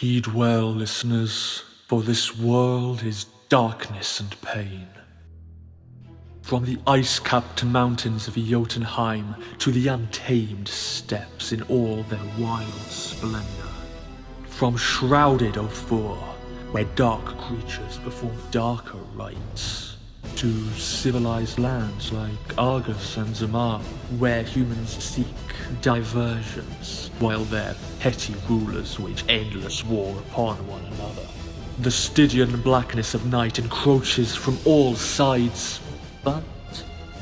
Heed well, listeners, for this world is darkness and pain. From the ice-capped mountains of Jotunheim to the untamed steppes in all their wild splendor. From shrouded Ophir, where dark creatures perform darker rites, to civilized lands like Argos and Zamar, where humans seek diversions, while their petty rulers wage endless war upon one another. The Stygian blackness of night encroaches from all sides, but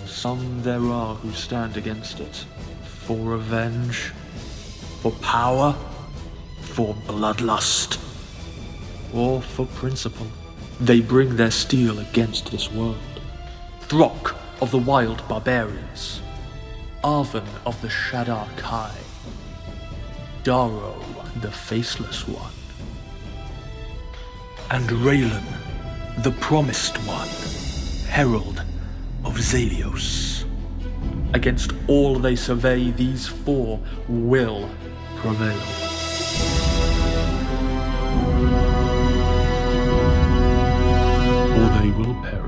some there are who stand against it. For revenge, for power, for bloodlust, or for principle. They bring their steel against this world. Throk of the wild barbarians, Arven of the Shadar Kai, Daro the Faceless One, and Raylan, the Promised One, Herald of Zalios. Against all they survey, these four will prevail. Or they will perish.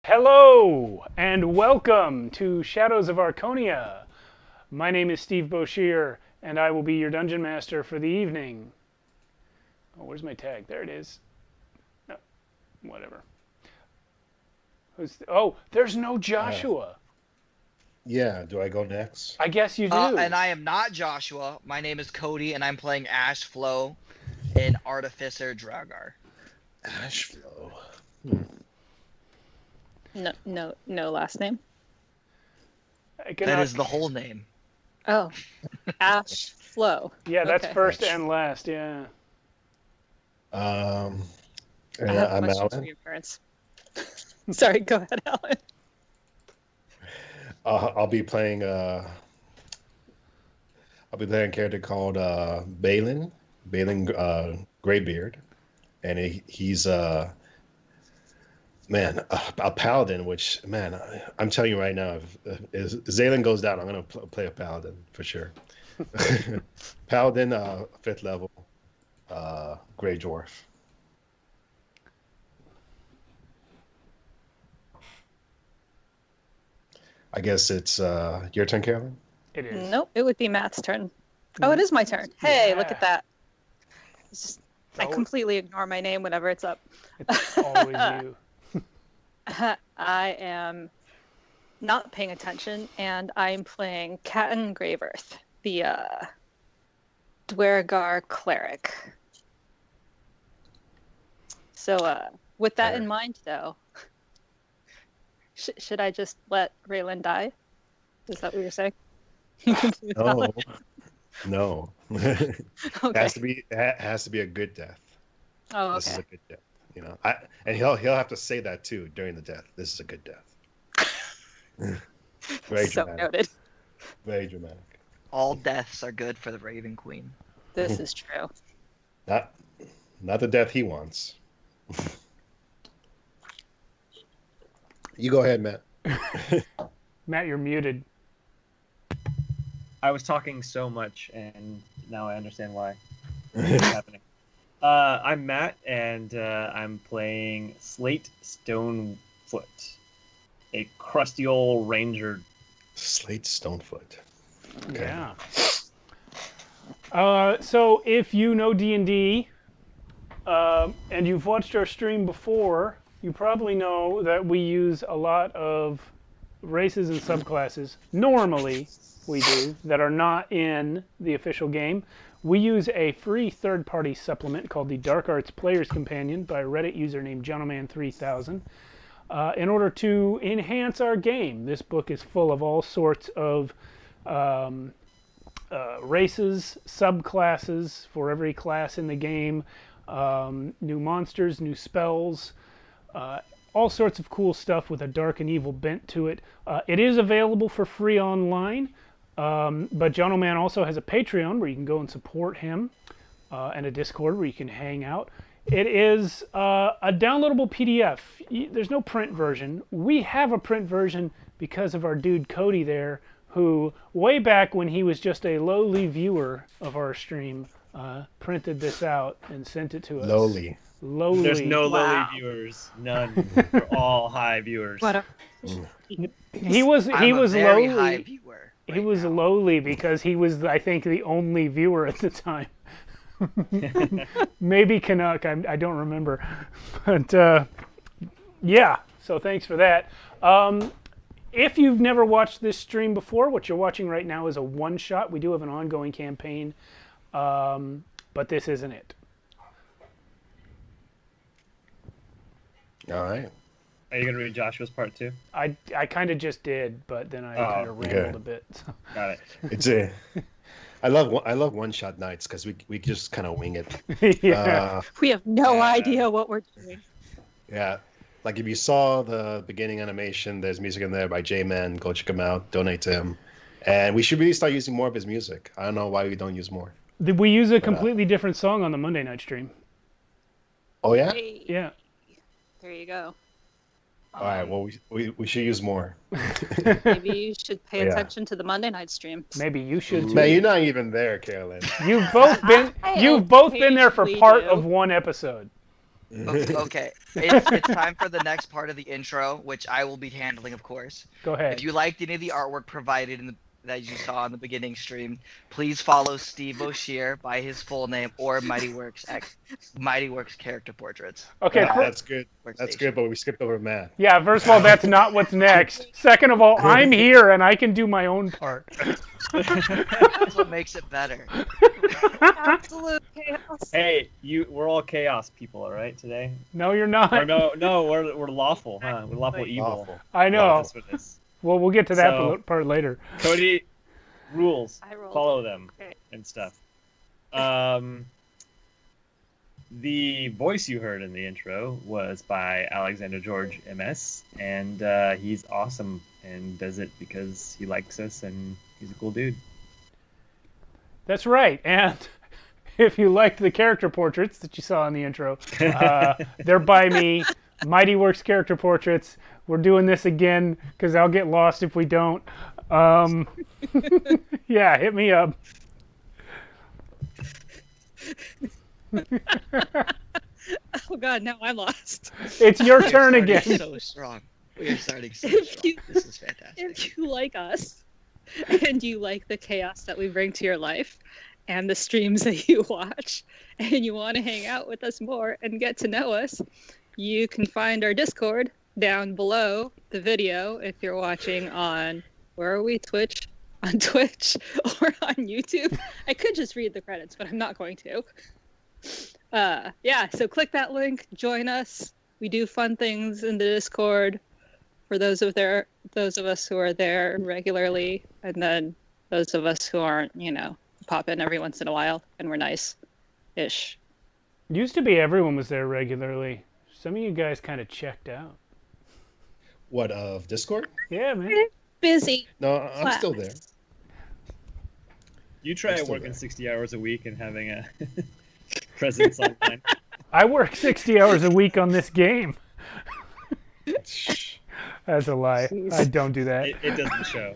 Hello, and welcome to Shadows of Archonia. My name is Steve Boshear, and I will be your Dungeon Master for the evening. Oh, where's my tag? There it is. No, whatever. There's no Joshua. Yeah, do I go next? I guess you do. And I am not Joshua. My name is Cody, and I'm playing Ashflow in Artificer Duergar. Ashflow. No last name. That is the whole name. Oh, Ash Flow. Yeah, that's okay. first and last. Yeah. And I have I'm questions for Alan. your parents. Sorry, go ahead, Alan. I'll be playing a character called Balin Greybeard, and he's a paladin. Which I'm telling you right now, if Zalen goes down, I'm gonna play a paladin for sure. Paladin, 5th level, Grey Dwarf. I guess it's your turn, Carolyn? It is. Nope, it would be Matt's turn. Oh, it is my turn. Hey, look at that. It's just, I completely ignore my name whenever it's up. It's always you. I am not paying attention, and I'm playing Catan Graveearth, the Duergar cleric. So, with that in mind, though, should I just let Raylan die? Is that what you're saying? No. Okay. It has to be a good death. Oh, okay. This is a good death. You know, and he'll have to say that too during the death. This is a good death. Very so dramatic. noted. Very dramatic. All deaths are good for the Raven Queen. This is true. Not the death he wants. You go ahead, Matt. Matt, you're muted. I was talking so much, and now I understand why. It's happening. I'm Matt, and I'm playing Slate Stonefoot, a crusty old ranger. Slate Stonefoot. Okay. Yeah. So if you know D&D, and you've watched our stream before, you probably know that we use a lot of races and subclasses. Normally, we do, that are not in the official game. We use a free third-party supplement called the Dark Arts Player's Companion by a Reddit user named Gentleman3000. in order to enhance our game. This book is full of all sorts of races, subclasses for every class in the game, new monsters, new spells, all sorts of cool stuff with a dark and evil bent to it. It is available for free online, but John O'Man also has a Patreon where you can go and support him, and a Discord where you can hang out. It is a downloadable PDF. There's no print version. We have a print version because of our dude Cody there, who way back when he was just a lowly viewer of our stream, printed this out and sent it to us. Lowly. There's no Wow. lowly viewers. None. We're all high viewers. What a... He was I'm a very high lowly. viewer. He right was now. lowly because he was, I think, the only viewer at the time. Maybe Canuck, I don't remember. But yeah, so thanks for that. If you've never watched this stream before, what you're watching right now is a one-shot. We do have an ongoing campaign, but this isn't it. All right. Are you gonna read Joshua's part too? I kind of just did, but then I kind of rambled a bit. So. Got it. It's a. I love one-shot nights because we just kind of wing it. Yeah. We have no Yeah. idea what we're doing. Yeah. Like if you saw the beginning animation, there's music in there by J-Man. Go check him out. Donate to him. And we should really start using more of his music. I don't know why we don't use more. We use a completely different song on the Monday night stream. Oh yeah. Hey, Yeah. there you go. All right. Well, we should use more. Maybe you should pay Yeah. attention to the Monday night stream. Maybe you should too. Man, you're not even there, Carolyn. You've both been I you've both been there for occasionally part do. of one episode. Okay, it's time for the next part of the intro, which I will be handling, of course. Go ahead. If you liked any of the artwork provided that you saw in the beginning stream, please follow Steve Boshear by his full name or Mighty Works character portraits. Okay. Yeah, that's good. That's Workstation. good. But we skipped over Matt. Yeah, first of all, that's not what's next. Second of all, I'm here and I can do my own part. That's what makes it better. Absolute chaos. Hey, we're all chaos people, all right, today? No, you're Or not. no, we're lawful, huh? We're lawful evil. Awful. I know. That's what it is. Well, we'll get to that So- part later. Cody, rules. I rolled. Follow them Okay. and stuff. The voice you heard in the intro was by Alexander George M.S. and he's awesome and does it because he likes us and he's a cool dude. That's right. And if you liked the character portraits that you saw in the intro, they're by me. Mighty Works character portraits. We're doing this again because I'll get lost if we don't. Yeah, hit me up. Oh god, now I'm lost. It's your We are turn starting again. So strong. We are starting so If strong. you- This is fantastic. If you like us and you like the chaos that we bring to your life and the streams that you watch and you want to hang out with us more and get to know us, you can find our Discord down below the video if you're watching on, where are we, Twitch? On Twitch or on YouTube. I could just read the credits, but I'm not going to. Yeah, so click that link, join us. We do fun things in the Discord for those of us who are there regularly, and then those of us who aren't, pop in every once in a while, and we're nice-ish. Used to be everyone was there regularly. Some of you guys kind of checked out. What, of Discord? Yeah, man. Busy. No, I'm still there. You try I'm still working there. 60 hours a week and having a presence online. I work 60 hours a week on this game. That's a lie. Jeez. I don't do that. It doesn't show.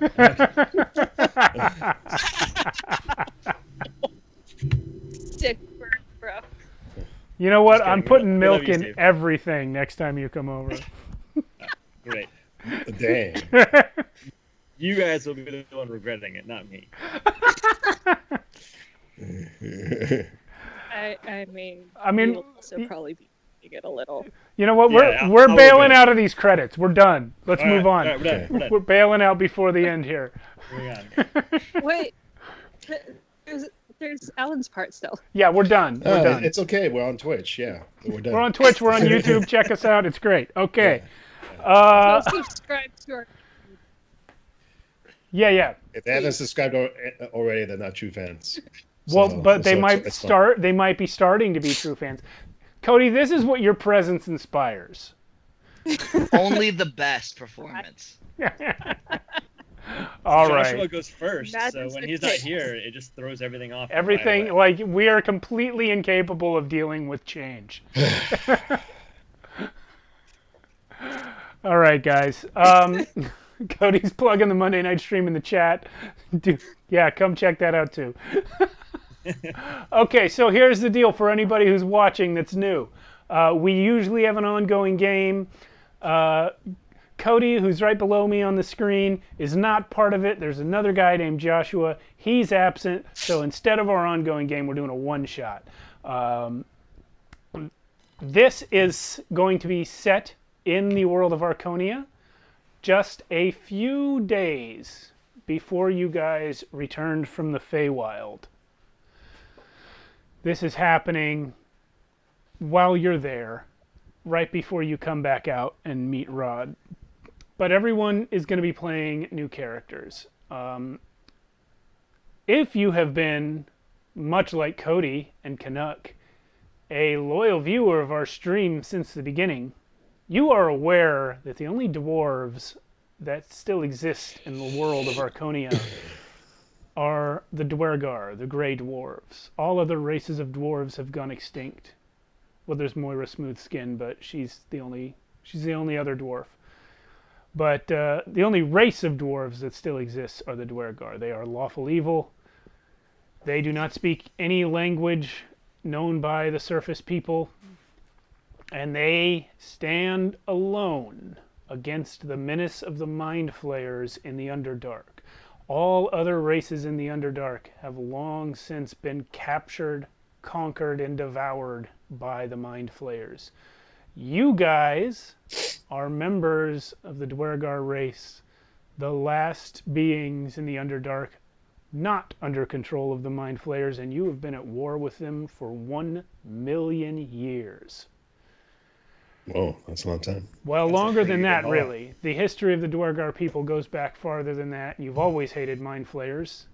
Sick burn, bro. You know what? Just I'm kidding. putting We love milk you, in Steve. everything next time you come over. Great. Dang. You guys will be the one regretting it, not me. I mean, mean, you'll also probably be get a little. You know what? Yeah, We're I'll bailing go. out of these credits. We're done. Let's move on. All right, we're done. We're done. We're bailing out before the end here. Moving on. Wait, there's Alan's part still. Yeah, we're done. We're done. It's okay. We're on Twitch. Yeah, we're done. We're on Twitch. We're on YouTube. Check us out. It's great. Okay. So subscribe to our. Yeah. If they haven't subscribed already, they're not true fans. Well, So- but they so might it's fun. start. They might be starting to be true fans. Cody, this is what your presence inspires. Only the best performance. All Joshua right. goes first, That so is when the he's not case. here, it just throws everything off. right Everything away. like we are completely incapable of dealing with change. All right, guys. Cody's plugging the Monday night stream in the chat. Come check that out too. Okay, so here's the deal for anybody who's watching that's new. We usually have an ongoing game. Cody, who's right below me on the screen, is not part of it. There's another guy named Joshua. He's absent. So instead of our ongoing game, we're doing a one-shot. This is going to be set in the world of Archonia just a few days before you guys returned from the Feywild. This is happening while you're there, right before you come back out and meet Rod. But everyone is going to be playing new characters. If you have been, much like Cody and Canuck, a loyal viewer of our stream since the beginning, you are aware that the only dwarves that still exist in the world of Archonia are the Duergar, the Grey Dwarves. All other races of dwarves have gone extinct. Well, there's Moira Smoothskin, but she's the only other dwarf. But the only race of dwarves that still exists are the Duergar. They are lawful evil. They do not speak any language known by the surface people. And they stand alone against the menace of the Mind Flayers in the Underdark. All other races in the Underdark have long since been captured, conquered, and devoured by the Mind Flayers. You guys are members of the Duergar race, the last beings in the Underdark, not under control of the Mind Flayers, and you have been at war with them for 1,000,000 years. Whoa, that's a long time. Well, That's a longer than pretty that, good really. The history of the Duergar people goes back farther than that. You've always hated Mind Flayers.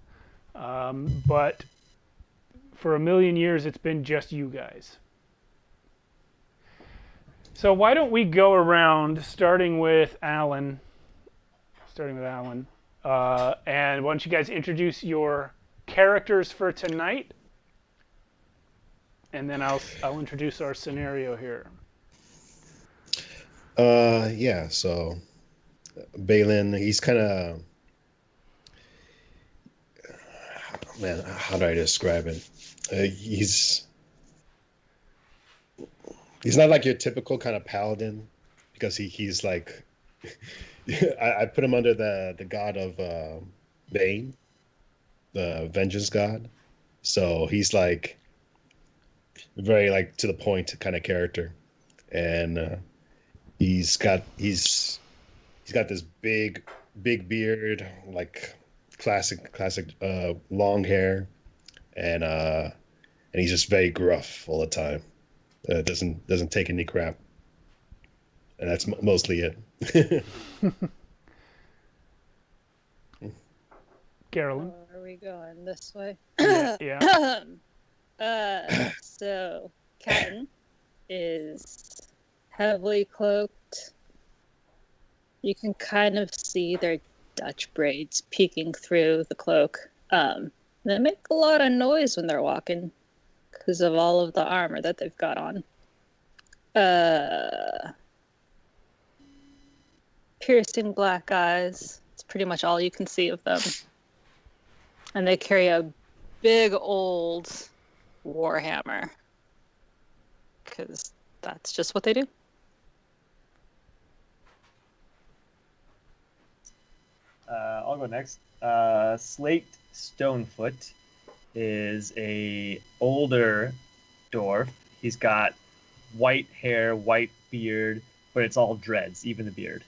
But for 1,000,000 years, it's been just you guys. So why don't we go around, starting with Alan. And why don't you guys introduce your characters for tonight? And then I'll introduce our scenario here. So Balin, he's kind of, man, how do I describe it? He's not like your typical kind of paladin, because he's like, I put him under the god of Bane, the vengeance god. So he's like very like to the point kind of character, and he's got this big beard, like classic long hair, and he's just very gruff all the time. Doesn't take any crap, and that's mostly it. Carolyn. Are we going this way? Yeah. So Captain is heavily cloaked. You can kind of see their Dutch braids peeking through the cloak. They make a lot of noise when they're walking because of all of the armor that they've got on. Piercing black eyes. It's pretty much all you can see of them. And they carry a big old warhammer. Because that's just what they do. I'll go next. Slate Stonefoot is a older dwarf. He's got white hair, white beard, but it's all dreads, even the beard.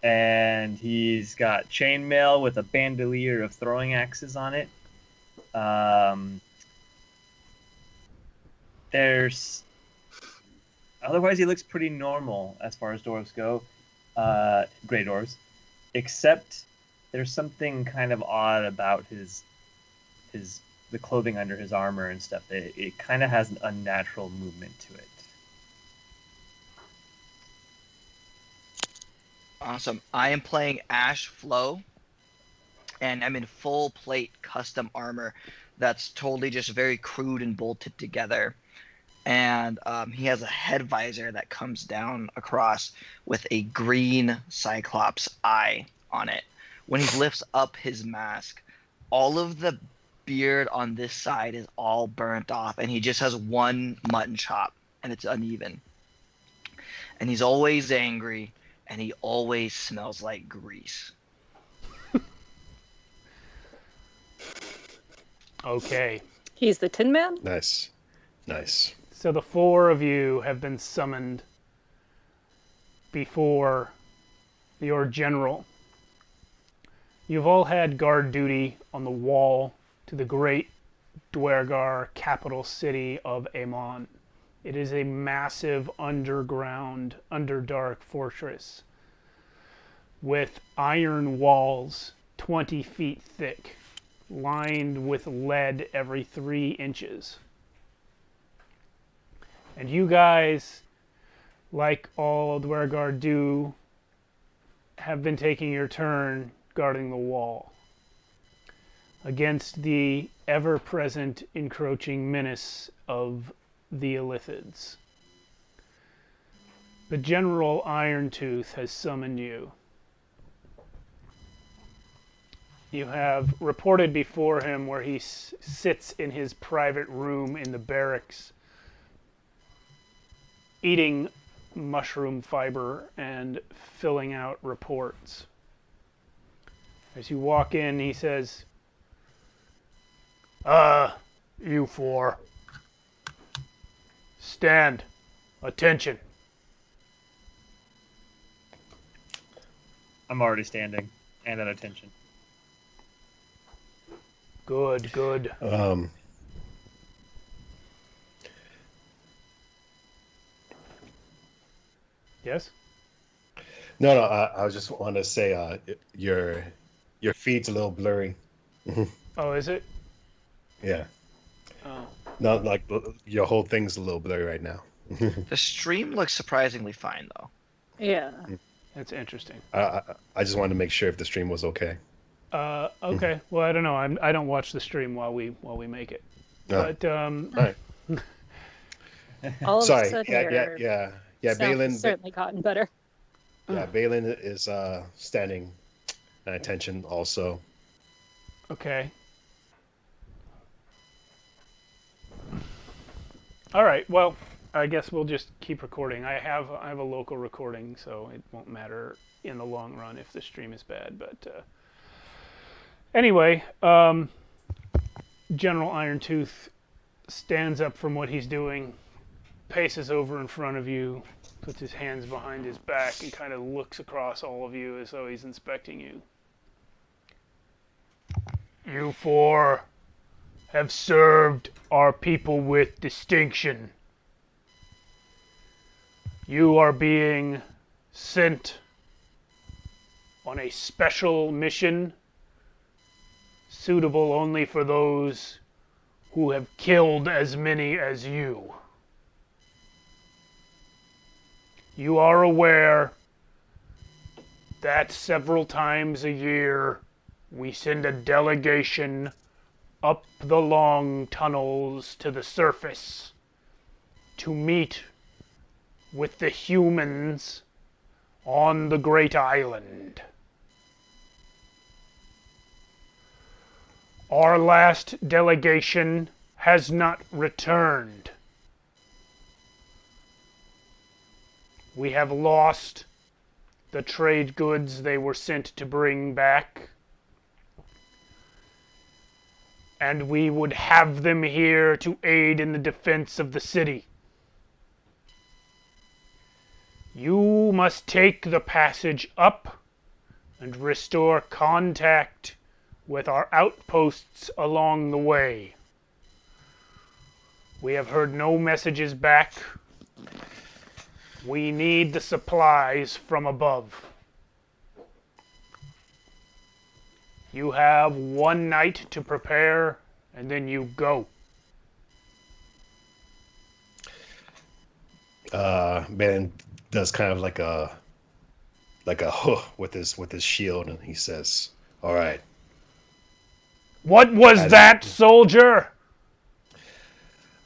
And he's got chainmail with a bandolier of throwing axes on it. Otherwise, he looks pretty normal as far as dwarves go, gray dwarves. Except there's something kind of odd about the clothing under his armor and stuff. It kind of has an unnatural movement to it. Awesome. I am playing Ash Flow, and I'm in full plate custom armor that's totally just very crude and bolted together. And he has a head visor that comes down across with a green Cyclops eye on it. When he lifts up his mask, all of the beard on this side is all burnt off, and he just has one mutton chop, and it's uneven. And he's always angry, and he always smells like grease. Okay. He's the Tin Man? Nice. Nice. So the four of you have been summoned before your general. You've all had guard duty on the wall to the great Duergar capital city of Amon. It is a massive underground, underdark fortress with iron walls 20 feet thick, lined with lead every 3 inches. And you guys, like all Duergar do, have been taking your turn guarding the wall against the ever-present encroaching menace of the Illithids. The General Irontooth has summoned you. You have reported before him where he sits in his private room in the barracks, eating mushroom fiber and filling out reports. As you walk in, he says, you four. Stand. Attention. I'm already standing and at attention. Good, good. Yes? No, I was just want to say your feed's a little blurry. Oh, is it? Yeah. Oh. Not like your whole thing's a little blurry right now. The stream looks surprisingly fine, though. Yeah. That's interesting. I just wanted to make sure if the stream was okay. Okay. Well, I don't know. I don't watch the stream while we make it. But All right. All of Sorry. a sudden, Yeah. sound Balin. has certainly gotten better. Yeah, Balin is standing at attention also. okay. All right. Well, I guess we'll just keep recording. I have a local recording, so it won't matter in the long run if the stream is bad. But anyway, General Irontooth stands up from what he's doing, paces over in front of you, puts his hands behind his back, and kind of looks across all of you as though he's inspecting you. You four have served our people with distinction. You are being sent on a special mission suitable only for those who have killed as many as you. You are aware that several times a year we send a delegation up the long tunnels to the surface to meet with the humans on the Great Island. Our last delegation has not returned. We have lost the trade goods they were sent to bring back, and we would have them here to aid in the defense of the city. You must take the passage up and restore contact with our outposts along the way. We have heard no messages back We need the supplies from above. You have 1 night to prepare, and then you go. Man does kind of like a huh with his shield, and he says, "All right." What was that, soldier?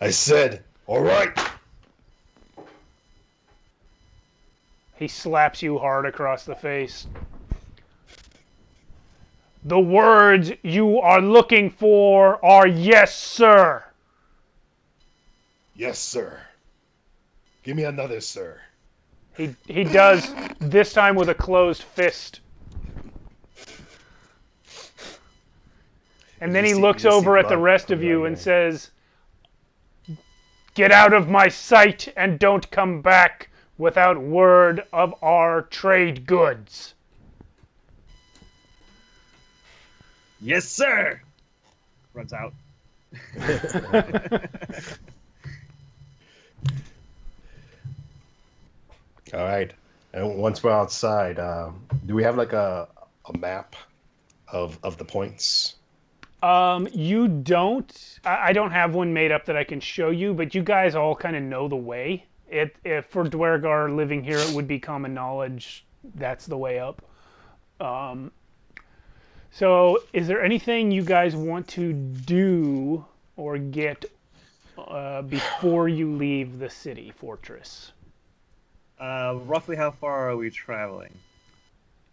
I said, "All right." He slaps you hard across the face. The words you are looking for are yes, sir. Yes, sir. Give me another, sir. He does, this time with a closed fist. And then he looks over at the rest of you and says, "Get out of my sight and don't come back without word of our trade goods." Yes, sir. Runs out. All right. And once we're outside, do we have like a map of the points? You don't. I don't have one made up that I can show you, but you guys all kind of know the way. If for Duergar living here, it would be common knowledge. That's the way up. So, is there anything you guys want to do or get before you leave the city fortress? Roughly how far are we traveling?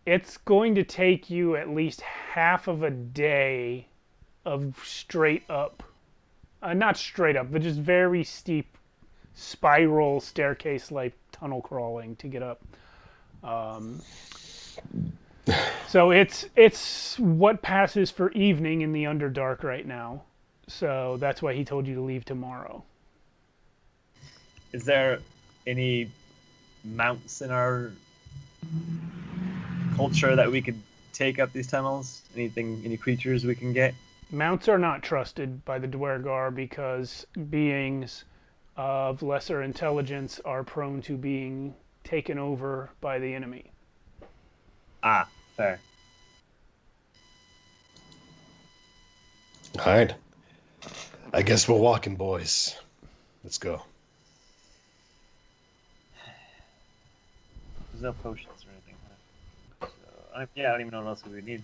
It's going to take you at least half of a day of straight up, not straight up, but just very steep spiral staircase-like tunnel crawling to get up. So it's what passes for evening in the Underdark right now. So that's why he told you to leave tomorrow. Is there any mounts in our culture that we could take up these tunnels? Any creatures we can get? Mounts are not trusted by the Duergar because beings of lesser intelligence are prone to being taken over by the enemy. Ah, fair. All right. I guess we're walking, boys. Let's go. There's no potions or anything. Huh? So, I don't even know what else we would need.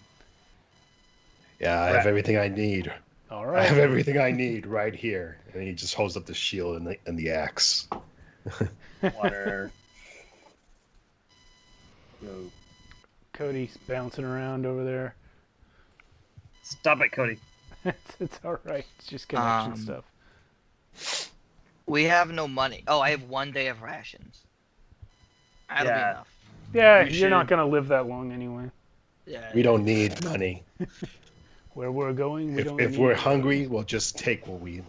Yeah, I have everything I need. All I right. have everything I need right here. And he just holds up the shield and the axe. Water. Go. Cody's bouncing around over there. Stop it, Cody. It's all right. It's just connection stuff. We have no money. Oh, I have 1 day of rations. That'll be enough. Yeah, you're not going to live that long anyway. Yeah. We don't need money. Where we're going, we don't If need we're it. hungry, we'll just take what we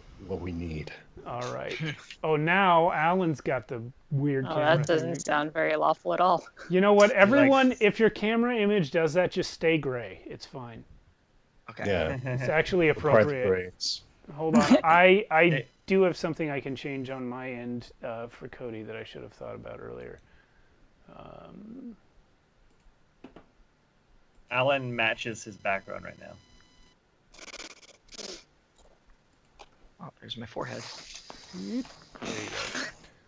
need. All right. Oh, now Alan's got the weird Oh, camera that doesn't thing. sound very lawful at all. You know what? Everyone, if your camera image does that, just stay gray. It's fine. Okay. Yeah. It's actually Part of the appropriate. grades. Hold on. I do have something I can change on my end for Cody that I should have thought about earlier. Alan matches his background right now. Oh, there's my forehead.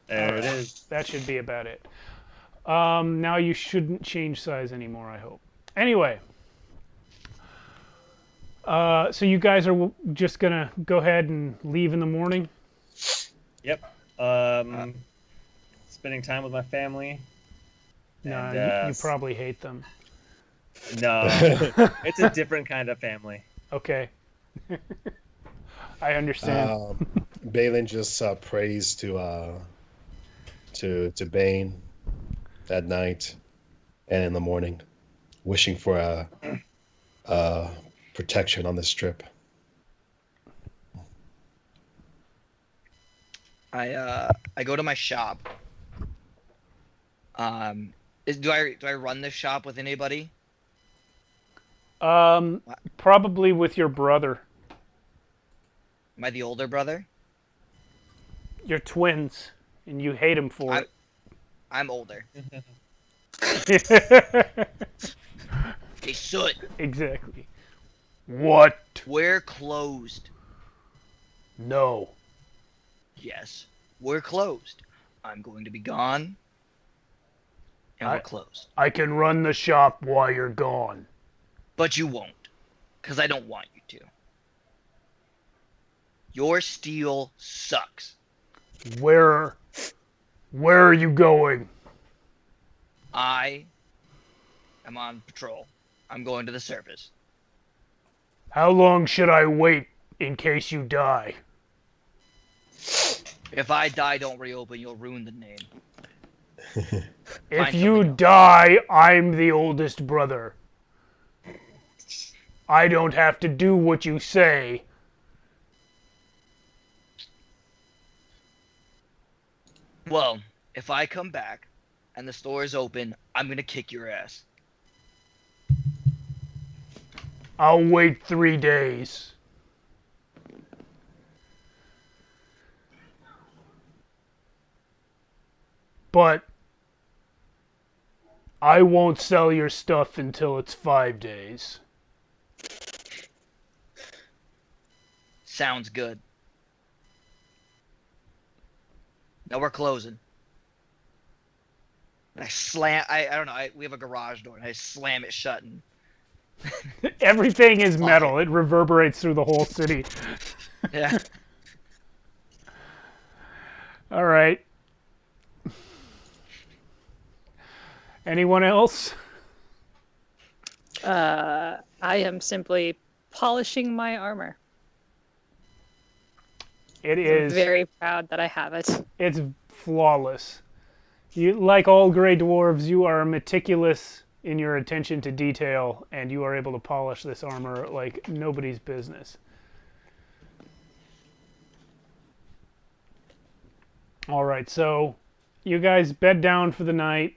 There it is. That should be about it. Now you shouldn't change size anymore, I hope. Anyway. So you guys are just going to go ahead and leave in the morning? Yep. Spending time with my family. No, you probably hate them. No, it's a different kind of family. Okay. I understand. Balin just prays to Bane at night and in the morning, wishing for protection on this trip. I go to my shop. Do I run this shop with anybody? Probably with your brother. Am I the older brother? You're twins, and you hate him for it. I'm older. Hey, Soot, Exactly. What? we're closed. No. Yes, we're closed. I'm going to be gone, and we're closed. I can run the shop while you're gone. But you won't, because I don't want you to. Your steel sucks. Where are you going? I am on patrol. I'm going to the surface. How long should I wait in case you die? If I die, don't reopen. You'll ruin the name. If Find you something else. die, I'm the oldest brother. I don't have to do what you say. Well, if I come back and the store is open, I'm going to kick your ass. I'll wait 3 days. But I won't sell your stuff until it's 5 days. Sounds good. Now we're closing. And I don't know, we have a garage door, and I slam it shut. And Everything is metal. It reverberates through the whole city. yeah. All right. Anyone else? I am simply polishing my armor. It I'm is very proud that I have it. It's flawless. You, like all gray dwarves, you are meticulous in your attention to detail, and you are able to polish this armor like nobody's business. All right, so you guys bed down for the night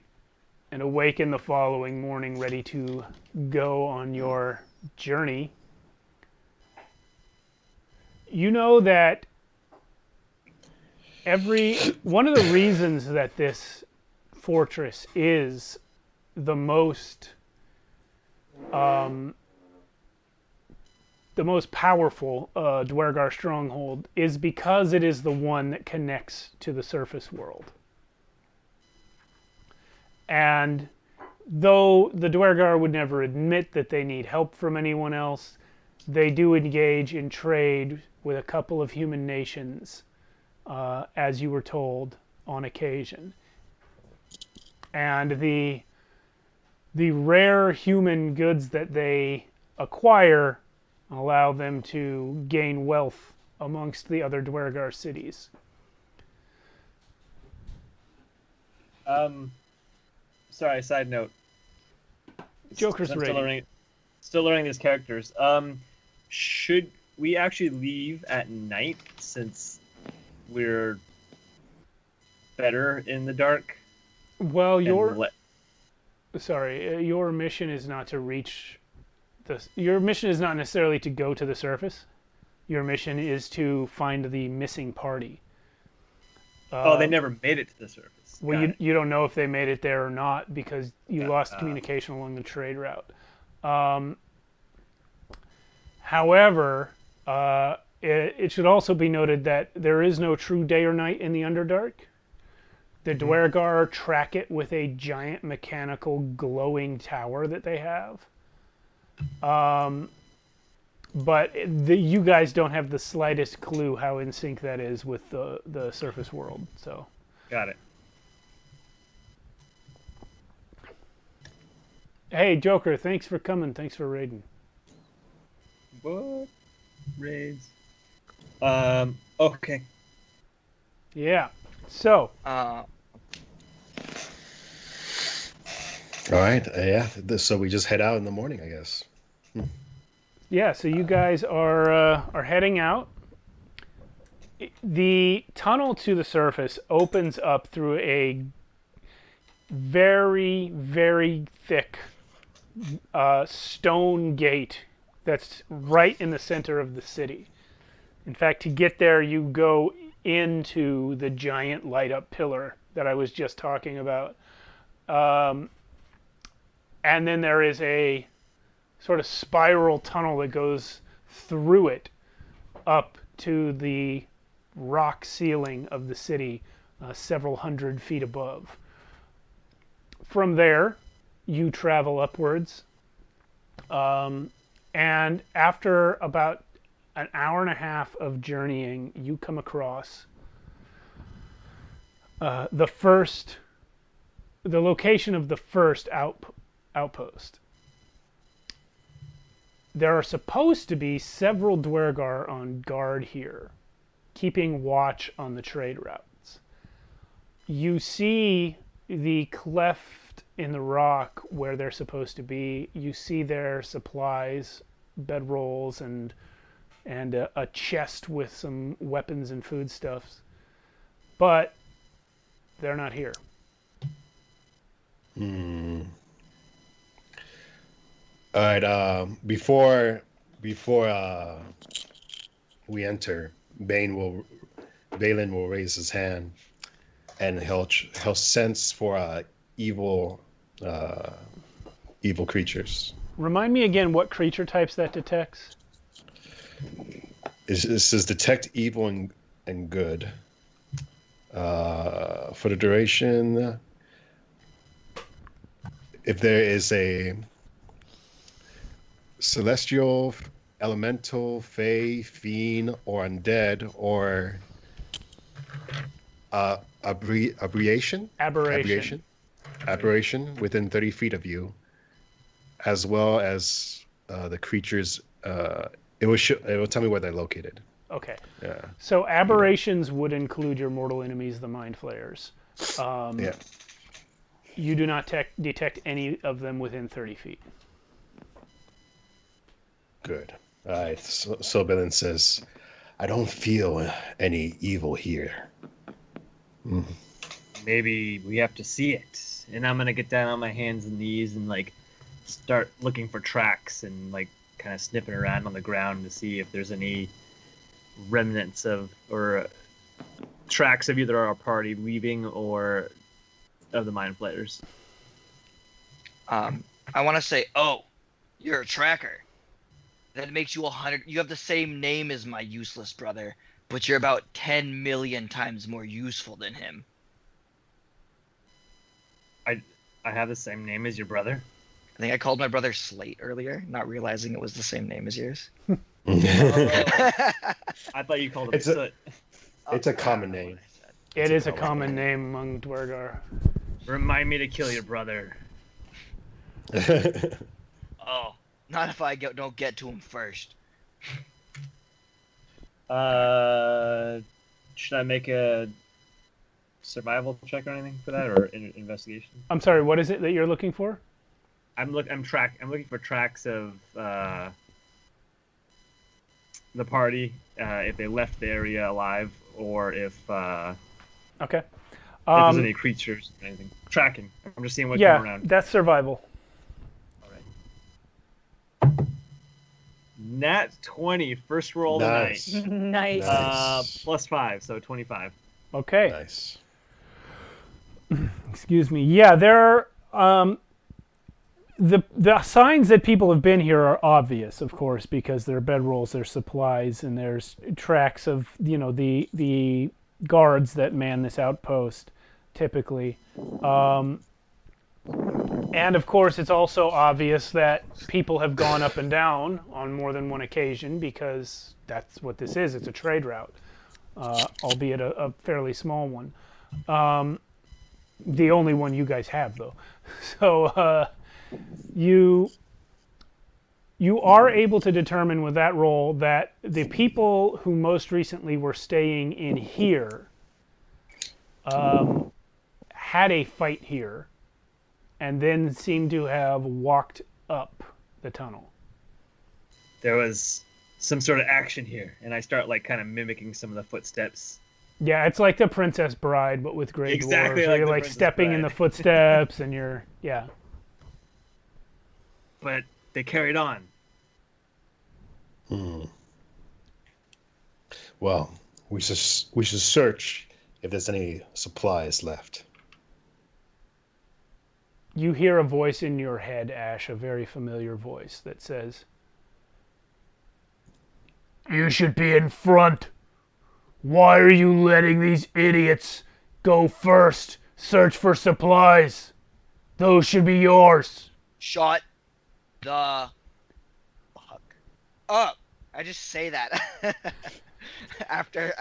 and awaken the following morning ready to go on your journey. You know that one of the reasons that this fortress is the most powerful Duergar stronghold is because it is the one that connects to the surface world. And though the Duergar would never admit that they need help from anyone else, they do engage in trade with a couple of human nations, as you were told, on occasion. And the rare human goods that they acquire allow them to gain wealth amongst the other Duergar cities. Sorry, side note. Joker's I'm ready. still learning these characters. Should we actually leave at night since we're better in the dark? Well, your mission is not to reach your mission is not necessarily to go to the surface. Your mission is to find the missing party. They never made it to the surface. Well, you don't know if they made it there or not because you lost communication along the trade route. However, it should also be noted that there is no true day or night in the Underdark. The Duergar track it with a giant mechanical glowing tower that they have. But you guys don't have the slightest clue how in sync that is with the surface world. So. Got it. Hey, Joker, thanks for coming. Thanks for raiding. What? Raids. Okay. Yeah. So. All right. Yeah. So we just head out in the morning, I guess. Yeah. So you guys are heading out. The tunnel to the surface opens up through a very, very thick stone gate that's right in the center of the city. In fact, to get there, you go into the giant light-up pillar that I was just talking about. And then there is a sort of spiral tunnel that goes through it up to the rock ceiling of the city, several hundred feet above. From there, you travel upwards, and after about an hour and a half of journeying, you come across the location of the first outpost. There are supposed to be several Duergar on guard here, keeping watch on the trade routes. You see the cleft in the rock where they're supposed to be. You see their supplies, bedrolls, and a chest with some weapons and foodstuffs. But they're not here. All right. Before we enter, Balin will raise his hand, and he'll sense for evil creatures. Remind me again what creature types that detects. It says detect evil and good. For the duration, if there is a celestial, elemental, fey, fiend, or undead, or aberration within 30 feet of you, as well as the creatures. It will tell me where they're located. Okay. Yeah. So aberrations would include your mortal enemies, the mind flayers. Yeah. You do not detect any of them within 30 feet. Good. All right. So Balin says, I don't feel any evil here. Maybe we have to see it. And I'm gonna get down on my hands and knees and like start looking for tracks and like kind of sniffing around on the ground to see if there's any remnants of or tracks of either our party leaving or of the mind flayers. I want to say, oh, you're a tracker. That makes you 100. You have the same name as my useless brother, but you're about 10 million times more useful than him. I have the same name as your brother. I think I called my brother Slate earlier, not realizing it was the same name as yours. I thought you called him Soot. It's a common name. It is a common name among Duergar. Remind me to kill your brother. Oh, not if I don't get to him first. Should I make a survival check or anything for that, or investigation? I'm sorry, what is it that you're looking for? I'm looking for tracks of the party, if they left the area alive, or if Okay. if there's any creatures or anything. Tracking. I'm just seeing what's going around. Yeah, that's survival. All right. Nat 20, first roll Nice. of the Nice. Nice. Plus 5, so 25. Okay. Nice. Excuse me. Yeah, there are the signs that people have been here are obvious, of course, because there are bedrolls, there's supplies, and there's tracks of the guards that man this outpost typically. And of course, it's also obvious that people have gone up and down on more than one occasion, because that's what this is. It's a trade route, albeit a fairly small one. The only one you guys have, though. So you are able to determine with that roll that the people who most recently were staying in here had a fight here, and then seemed to have walked up the tunnel. There was some sort of action here, and I start like kind of mimicking some of the footsteps. Yeah, it's like the Princess Bride, but with Grey Exactly Dwarves. like You're the like Princess stepping in Bride. the footsteps, and yeah. But they carried on. Well, we should search if there's any supplies left. You hear a voice in your head, Ash, a very familiar voice that says, "You should be in front. Why are you letting these idiots go first? Search for supplies. Those should be yours." Shut the fuck up. I just say that after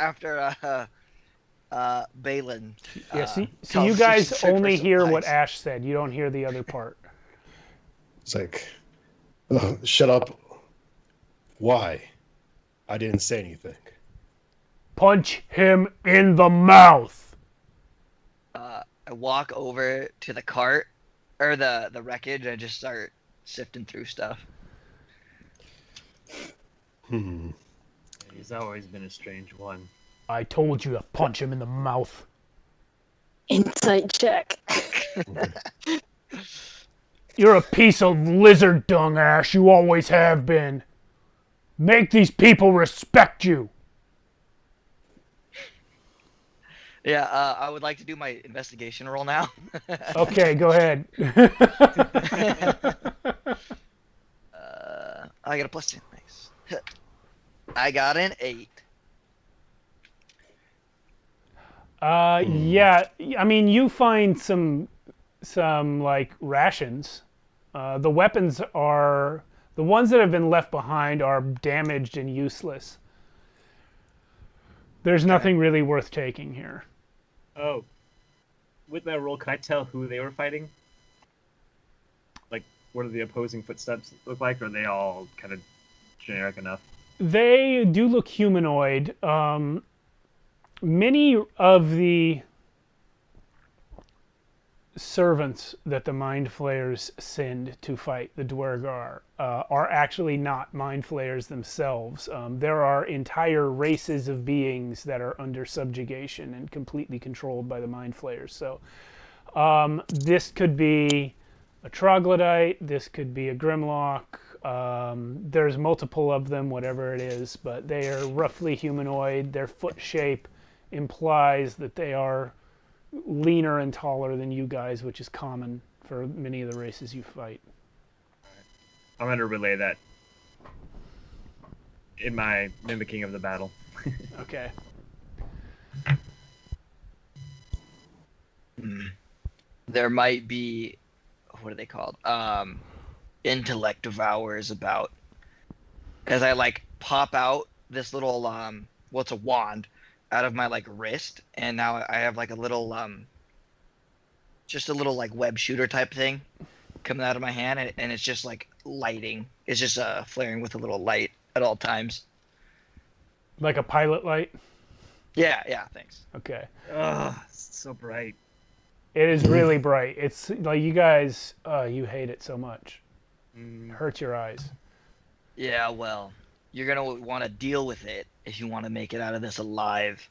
Balin. Yeah, so tells you us guys to search for only hear what supplies. Ash said. You don't hear the other part. It's like, "Oh, shut up. Why? I didn't say anything." Punch him in the mouth. I walk over to the cart or the wreckage and I just start sifting through stuff. He's always been a strange one. I told you to punch him in the mouth. Insight check. You're a piece of lizard dung, Ash. You always have been. Make these people respect you. Yeah, I would like to do my investigation roll now. Okay, go ahead. I got a +2. Nice. I got an 8. Yeah, I mean, you find some like rations. The weapons are the ones that have been left behind are damaged and useless. There's nothing really worth taking here. Oh, with my roll, can I tell who they were fighting? Like, what do the opposing footsteps look like? Or are they all kind of generic enough? They do look humanoid. Many of the servants that the Mind Flayers send to fight the Duergar are actually not Mind Flayers themselves. There are entire races of beings that are under subjugation and completely controlled by the Mind Flayers. So this could be a troglodyte, this could be a Grimlock. There's multiple of them, whatever it is, but they are roughly humanoid. Their foot shape implies that they are leaner and taller than you guys, which is common for many of the races you fight. I'm going to relay that in my mimicking of the battle. Okay. There might be, what are they called? Intellect devours about. As I like pop out this little what's a wand out of my like wrist, and now I have like a little just a little like web shooter type thing coming out of my hand, and it's just like lighting. It's just flaring with a little light at all times. Like a pilot light? Yeah, thanks. Okay. Ugh, it's so bright. It is really bright. It's like you guys, you hate it so much. It hurts your eyes. Yeah, well, you're gonna want to deal with it if you want to make it out of this alive.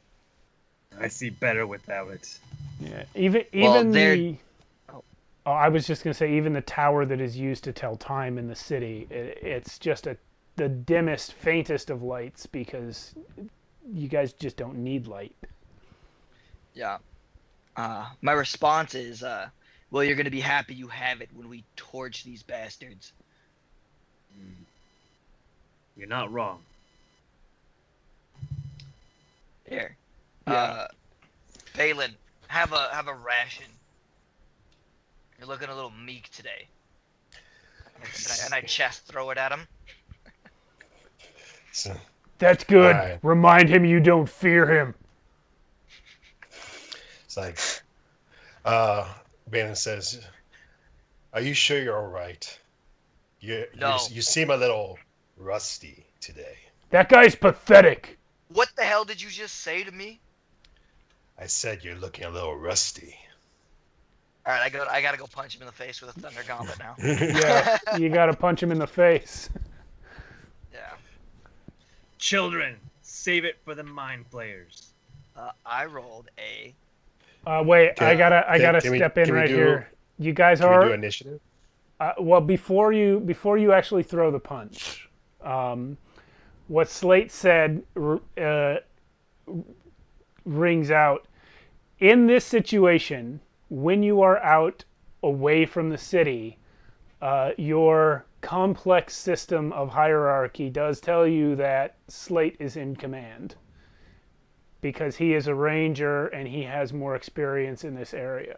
I see better without it. Yeah. Even Well, the. Oh, I was just gonna say, even the tower that is used to tell time in the city, it's just the dimmest, faintest of lights because you guys just don't need light. Yeah. My response is, well, you're gonna be happy you have it when we torch these bastards. You're not wrong. Here. Yeah. Balin, have a ration. You're looking a little meek today. And I chest throw it at him. So, That's good. Alright. Remind him you don't fear him. it's like, Balin says, "Are you sure you're all right? No. You seem a little rusty today." That guy's pathetic. What the hell did you just say to me? I said you're looking a little rusty. All right, I gotta go punch him in the face with a thunder gauntlet now. Yeah, you gotta punch him in the face. Yeah. Children, save it for the mind players. I rolled a. Wait, Can- I gotta can we- step in can we right do- here. You guys Can we do are initiative? well before you actually throw the punch. What Slate said rings out. in this situation, when you are out away from the city, your complex system of hierarchy does tell you that Slate is in command because he is a ranger and he has more experience in this area.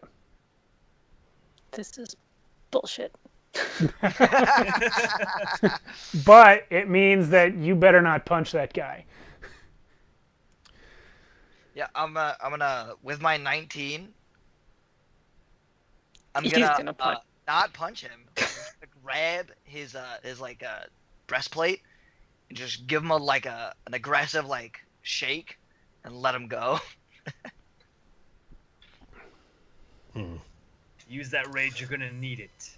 This is bullshit. But it means that you better not punch that guy. Yeah, I'm gonna with my 19. I'm He's gonna, gonna punch. not punch him. I'm gonna grab his breastplate and just give him an aggressive shake and let him go. Use that rage. You're gonna need it.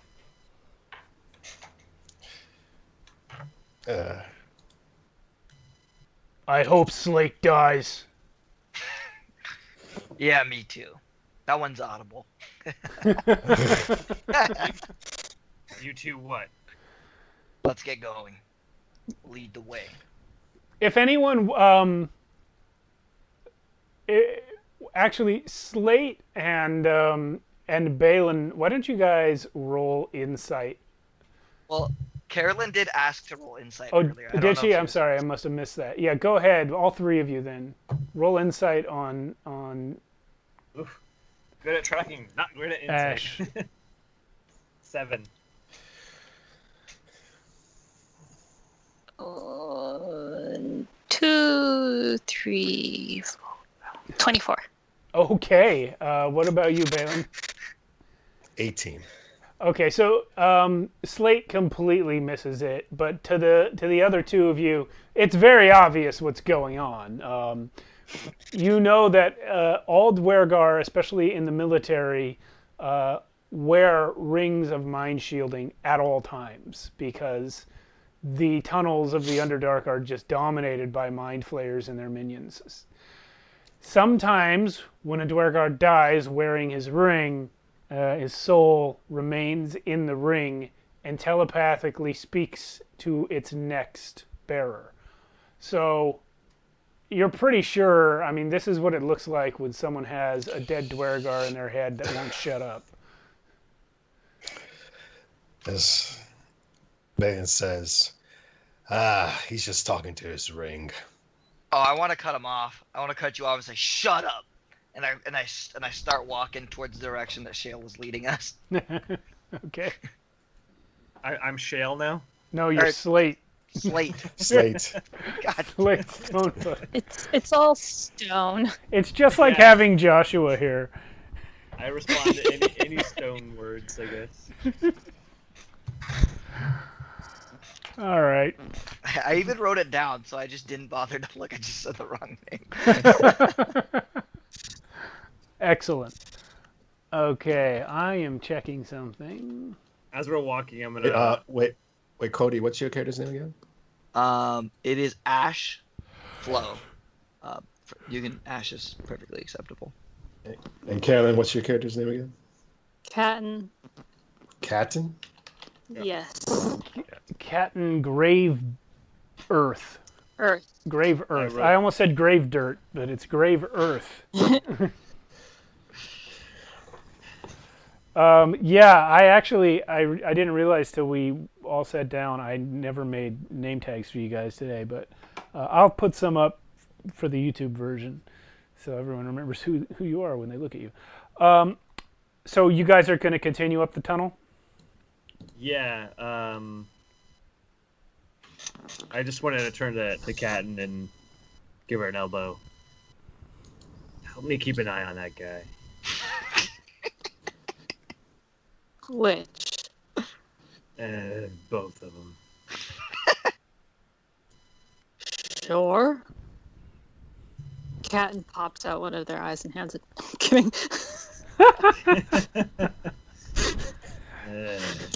I hope Slate dies. Yeah, me too. That one's audible. You two what? Let's get going. Lead the way. If anyone, actually, Slate and Balin, why don't you guys roll insight? Well, Carolyn did ask to roll insight Oh, earlier. I don't did know she? if I'm was- sorry, I must have missed that. Yeah, go ahead, all three of you then. Roll insight on Oof. Good at tracking, not good at insight. Ash. 7. 2, 3, 4, 24. Okay, what about you, Balin? 18. Okay, so Slate completely misses it, but to the other two of you, it's very obvious what's going on. You know that all Duergar, especially in the military, wear rings of mind shielding at all times because the tunnels of the Underdark are just dominated by mind flayers and their minions. Sometimes, when a Duergar dies wearing his ring, his soul remains in the ring and telepathically speaks to its next bearer. So you're pretty sure, I mean, this is what it looks like when someone has a dead Duergar in their head that won't shut up. As Megan says, he's just talking to his ring. Oh, I want to cut him off. I want to cut you off and say, "Shut up!" And I start walking towards the direction that Shale was leading us. Okay. I'm Shale now. No, you're Or- Slate. Slate. Slate. God. Slate Stonefoot. It's all stone. It's just like Yeah. having Joshua here. I respond to any stone words, I guess. All right. I even wrote it down, so I just didn't bother to look. I just said the wrong name. Excellent. Okay, I am checking something. As we're walking, I'm gonna. Wait, Cody, what's your character's name again? It is Ash Flow. Ash is perfectly acceptable. And Carolyn, what's your character's name again? Catton. Catton? Yes. Catton Grave Earth. Earth. Grave Earth. wrote- I almost said Grave Dirt, but it's Grave Earth. Yeah, I didn't realize till we all sat down. I never made name tags for you guys today, but I'll put some up for the YouTube version so everyone remembers who you are when they look at you. So you guys are going to continue up the tunnel? Yeah. I just wanted to turn to the Catton and give her an elbow. Help me keep an eye on that guy. Which? Both of them. Sure. Catton pops out one of their eyes and hands it. Kidding.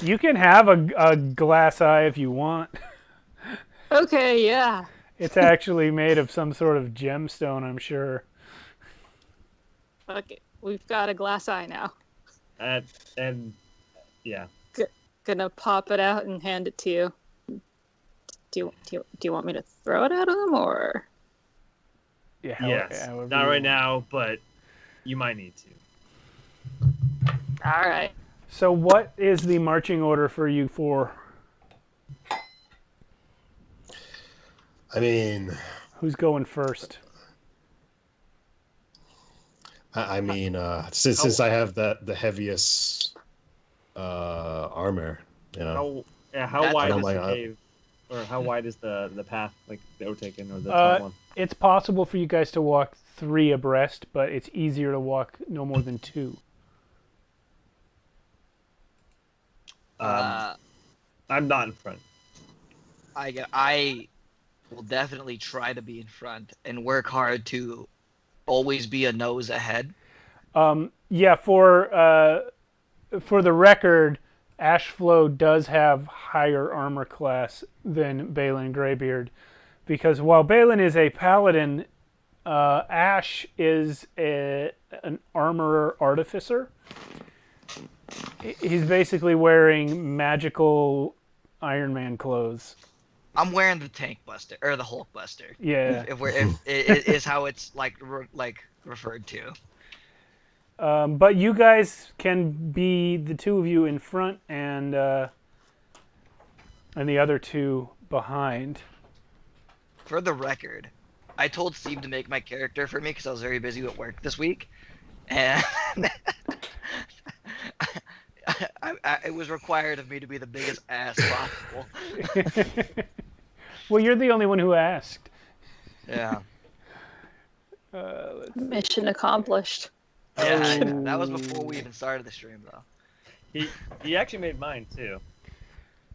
You can have a glass eye if you want. Okay, yeah. It's actually made of some sort of gemstone, I'm sure. Okay, we've got a glass eye now. And yeah. Gonna pop it out and hand it to you. Do you want me to throw it at him or? Yeah, Yes. however Not you right want. now, but You might need to. All right. So what is the marching order for you four? I mean, Who's going first? since I have the heaviest armor, How I wide don't is the mind, cave, or how wide is the path, like the Otaken or the top one? It's possible for you guys to walk 3 abreast, but it's easier to walk no more than 2. Uh, I'm not in front. I will definitely try to be in front and work hard to always be a nose ahead. Yeah, for the record, Ashflow does have higher armor class than Balin Greybeard, because while Balin is a paladin, Ash is an armorer artificer. He's basically wearing magical Iron Man clothes. I'm wearing the Tank Buster or the Hulk Buster. Yeah. If it is how it's like referred to. But you guys can be the 2 of you in front and the other 2 behind. For the record, I told Steve to make my character for me because I was very busy with work this week, and it was required of me to be the biggest ass possible. Well, you're the only one who asked. Yeah. Mission accomplished. Yeah, that was before we even started the stream, though. He actually made mine too.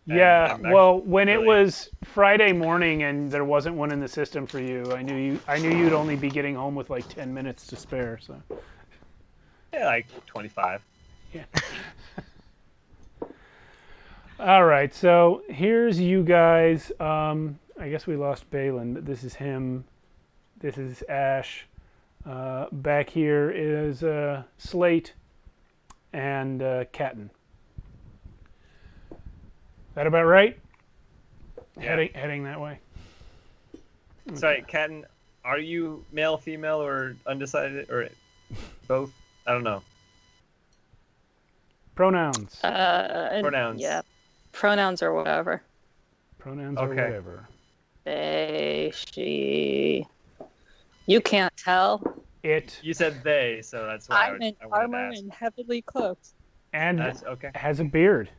Yeah, I'm well, when it really- was Friday morning and there wasn't one in the system for you, I knew you'd only be getting home with like 10 minutes to spare. So. Yeah, like 25. Yeah. All right, so here's you guys. I guess we lost Balin, but this is him. This is Ash. Back here is Slate and Catton. That about right? Yeah. Heading that way. Sorry, Catton, are you male, female, or undecided, or both? I don't know. Pronouns. Pronouns. Yeah. Pronouns or whatever. Pronouns or Okay. whatever. They, she. You can't tell. It You said they, so that's why I'm in I wanted armor to ask. and heavily cloaked. and That's okay. has a beard.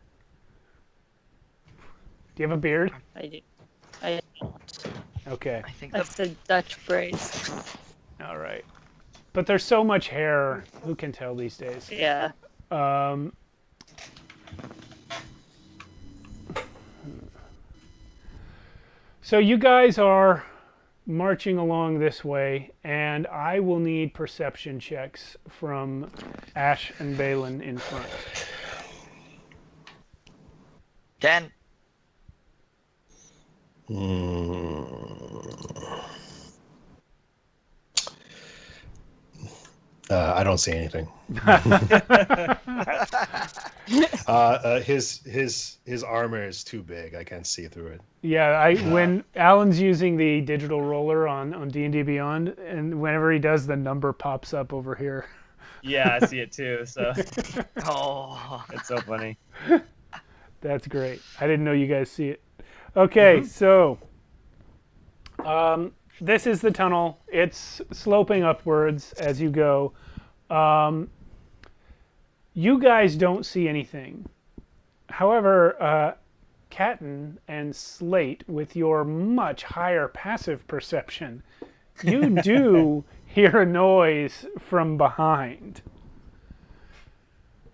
Do you have a beard? I do. I don't. Okay. I think That's the Dutch braids. All right. But there's so much hair. Who can tell these days? Yeah. So you guys are marching along this way, and I will need perception checks from Ash and Balin in front. 10. I don't see anything. His armor is too big. I can't see through it. Yeah, when Alan's using the digital roller on D&D Beyond, and whenever he does, the number pops up over here. Yeah, I see it too, so Oh. it's so funny. That's great. I didn't know you guys see it. Okay, so this is the tunnel. It's sloping upwards as you go. You guys don't see anything. However, Catton and Slate, with your much higher passive perception, you do hear a noise from behind.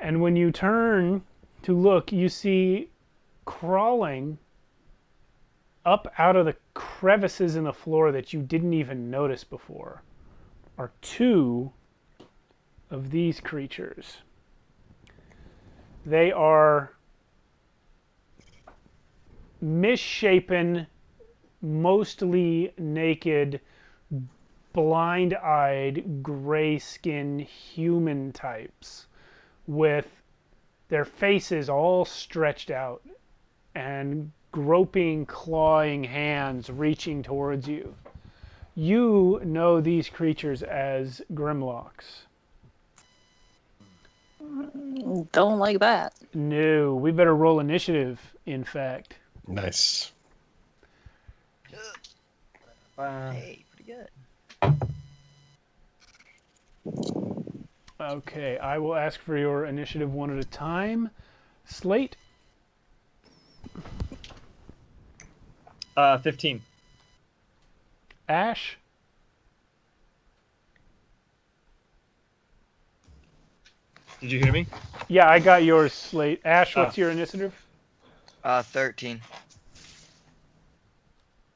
And when you turn to look, you see crawling up out of the crevices in the floor that you didn't even notice before are 2 of these creatures. They are misshapen, mostly naked, blind-eyed, gray-skinned human types with their faces all stretched out and groping, clawing hands reaching towards you. You know these creatures as Grimlocks. Don't like that. No, we better roll initiative, in fact. Nice. Hey, pretty good. Okay, I will ask for your initiative one at a time. Slate, 15. Ash, Did you hear me? yeah, I got yours, Slate. Ash, what's your initiative? 13.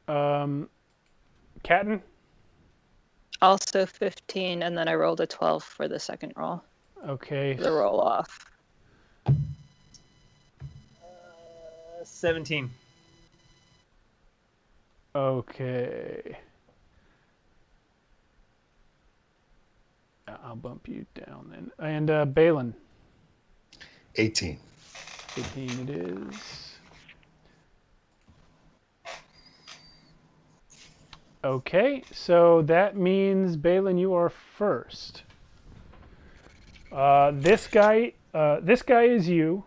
Catton? Also 15, and then I rolled a 12 for the second roll. Okay. The roll off. 17. Okay. I'll bump you down then. And Balin? 18. 18 it is. Okay, so that means Balin, you are first. This guy is you,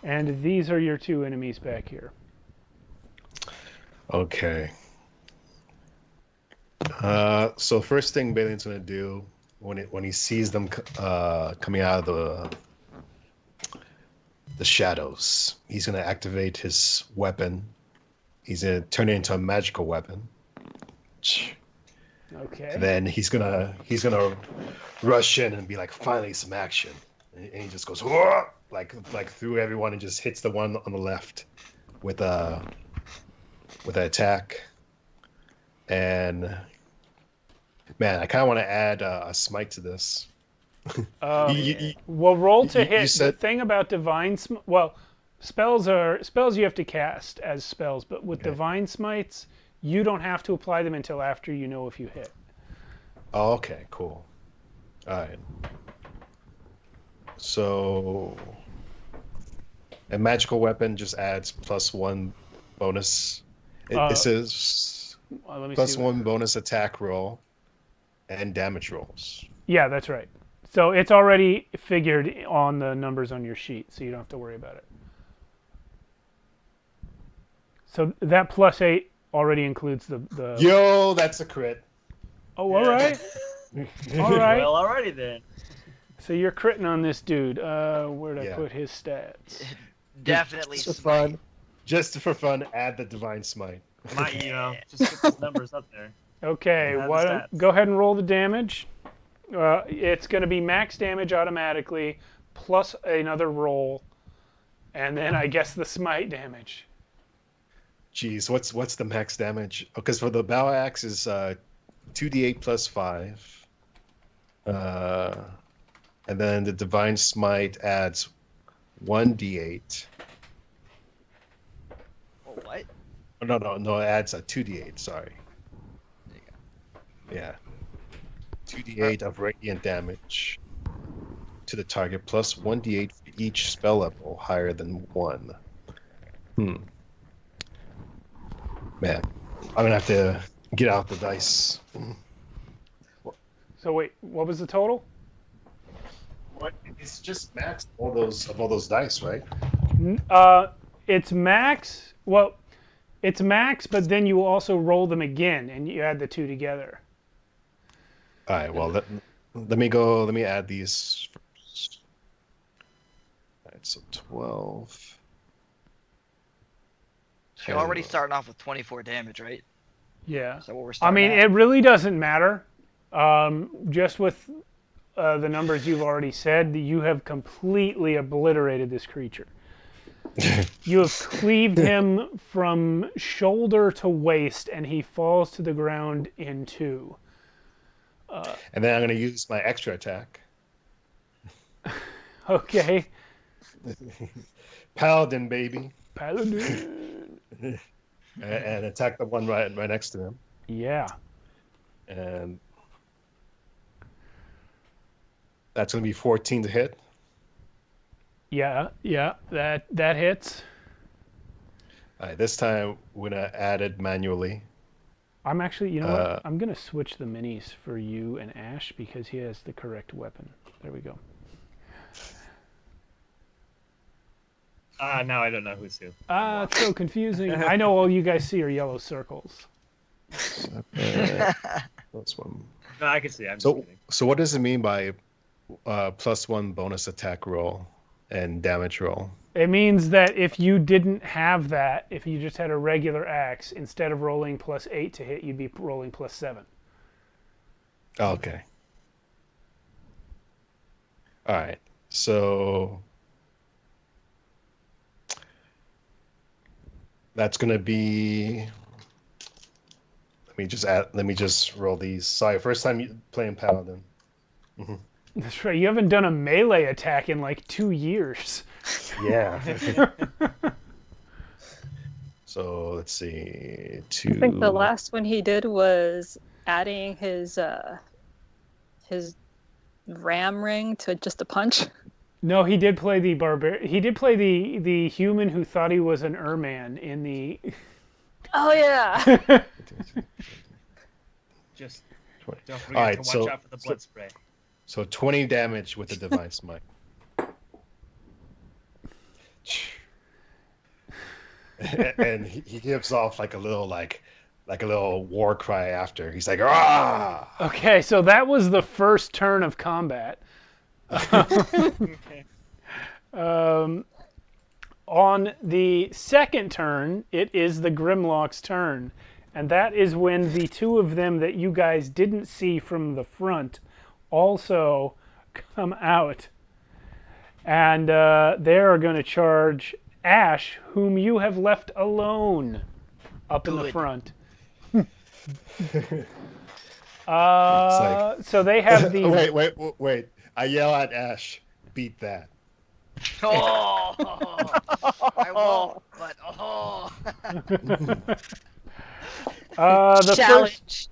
and these are your two enemies back here. Okay. So first thing Balin's gonna do when he sees them coming out of the shadows, he's gonna activate his weapon. He's gonna turn it into a magical weapon. Okay. And then he's gonna rush in and be like, finally some action. And he just goes "Whoa!" like through everyone and just hits the one on the left with an attack. And man, I kind of want to add a smite to this. Well, roll to hit. said- The thing about divine spells you have to cast as spells, but with divine smites, you don't have to apply them until after you know if you hit. Oh, okay, cool. All right. So a magical weapon just adds +1 bonus. It says Let me plus see. 1 bonus attack roll and damage rolls. Yeah, that's right. So it's already figured on the numbers on your sheet, so you don't have to worry about it. So that +8 already includes the... Yo, that's a crit. Oh, all right. All right. Well, alrighty then. So you're critting on this dude. Where'd I Yeah. put his stats? Definitely Just for smite. fun. Just for fun, add the divine smite. Might, just get those numbers up there. Okay, Add the why don't stats. go ahead and roll the damage. It's going to be max damage automatically, plus another roll, and then I guess the smite damage. Jeez, what's the max damage? Because for the bow axe is 2d8 plus 5. And then the divine smite adds 1d8. Oh, what? Oh, no, it adds a 2d8, sorry. There you go. Yeah. 2d8 of radiant damage to the target, plus 1d8 for each spell level higher than 1. Man, I'm gonna have to get out the dice. So wait, what was the total? What? It's just max all those dice, right? It's max. Well, it's max, but then you also roll them again, and you add the two together. All right. Well, let me add these first. All right. So 12. You're already starting off with 24 damage, right? Yeah. So what we're I starting mean, at. it really doesn't matter. Just with the numbers you've already said, you have completely obliterated this creature. You have cleaved him from shoulder to waist, and he falls to the ground in two. And then I'm gonna use my extra attack. Okay. Paladin, baby. Paladin. And attack the one right next to him. Yeah. And that's going to be 14 to hit. Yeah. That hits. All right, this time we're going to add it manually. I'm actually, you know what? I'm going to switch the minis for you and Ash because he has the correct weapon. There we go. Now I don't know who's who. It's so confusing. I know all you guys see are yellow circles. Plus one. No, I can see. I'm just So, kidding. so what does it mean by +1 bonus attack roll and damage roll? It means that if you didn't have that, if you just had a regular axe, instead of rolling +8 to hit, you'd be rolling +7. Okay. All right. So that's gonna be. Let me just roll these. Sorry, first time playing Paladin. That's right. You haven't done a melee attack in like 2 years. Yeah. So let's see. I think the last one he did was adding his ram ring to just a punch. No, he did play the He did play the human who thought he was an Erman in the. Oh yeah. Just 20. don't forget All right, to watch out for the blood spray. So 20 damage with the divine smite. And he gives off like a little war cry after. He's like, ah! Okay, so that was the first turn of combat. Okay. On the second turn, it is the Grimlock's turn. And that is when the two of them that you guys didn't see from the front also come out. And they are going to charge Ash, whom you have left alone up in the Good. front. like- So they have these... Wait. I yell at Ash, beat that. Oh, I won't, but oh. Challenge.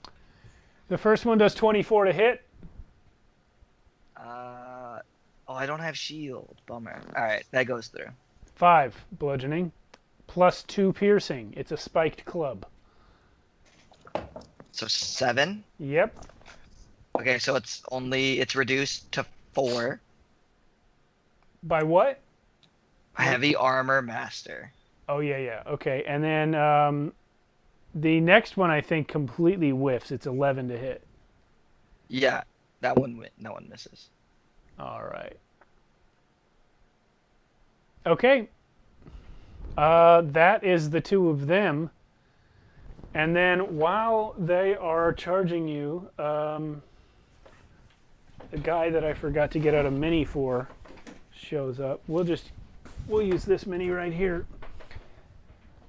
The first one does 24 to hit. I don't have shield. Bummer. All right, that goes through. 5 bludgeoning, plus 2 piercing. It's a spiked club. So 7. Yep. Okay, so it's reduced to 4. By what? Heavy armor master. Oh, yeah. Okay, and then the next one I think completely whiffs. It's 11 to hit. Yeah, that one misses. All right. Okay. That is the two of them. And then while they are charging you, the guy that I forgot to get out a mini for shows up. We'll use this mini right here.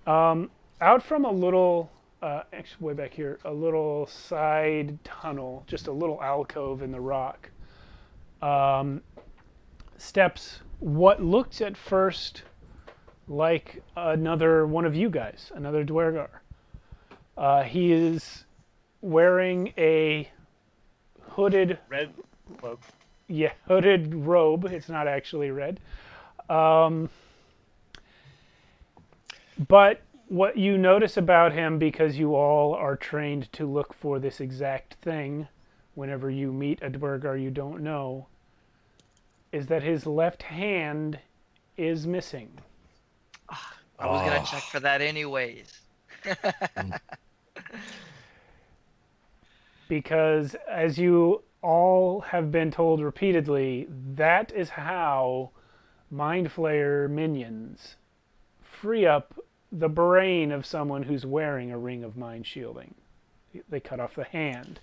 Out from a little, actually way back here, a little side tunnel, just a little alcove in the rock, steps what looks at first like another one of you guys, another Duergar. He is wearing a hooded... Red cloak. Yeah, hooded robe. It's not actually red. But what you notice about him, because you all are trained to look for this exact thing whenever you meet a Duergar you don't know, is that his left hand is missing. I was gonna check for that anyways. Because as you all have been told repeatedly, that is how Mind Flayer minions free up the brain of someone who's wearing a ring of mind shielding. They cut off the hand.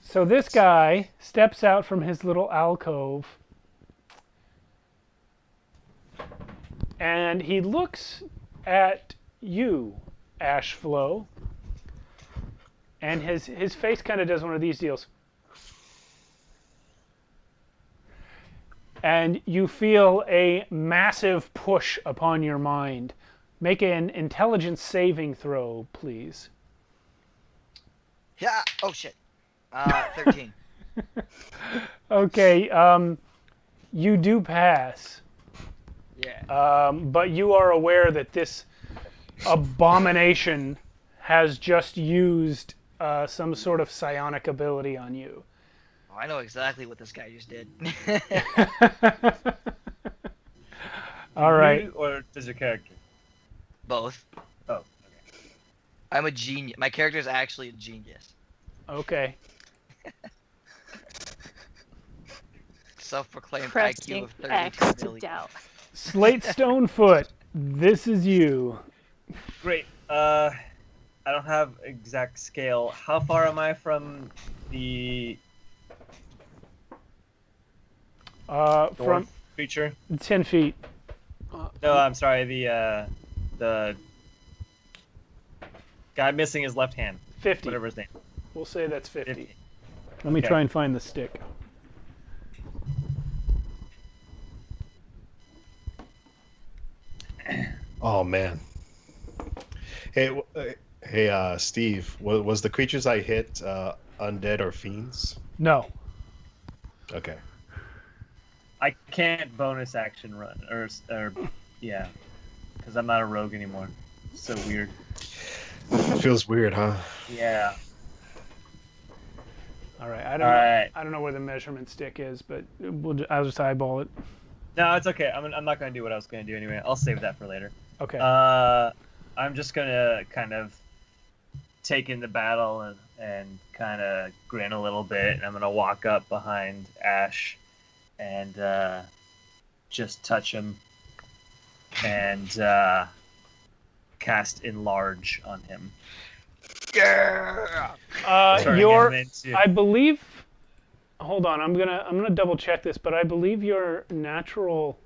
So this guy steps out from his little alcove and he looks at you, Ashflow, and his face kind of does one of these deals. And you feel a massive push upon your mind. Make an intelligence saving throw, please. Yeah. Oh shit. 13. Okay. You do pass. Yeah. But you are aware that this abomination has just used some sort of psionic ability on you. Oh, I know exactly what this guy just did. All right. You, or does your character? Both. Oh, okay. I'm a genius. My character is actually a genius. Okay. Self-proclaimed IQ Pressing of X 32 to million. doubt. Slate Stonefoot, this is you. Great. I don't have exact scale. How far am I from the From dwarf creature? 10 feet. No, I'm sorry. The guy missing his left hand. 50. Whatever his name. We'll say that's 50. 50. Let me Okay. try and find the stick. Oh man. Hey, Steve. Was the creatures I hit undead or fiends? No. Okay. I can't bonus action run or yeah, because I'm not a rogue anymore. So weird. Feels weird, huh? Yeah. All right. All right. I don't know where the measurement stick is, but I'll just eyeball it. No, it's okay. I'm not gonna do what I was gonna do anyway. I'll save that for later. Okay. I'm just gonna kind of take in the battle and kind of grin a little bit, and I'm gonna walk up behind Ash and just touch him and cast Enlarge on him. Yeah. Turning him into- I believe. Hold on. I'm gonna double check this, but I believe your natural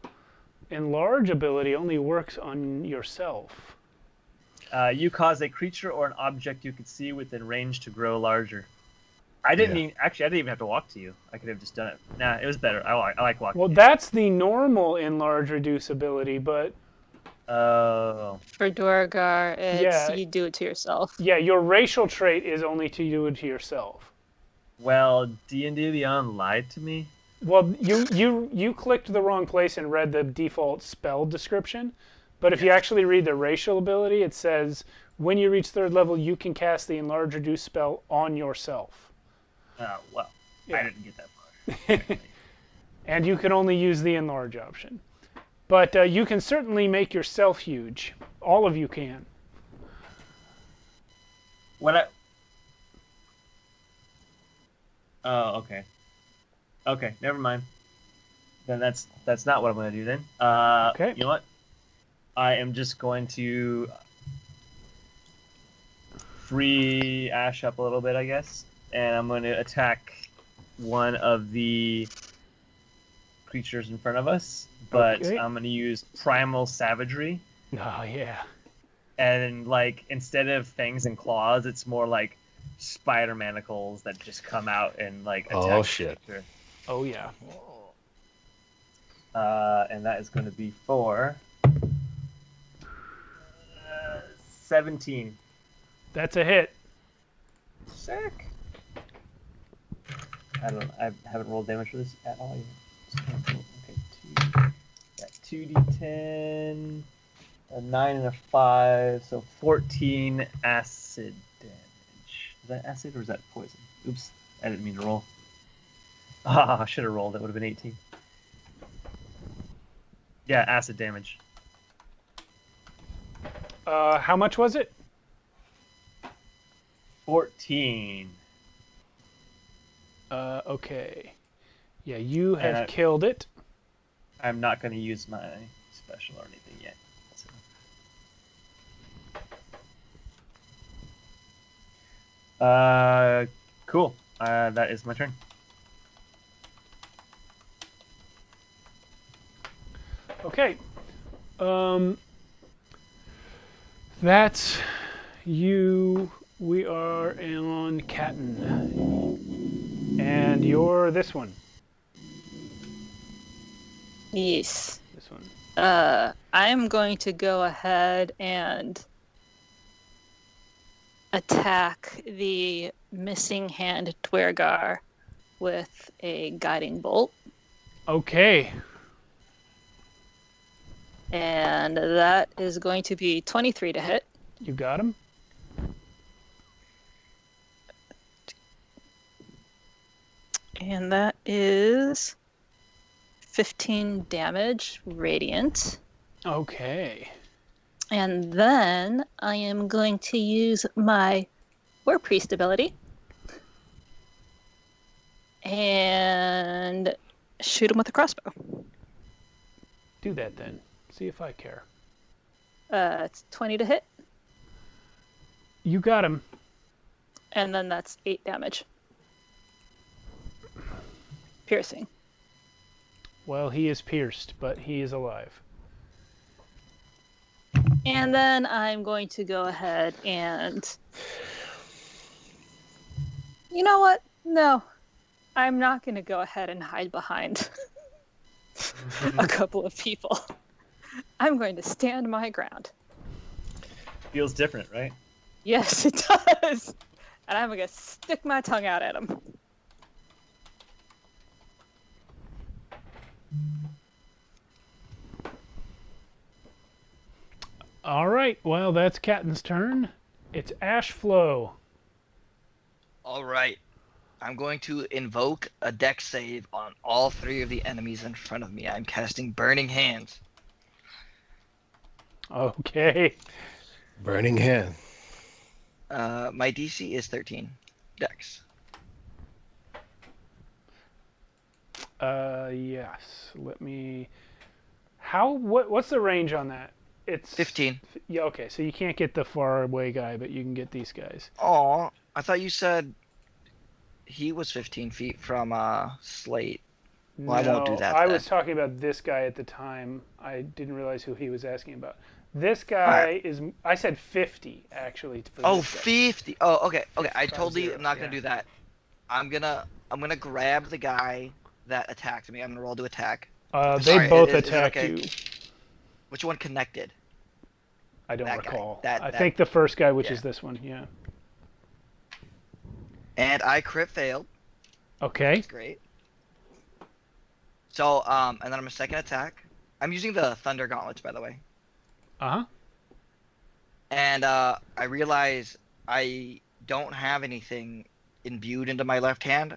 enlarge ability only works on yourself. You cause a creature or an object you could see within range to grow larger. I didn't even have to walk to you. I could have just done it. Nah, it was better. I like walking. Well, to you. that's the normal enlarge reduce ability, but Oh. For Duergar, it's Yeah. you do it to yourself. yeah, your racial trait is only to do it to yourself. Well, D&D Beyond lied to me. Well, you clicked the wrong place and read the default spell description. But if you actually read the racial ability, it says when you reach 3rd level, you can cast the enlarge reduce spell on yourself. Oh, well, Yeah. I didn't get that far. And you can only use the enlarge option. But you can certainly make yourself huge. All of you can. Oh, okay. Okay, never mind. Then that's not what I'm gonna do then. Okay. You know what? I am just going to free Ash up a little bit, I guess, and I'm going to attack one of the creatures in front of us. But Okay. I'm going to use Primal Savagery, Oh, yeah. and like instead of fangs and claws, it's more like spider manacles that just come out and like attack. Oh, the shit. creature. Oh, yeah. And that is going to be for 17. That's a hit. Sick. I haven't rolled damage for this at all yet. Okay, 2d10, a 9 and a 5, so 14 acid damage. Is that acid or is that poison? Oops, I didn't mean to roll. Ah, I should have rolled. That would have been 18. Yeah, acid damage. How much was it? 14. Okay. Yeah, you have And killed it. I'm not going to use my special or anything yet. So. Cool. That is my turn. Okay. That's you. We are on Catton. And you're this one. Yes. This one. I'm going to go ahead and attack the missing hand Duergar with a guiding bolt. Okay. And that is going to be 23 to hit. You got him? And that is 15 damage, radiant. Okay. And then I am going to use my War Priest ability and shoot him with a crossbow. Do that then. See if I care. It's 20 to hit, You got him. and then that's 8 damage. Piercing. Well, he is pierced, but he is alive. And then I'm going to go ahead and... You know what? No. I'm not going to go ahead and hide behind a couple of people. I'm going to stand my ground. Feels different, right? Yes, it does. And I'm going to stick my tongue out at him. All right. Well, that's Catton's turn. It's Ashflow. All right. I'm going to invoke a dex save on all 3 of the enemies in front of me. I'm casting Burning Hands. Okay. Burning Hand. My DC is 13 dex. Yes. Let me. What's the range on that? It's 15. Yeah. Okay. So you can't get the far away guy, but you can get these guys. Oh, I thought you said he was 15 feet from Slate. Well, I won't do that I then. was talking about this guy at the time. I didn't realize who he was asking about. This guy is. I said 50 actually. For Oh, this guy. 50. Oh, okay. Okay, I 50, totally am not gonna yeah. do that. I'm gonna grab the guy that attacked me. I'm gonna roll to attack. They Sorry, both is it attack okay? you. Which one connected? I don't That guy. recall. That- I that- think the first guy, which yeah. is this one. Yeah. And I crit failed. Okay. That's great. So, and then I'm a second attack. I'm using the Thunder Gauntlets, by the way. Uh huh. And I realize I don't have anything imbued into my left hand,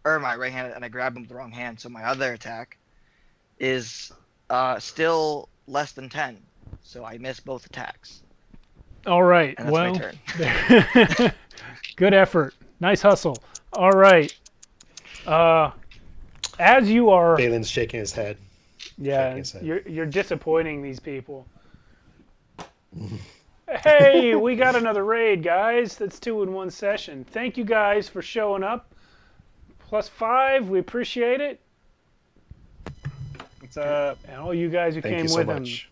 or my right hand, and I grab him with the wrong hand. So my other attack is still less than 10. So I miss both attacks. All right. And that's my Well, good effort. Nice hustle. All right. As you are, Balin's shaking his head. yeah, shaking his head. you're disappointing these people. Hey, we got another raid, guys. That's 2 in 1 session. Thank you guys for showing up. +5, we appreciate it. What's up? And all you guys who Thank came you so with him. much.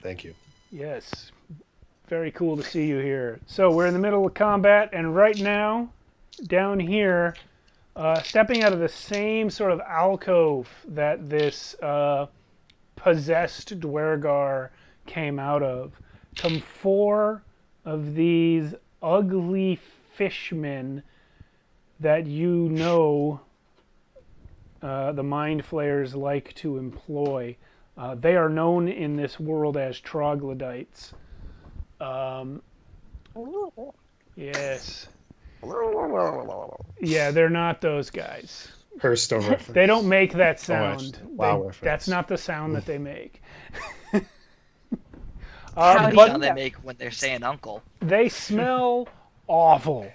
Thank you. Yes. Very cool to see you here. So we're in the middle of combat, and right now, down here, stepping out of the same sort of alcove that this possessed Duergar came out of, come 4 of these ugly fishmen that you know the Mind Flayers like to employ. They are known in this world as troglodytes. Yes. Yeah, they're not those guys. Hearthstone reference. They don't make that Oh, actually, sound. WoW They- reference. that's not the sound that they make. How do but Sound they make when they're saying uncle. they smell awful.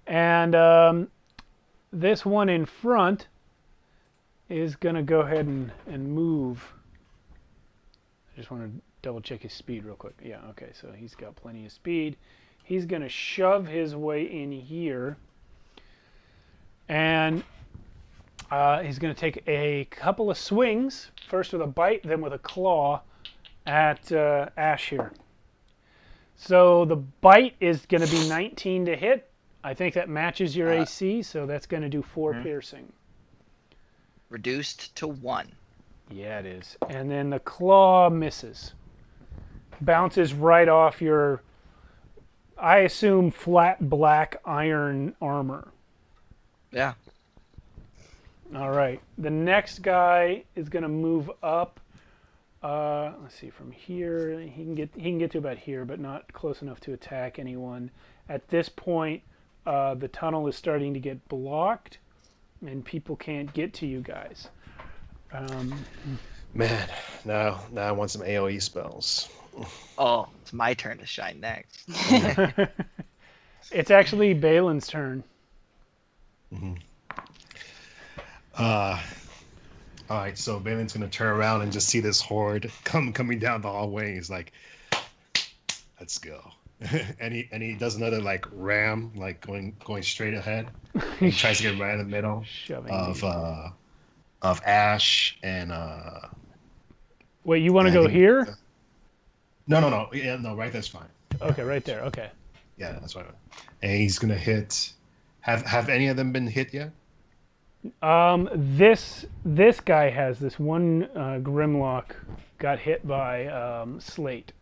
And this one in front is going to go ahead and move. I just want to double check his speed real quick. Yeah, okay, so he's got plenty of speed. He's going to shove his way in here. And he's going to take a couple of swings, first with a bite, then with a claw at Ash here. So the bite is going to be 19 to hit. I think that matches your AC, so that's going to do 4 piercing. Reduced to 1. Yeah, it is. And then the claw misses. Bounces right off your, I assume, flat black iron armor. Yeah. All right. The next guy is going to move up. Let's see, from here he can get to about here, but not close enough to attack anyone. At this point, the tunnel is starting to get blocked, and people can't get to you guys. Man, now I want some AoE spells. Oh, it's my turn to shine next. It's actually Balin's turn. All right, so Balin's gonna turn around and just see this horde coming down the hallway. He's like, "Let's go," and he does another like ram, like going straight ahead. He tries to get right in the middle Shoving of Ash and Wait, you want to yeah, go here? no, yeah, no, right, that's fine. Okay, right there. Okay. Yeah, that's fine. And he's gonna hit. Have any of them been hit yet? This guy has this one Grimlock got hit by Slate.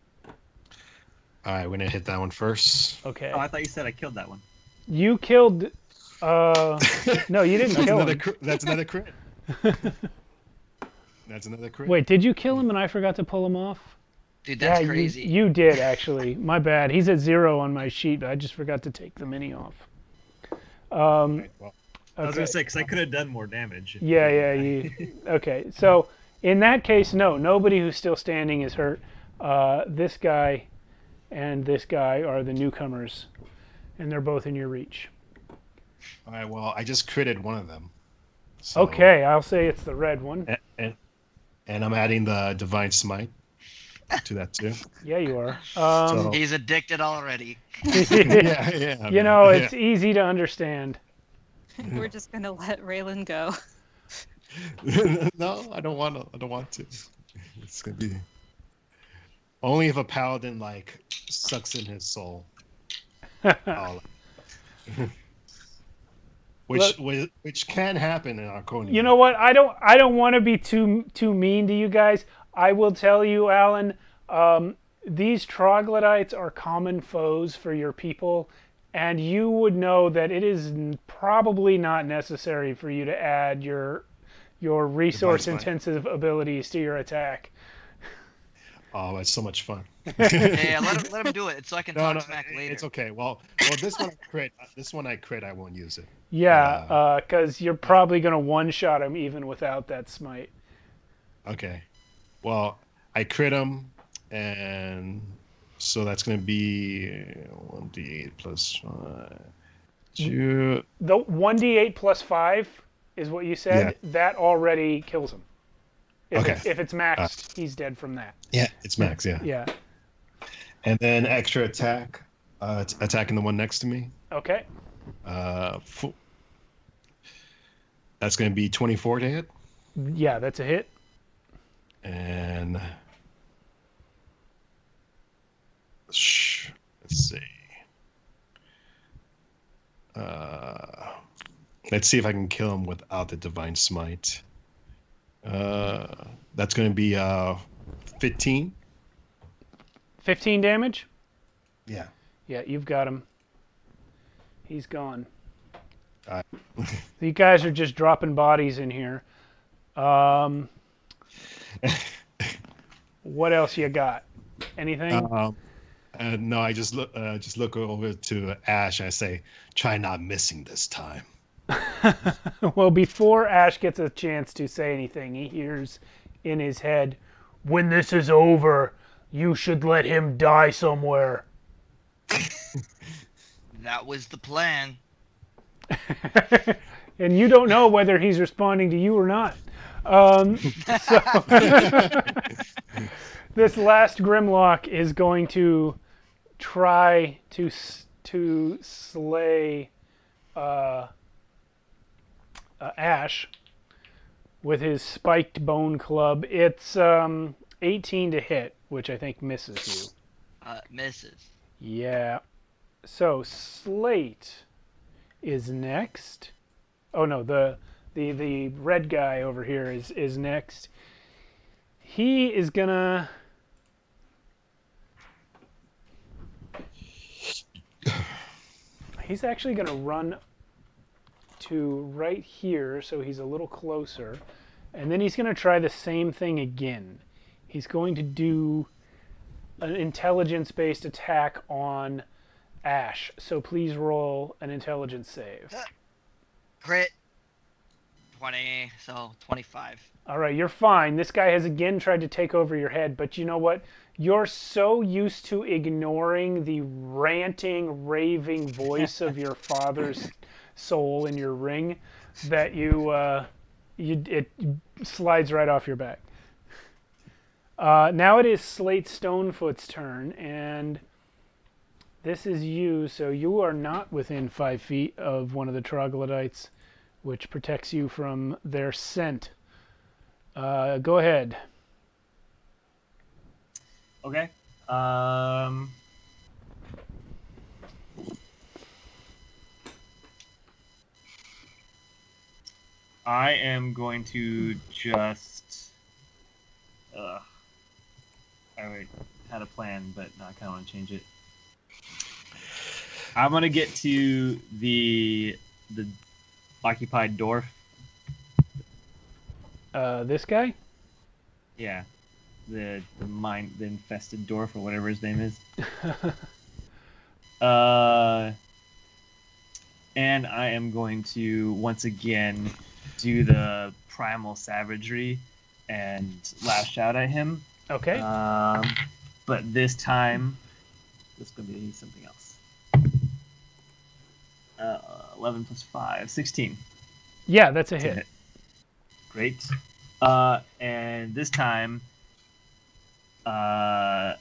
All right, we're gonna hit that one first. Okay. Oh, I thought you said I killed that one. You killed. No, you didn't kill him. That's another crit. That's another crit. Wait, did you kill him and I forgot to pull him off? Dude, that's yeah, crazy. You did actually. My bad. He's at 0 on my sheet. I just forgot to take the mini off. Okay, well, I was Okay. gonna say because I could have done more damage. Yeah. Okay, so in that case, no. Nobody who's still standing is hurt. This guy and this guy are the newcomers, and they're both in your reach. all right, well, I just critted one of them. So, Okay, I'll say it's the red one. and I'm adding the Divine Smite to that too. Yeah, you are. So- He's addicted already. yeah. You know, it's easy to understand. We're just gonna let Raylan go. No, I don't want to. I don't want to. It's gonna be only if a paladin like sucks in his soul. I'll- which can happen in Archonia. You know what? I don't want to be too mean to you guys. I will tell you, Alan. These troglodytes are common foes for your people, and you would know that it is probably not necessary for you to add your resource-intensive abilities to your attack. Oh, it's so much fun. Yeah, let him do it. It's so I can talk smack later. It's okay. Well, this one I crit. This one I crit. I won't use it. Yeah, because you're probably gonna one-shot him even without that smite. Okay. Well, I crit him, and so that's gonna be 1d8 plus 5. 2. The 1d8 plus 5 is what you said. That already kills him. If it's maxed, he's dead from that. Yeah, it's max. Yeah. Yeah. And then extra attack, attacking the one next to me. Okay. That's going to be 24 to hit. Yeah, that's a hit. And let's see. Let's see if I can kill him without the Divine Smite. That's going to be 15. 15 damage? Yeah. Yeah, you've got him. He's gone. Alright. You guys are just dropping bodies in here. What else you got? Anything? No, I just look over to Ash and I say, "Try not missing this time." Well, before Ash gets a chance to say anything, he hears in his head, "When this is over, you should let him die somewhere." That was the plan. And you don't know whether he's responding to you or not. This last Grimlock is going to try to slay Ash with his spiked bone club. It's 18 to hit, which I think misses you. Misses. Yeah. So Slate is next. Oh no, the red guy over here is next. He is gonna he's actually gonna run to right here, so he's a little closer, and then he's gonna try the same thing again. He's going to do an intelligence-based attack on Ash. So please roll an intelligence save. Crit. 20, so 25. All right, you're fine. This guy has again tried to take over your head, but you know what? You're so used to ignoring the ranting, raving voice of your father's soul in your ring that it slides right off your back. Now it is Slate Stonefoot's turn, and this is you, so you are not within 5 feet of one of the troglodytes, which protects you from their scent. Go ahead. Okay. I am going to just. I already had a plan, but no, I kind of want to change it. I'm gonna get to the occupied dwarf. This guy? Yeah, the infested dwarf or whatever his name is. And I am going to once again do the primal savagery and lash out at him. Okay. But this time, this is going to be something else. 11 plus 5, 16. Yeah, that's a hit. Great. And this time, as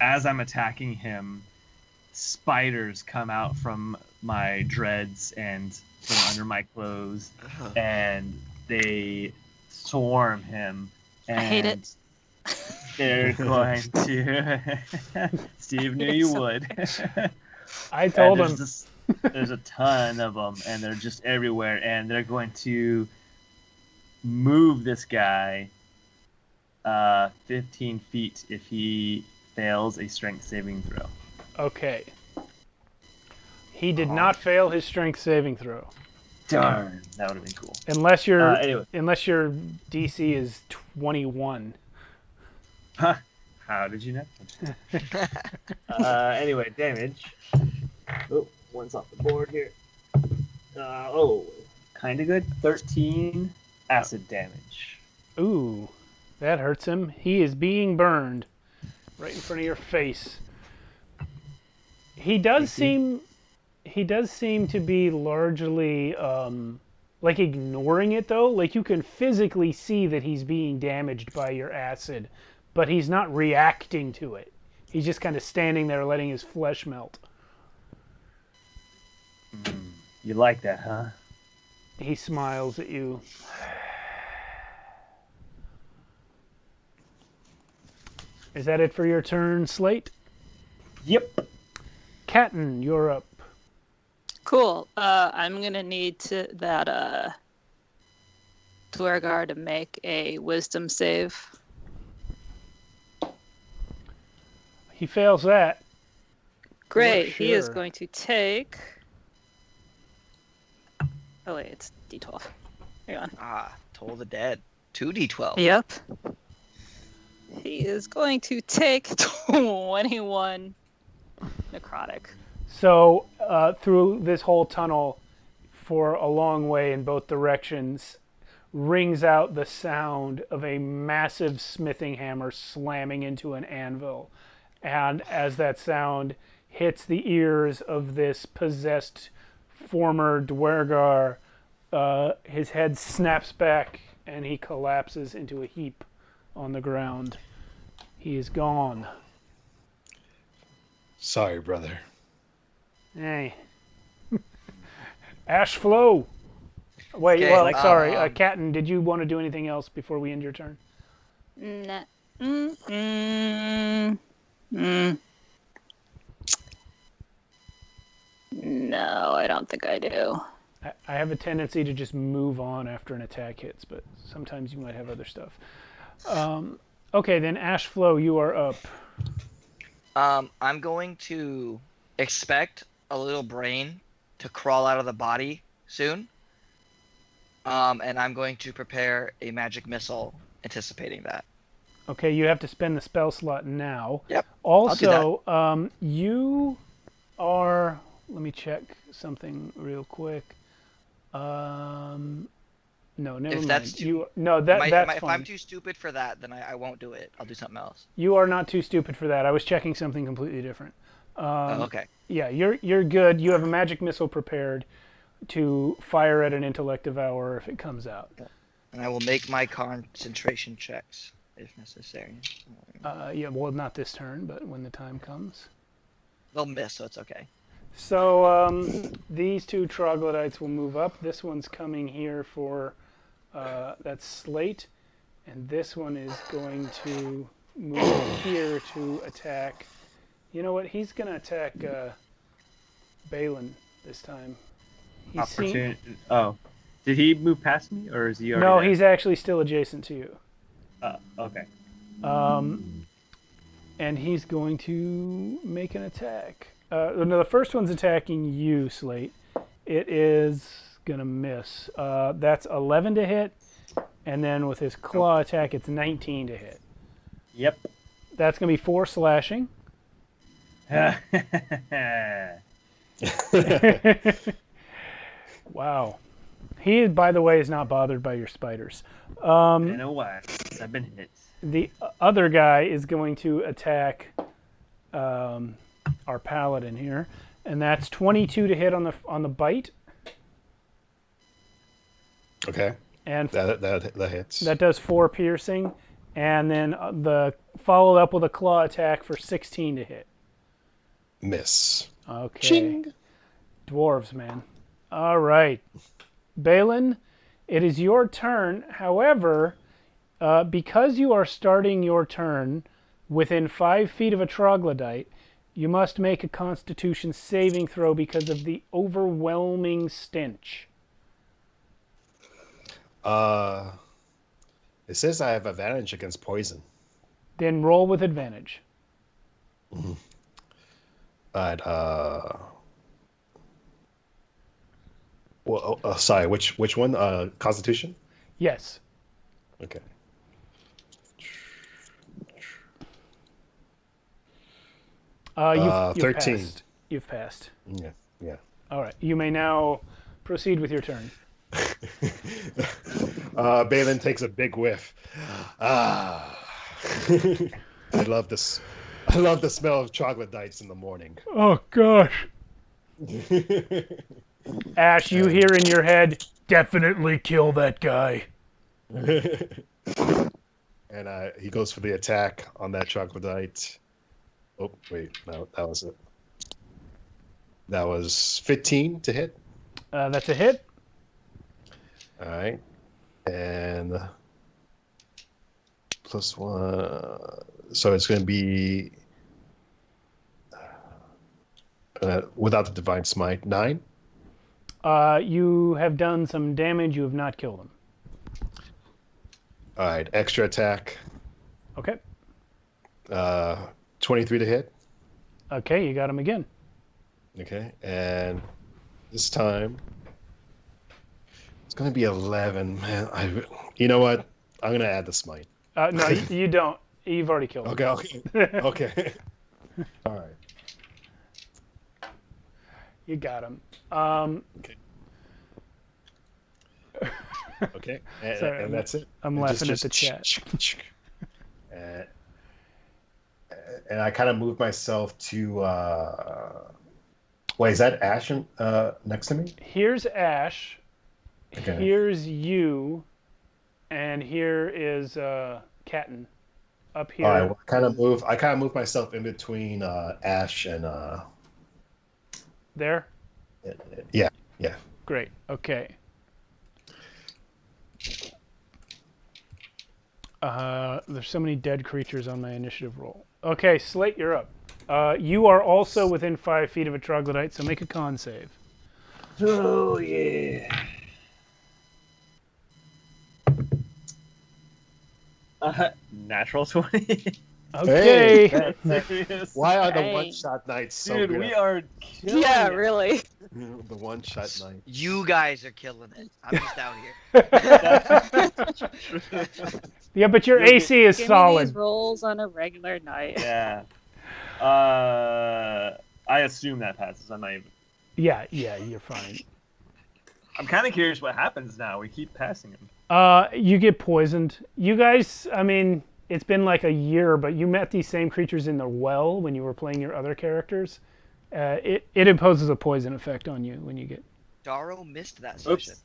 I'm attacking him, spiders come out from my dreads and from under my clothes, and they swarm him. And I hate it. They're going to. Steve knew you would. I told him. There's a ton of them, and they're just everywhere, and they're going to move this guy 15 feet if he fails a strength saving throw. Okay. He did not fail his strength saving throw. Darn, that would have been cool. Unless your Anyway. unless your DC is 21. Huh. How did you know? Anyway, damage. Oh, one's off the board here. Kind of good. 13 acid damage. Ooh, that hurts him. He is being burned right in front of your face. He does seem to be largely like ignoring it though. Like you can physically see that he's being damaged by your acid, but he's not reacting to it. He's just kind of standing there letting his flesh melt. You like that, huh? He smiles at you. Is that it for your turn, Slate? Yep. Catton, you're up. Cool. I'm gonna need that Duergar to make a wisdom save. He fails that. Great. Not He is sure. going to take. Oh wait, it's D12. Hang on. Toll the Dead. 2d12. Yep. He is going to take 21 necrotic. So through this whole tunnel for a long way in both directions rings out the sound of a massive smithing hammer slamming into an anvil. And as that sound hits the ears of this possessed former Duergar, his head snaps back and he collapses into a heap on the ground. He is gone. Sorry, brother. Hey. Ashflow. Wait, Okay, well, sorry. Catton, did you want to do anything else before we end your turn? No. No, I don't think I do. I have a tendency to just move on after an attack hits, but sometimes you might have other stuff. Okay, then Ashflow, you are up. I'm going to expect a little brain to crawl out of the body soon. And I'm going to prepare a magic missile anticipating that. Okay, you have to spend the spell slot now. Yep. Also, you are... Let me check something real quick. No, No, never If mind. that's too- That's If fine. I'm too stupid for that, then I won't do it. I'll do something else. You are not too stupid for that. I was checking something completely different. Oh, okay. Yeah, you're good. You have a magic missile prepared to fire at an intellect devourer if it comes out. And I will make my concentration checks if necessary. Yeah, well, not this turn, but when the time comes. They'll miss, so it's okay. So these two troglodytes will move up. This one's coming here for that's Slate, and this one is going to move here to attack. You know what? He's going to attack Balin this time. He's seen... Oh, did he move past me, or is he already No, there? he's actually still adjacent to you. Okay. And he's going to make an attack. No, the first one's attacking you, Slate. It is going to miss. That's 11 to hit, and then with his claw attack, it's 19 to hit. Yep. That's going to be 4 slashing. Wow. He, by the way, is not bothered by your spiders. I know why. I've been hit. The other guy is going to attack our paladin here, and that's 22 to hit on the bite. Okay. And That hits. that does 4 piercing, and then the followed up with a claw attack for 16 to hit. Miss. Okay. Ching. Dwarves, man. All right. Balin, it is your turn. However, because you are starting your turn within 5 feet of a troglodyte, you must make a Constitution saving throw because of the overwhelming stench. It says I have advantage against poison. Then roll with advantage. Alright, well, sorry, which one? Constitution? Yes. Okay. You've 13. passed. You've passed. Yeah. All right. You may now proceed with your turn. Balin takes a big whiff. I love this. I love the smell of troglodytes in the morning. Oh, gosh. Ash, you hear in your head, definitely kill that guy. And he goes for the attack on that troglodyte. Oh, wait. No, that was it. That was 15 to hit. That's a hit. All right. And +1. So it's going to be without the divine smite 9. You have done some damage. You have not killed him. All right. Extra attack. Okay. 23 to hit. Okay, you got him again. Okay. And this time it's going to be 11. Man, you know what? I'm going to add the smite. No, you don't. You've already killed him. Okay. Okay. All right. You got him. Okay. Okay. And, Sorry, and that's it. I'm And laughing at the chat. And I kind of moved myself to. Wait, is that Ash next to me? Here's Ash. Okay. Here's you. And here is Catton. Up here. All right. Well, I kind of move myself in between Ash and. There? Yeah. Great. Okay. There's so many dead creatures on my initiative roll. Okay, Slate, you're up. You are also within 5 feet of a troglodyte, so make a con save. Oh, yeah. Natural 20. Okay. Hey, why are the Dang. one-shot nights so Dude, good? we are killing Yeah, it. really. The one-shot night. You guys are killing it. I'm just out here. Yeah, but your AC is Give me solid. these rolls on a regular night. Yeah. I assume that passes. I'm not even. Yeah, you're fine. I'm kind of curious what happens now. We keep passing him. You get poisoned. You guys, I mean, it's been like a year, but you met these same creatures in the well when you were playing your other characters. It imposes a poison effect on you when you get. Daro missed that Oops. session.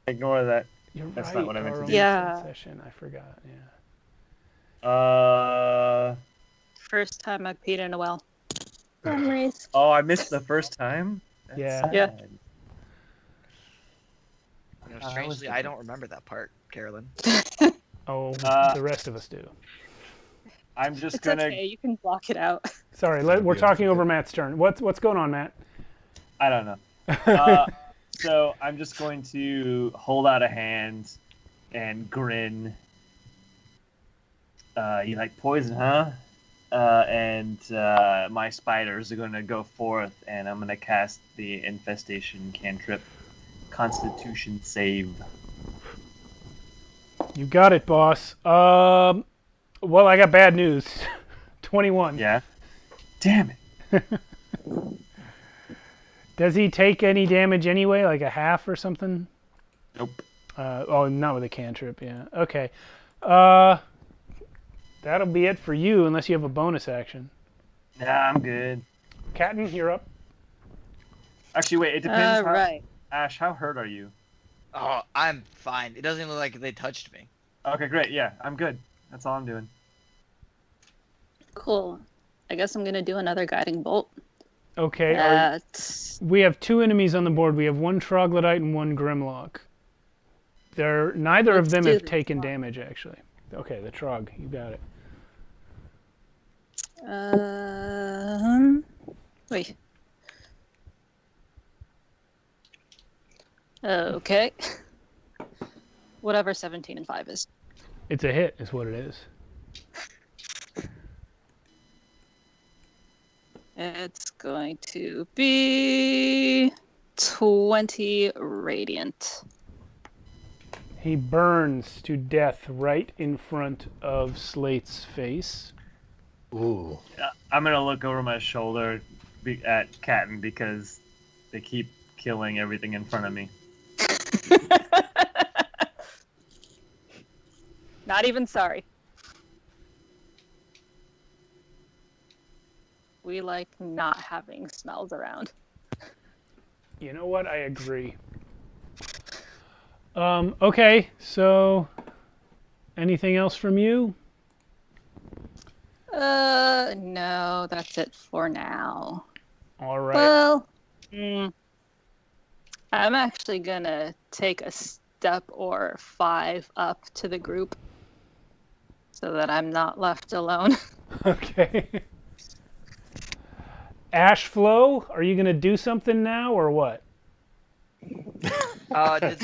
Ignore that. You're That's right, not what I meant to Carl, do. Yeah. Session. I forgot. Yeah. First time I peed in a well. Memories. Oh, I missed the first time? That's Yeah. sad. Yeah. You know, was strangely, I don't remember that part, Carolyn. Oh, the rest of us do. I'm just It's gonna. okay. You can block it out. Sorry, we're talking over Matt's turn. What's going on, Matt? I don't know. So I'm just going to hold out a hand and grin. You like poison, huh? And my spiders are going to go forth, and I'm going to cast the infestation cantrip. Constitution save. You got it, boss. Well, I got bad news. 21. Yeah. Damn it. Does he take any damage anyway, like a half or something? Nope. Oh, not with a cantrip, yeah. Okay. That'll be it for you, unless you have a bonus action. Nah, I'm good. Catton, you're up. Actually, wait. It depends. Right. Ash, how hurt are you? Oh, I'm fine. It doesn't look like they touched me. Okay, great. Yeah, I'm good. That's all I'm doing. Cool. I guess I'm gonna do another guiding bolt. Okay. At... We have two enemies on the board. We have one troglodyte and one grimlock. Neither of them do have the taken trog. damage, actually. Okay, the trog. You got it. Wait. Okay. Whatever 17 and 5 is. It's a hit, is what it is. It's going to be 20 radiant. He burns to death right in front of Slate's face. Ooh. I'm gonna look over my shoulder at Catton because they keep killing everything in front of me. Not even sorry. We like not having smells around. You know what? I agree. Okay, so anything else from you? No, that's it for now. All right. Well, I'm actually gonna take a step or 5 up to the group so that I'm not left alone. Okay. Ashflow, are you going to do something now or what? I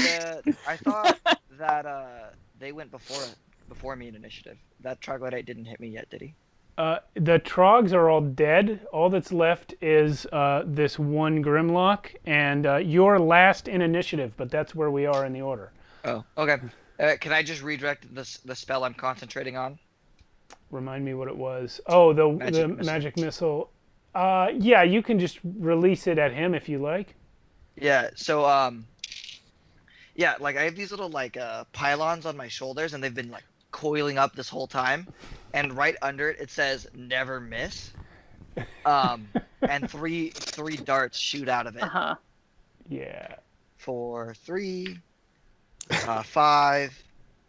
thought that they went before me in initiative. That troglodyte didn't hit me yet, did he? The trogs are all dead. All that's left is this one Grimlock, and you're last in initiative, but that's where we are in the order. Oh, okay. Can I just redirect the spell I'm concentrating on? Remind me what it was. Oh, the magic missile. Yeah, you can just release it at him if you like. Yeah, so yeah, like I have these little like pylons on my shoulders, and they've been like coiling up this whole time, and right under it says "never miss," and three darts shoot out of it. Yeah. For 3, 5,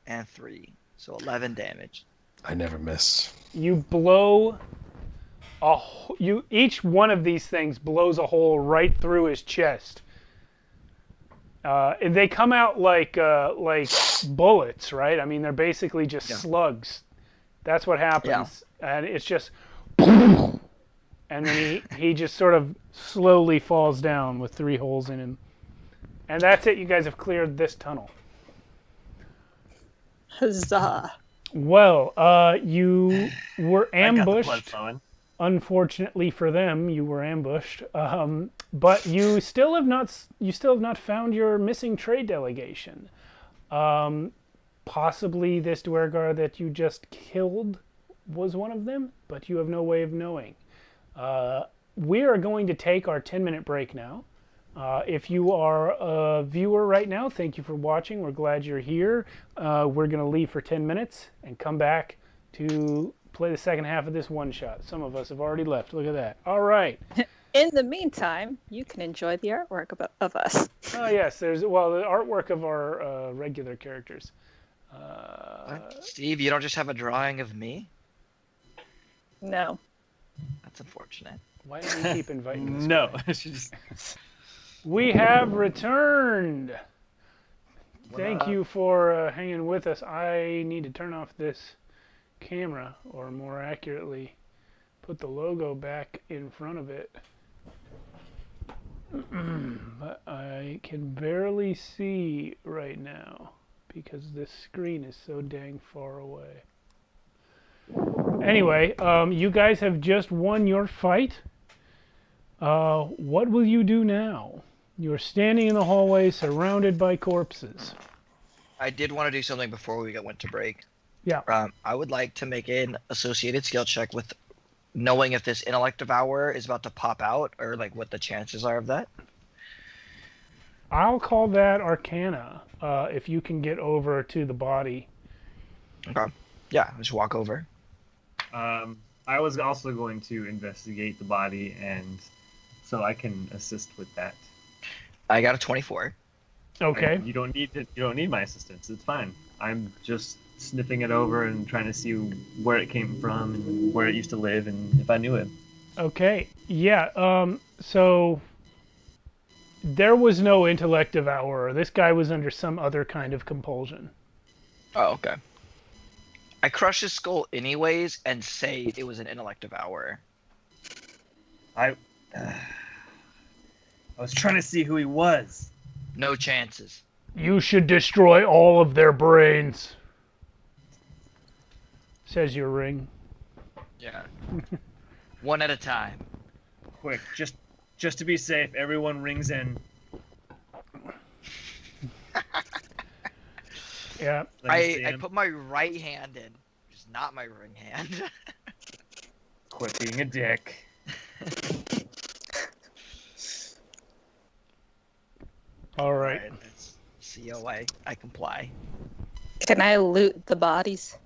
and 3, so 11 damage. I never miss. You blow each one of these things blows a hole right through his chest. They come out like bullets, right? I mean, they're basically just slugs. That's what happens, and it's just, and then he just sort of slowly falls down with 3 holes in him, and that's it. You guys have cleared this tunnel. Huzzah! Well, you were I got the blood ambushed. flowing. Unfortunately for them, you were ambushed. But you still have not found your missing trade delegation. Possibly this Duergar that you just killed was one of them, but you have no way of knowing. We are going to take our 10-minute break now. If you are a viewer right now, thank you for watching. We're glad you're here. We're going to leave for 10 minutes and come back to play the second half of this one-shot. Some of us have already left. Look at that. All right. In the meantime, you can enjoy the artwork of us. Oh, yes. There's, well, the artwork of our regular characters. What? Steve, you don't just have a drawing of me? No. That's unfortunate. Why do we keep inviting this No, guy? I should just. We have returned. Thank you for hanging with us. I need to turn off this camera, or more accurately, put the logo back in front of it. But I can barely see right now because this screen is so dang far away. Anyway, you guys have just won your fight. What will you do now? You're standing in the hallway surrounded by corpses. I did want to do something before we went to break. Yeah. I would like to make an associated skill check with knowing if this intellect devourer is about to pop out, or like what the chances are of that. I'll call that Arcana, if you can get over to the body. Okay. Yeah, just walk over. I was also going to investigate the body, and so I can assist with that. I got a 24. Okay. You don't need my assistance. It's fine. I'm just sniffing it over and trying to see where it came from and where it used to live and if I knew it. Okay. Yeah. So there was no intellect devourer. This guy was under some other kind of compulsion. Oh, okay. I crush his skull anyways and say it was an intellect devourer. I was trying to see who he was. No chances. You should destroy all of their brains, says your ring. Yeah. One at a time. Quick, just to be safe, everyone rings in. Yeah. I put my right hand in, just not my ring hand. Quit being a dick. All right. Alright, that's COA. I comply. Can I loot the bodies?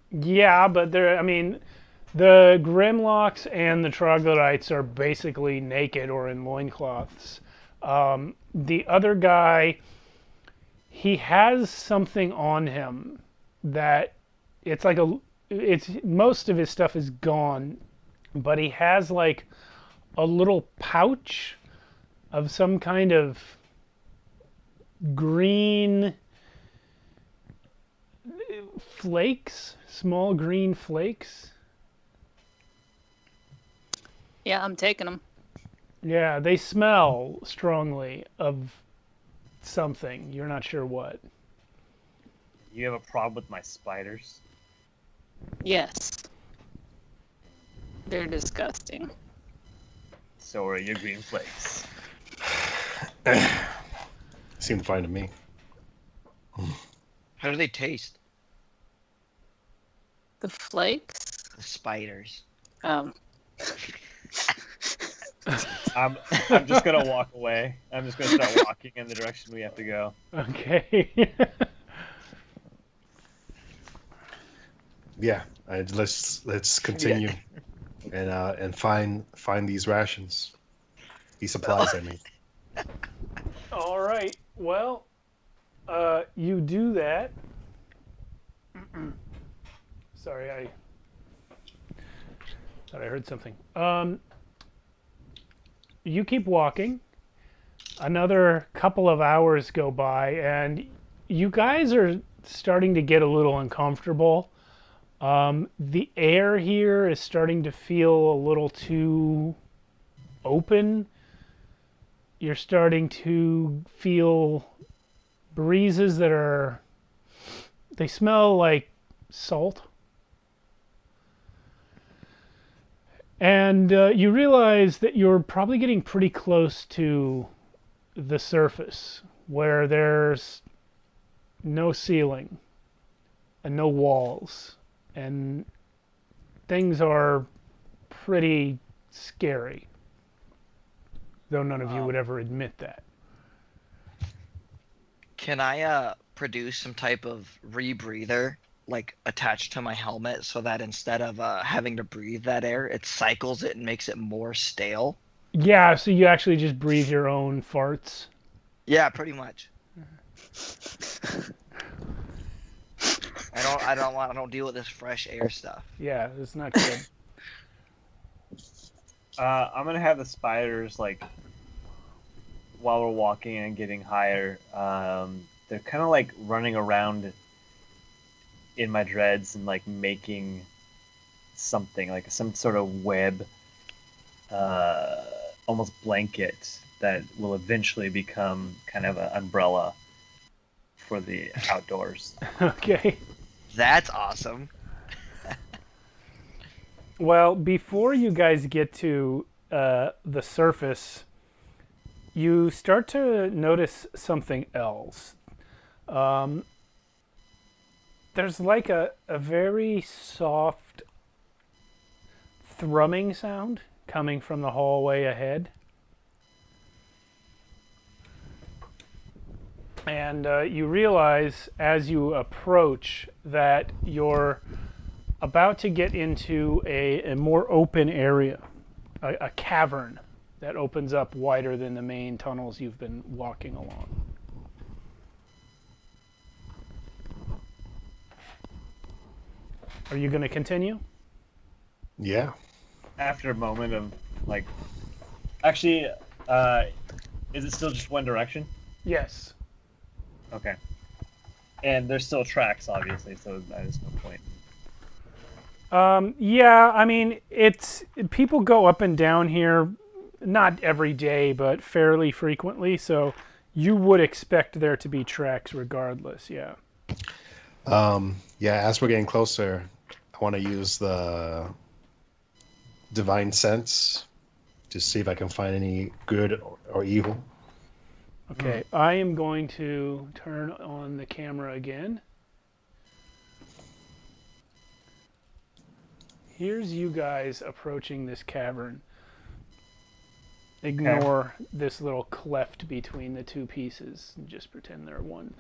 Yeah, but I mean, the Grimlocks and the Troglodytes are basically naked or in loincloths. The other guy, he has something on him that it's like most of his stuff is gone, but he has like a little pouch of some kind of green flakes, small green flakes. Yeah, I'm taking them. Yeah, they smell strongly of something. You're not sure what. You have a problem with my spiders? Yes. They're disgusting. So are your green flakes. Seemed fine to me. How do they taste? The flakes? The spiders. Um, I'm just gonna walk away. I'm just gonna start walking in the direction we have to go. Okay. Yeah, let's continue and find these rations, these supplies. I mean, All right. Well, you do that. Sorry, I thought I heard something. You keep walking. Another couple of hours go by, and you guys are starting to get a little uncomfortable. The air here is starting to feel a little too open. You're starting to feel breezes that they smell like salt. And you realize that you're probably getting pretty close to the surface, where there's no ceiling and no walls, and things are pretty scary. though none of you would ever admit that. Can I produce some type of rebreather, like attached to my helmet, so that instead of having to breathe that air, it cycles it and makes it more stale? Yeah, so you actually just breathe your own farts. Yeah, pretty much. I don't deal with this fresh air stuff. Yeah, it's not good. I'm gonna have the spiders like while we're walking and getting higher. They're kind of like running around in my dreads and like making something like some sort of web, almost blanket that will eventually become kind of an umbrella for the outdoors. Okay. That's awesome. Well, before you guys get to the surface, you start to notice something else. There's like a very soft thrumming sound coming from the hallway ahead. And you realize as you approach that you're about to get into a more open area, a cavern that opens up wider than the main tunnels you've been walking along. Are you going to continue? Yeah. After a moment of like, actually, is it still just one direction? Yes. Okay. And there's still tracks, obviously, so that is no point. Yeah, I mean, people go up and down here, not every day, but fairly frequently, so you would expect there to be tracks regardless, yeah. Yeah, as we're getting closer, I want to use the divine sense to see if I can find any good or evil. Okay, I am going to turn on the camera again. Here's you guys approaching this cavern. Ignore this little cleft between the two pieces and just pretend they're one.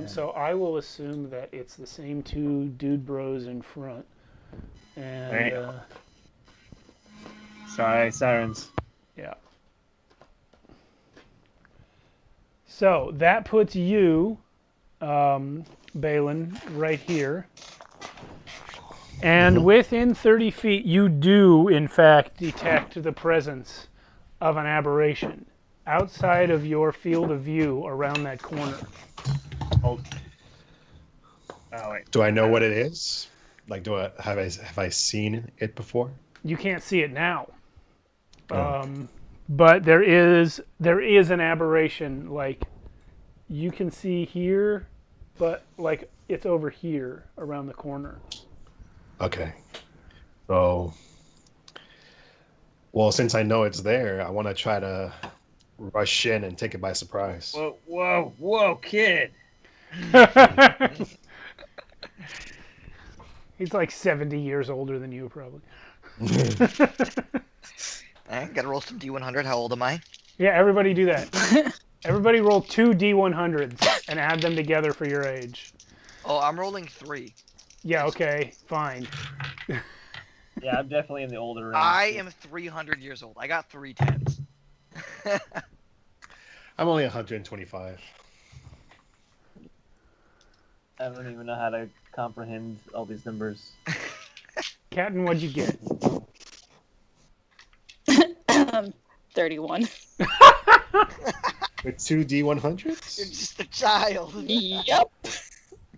So I will assume that it's the same two dude bros in front. And Sorry, sirens. yeah. So that puts you, Balin, right here. And within 30 feet, you do, in fact, detect the presence of an aberration outside of your field of view around that corner. Oh wait. Do I know what it is? Like, have I seen it before? You can't see it now. Oh. But there is an aberration, like, you can see here, but, like, it's over here around the corner. Okay. So, well, since I know it's there, I want to try to rush in and take it by surprise. Whoa, kid! He's like 70 years older than you, probably. I gotta roll some D100. How old am I? Yeah, everybody do that. Everybody roll 2 D100s and add them together for your age. Oh, I'm rolling 3. Yeah, okay, fine. Yeah, I'm definitely in the older range. I am 300 years old. I got 3 10s. I'm only 125. I don't even know how to comprehend all these numbers. Captain, what'd you get? 31. With 2 D100s? You're just a child. Yep.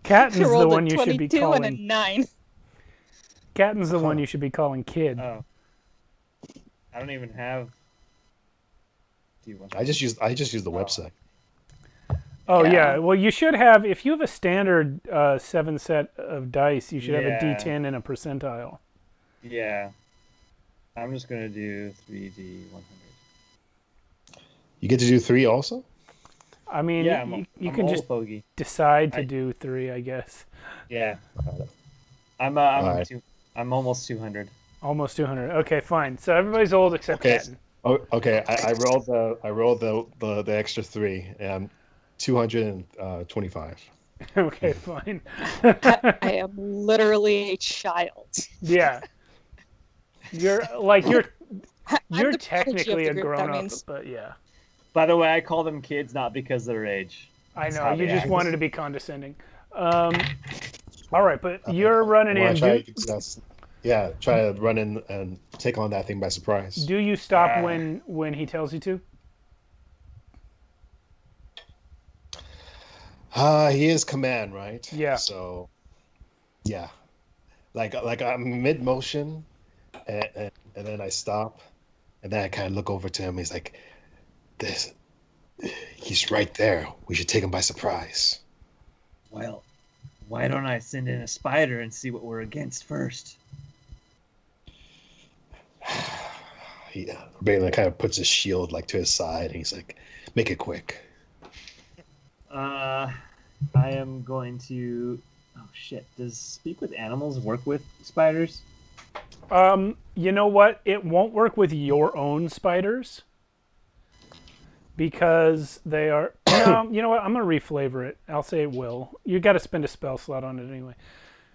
Captain's the Rolled one a you should be 22 and a calling. 9. Captain's the one you should be calling kid. Oh. I don't even have D1. I just use the website. Oh Yeah. yeah, well you should have, if you have a standard 7 set of dice, you should have a Yeah. D10 and a percentile. Yeah. I'm just gonna do 3D100. You get to do 3 also? I mean, Yeah, you I'm can old just fogey. decide to I- do 3, I guess. Yeah. I'm Alright. I'm almost 200. Almost 200. Okay, fine. So everybody's old except Okay. Captain. Oh, okay. I rolled the extra three. 225. Okay, fine. I am literally a child. Yeah, you're like you're I'm you're the prodigy of technically the a group. That grown up, means but yeah, By the way, I call them kids not because of their age. I It's know how you they just act. wanted to be condescending. Um, all right, but I you're running want in. to try to yeah, try to run in and take on that thing by surprise. Do you stop Ah. when he tells you to? He is command, right? Yeah. So, yeah, like I'm mid motion, and then I stop, and then I kind of look over to him. He's like, "This, he's right there. We should take him by surprise." Well, why don't I send in a spider and see what we're against first? Balin kind of puts his shield like to his side, and he's like, "Make it quick." I am going to. Oh shit! Does speak with animals work with spiders? You know what? It won't work with your own spiders because they are. No, you know what? I'm gonna reflavor it. I'll say it will. You got to spend a spell slot on it anyway.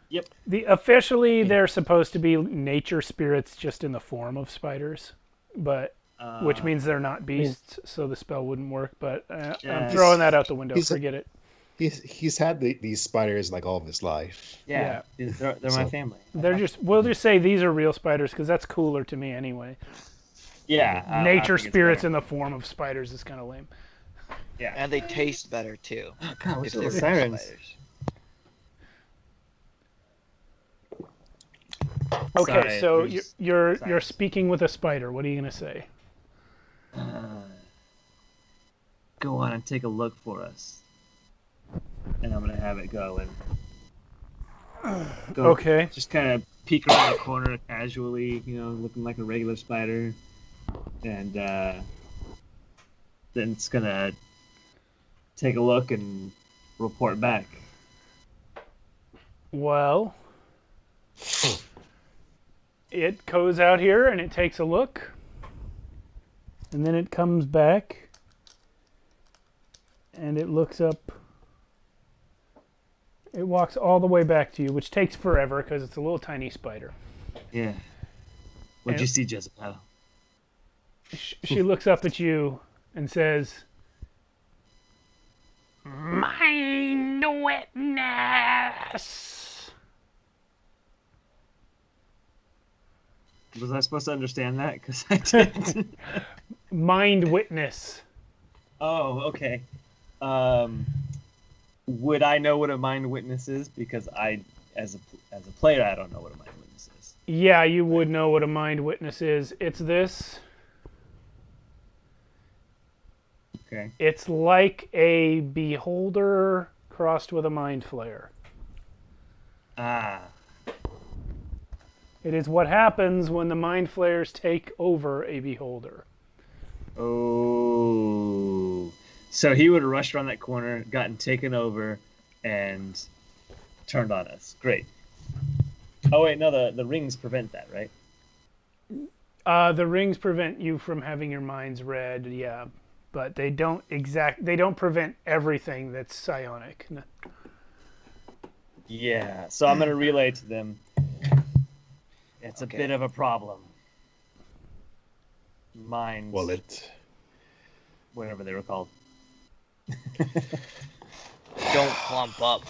Yep. Officially, they're supposed to be nature spirits, just in the form of spiders, but which means they're not beasts, so the spell wouldn't work. But I'm throwing that out the window. Forget it. He's had these spiders like all of his life. Yeah, they're my family. They're just. We'll just say these are real spiders because that's cooler to me anyway. Yeah, I Nature think it's spirits better. in the form of spiders is kind of lame. Yeah. And they taste better too. Oh, God, what's if with they're the real sirens? spiders. Okay, Sorry, so there's you're sirens. speaking with a spider. What are you gonna say? Go on and take a look for us, and I'm gonna have it go and go. Okay. Just kind of peek around the corner casually, looking like a regular spider, and then it's gonna take a look and report back. Well, it goes out here and it takes a look, and then it comes back, and it looks up. It walks all the way back to you, which takes forever because it's a little tiny spider. Yeah. What'd And- you see, Jezebel? She looks up at you and says, "Mind witness." Was I supposed to understand that? Because I didn't. Mind witness. Oh, okay. Would I know what a mind witness is? Because as a player, I don't know what a mind witness is. Yeah, you would know what a mind witness is. It's this. Okay. It's like a beholder crossed with a mind flayer. Ah. It is what happens when the mind flayers take over a beholder. Oh. So he would have rushed around that corner, gotten taken over, and turned on us. Great. Oh wait, no, the rings prevent that, right? The rings prevent you from having your minds read, yeah, but they don't prevent everything that's psionic. No. Yeah. So I'm gonna relay to them. It's Okay. a bit of a problem. Minds. Well, Whatever they were called. Don't clump up.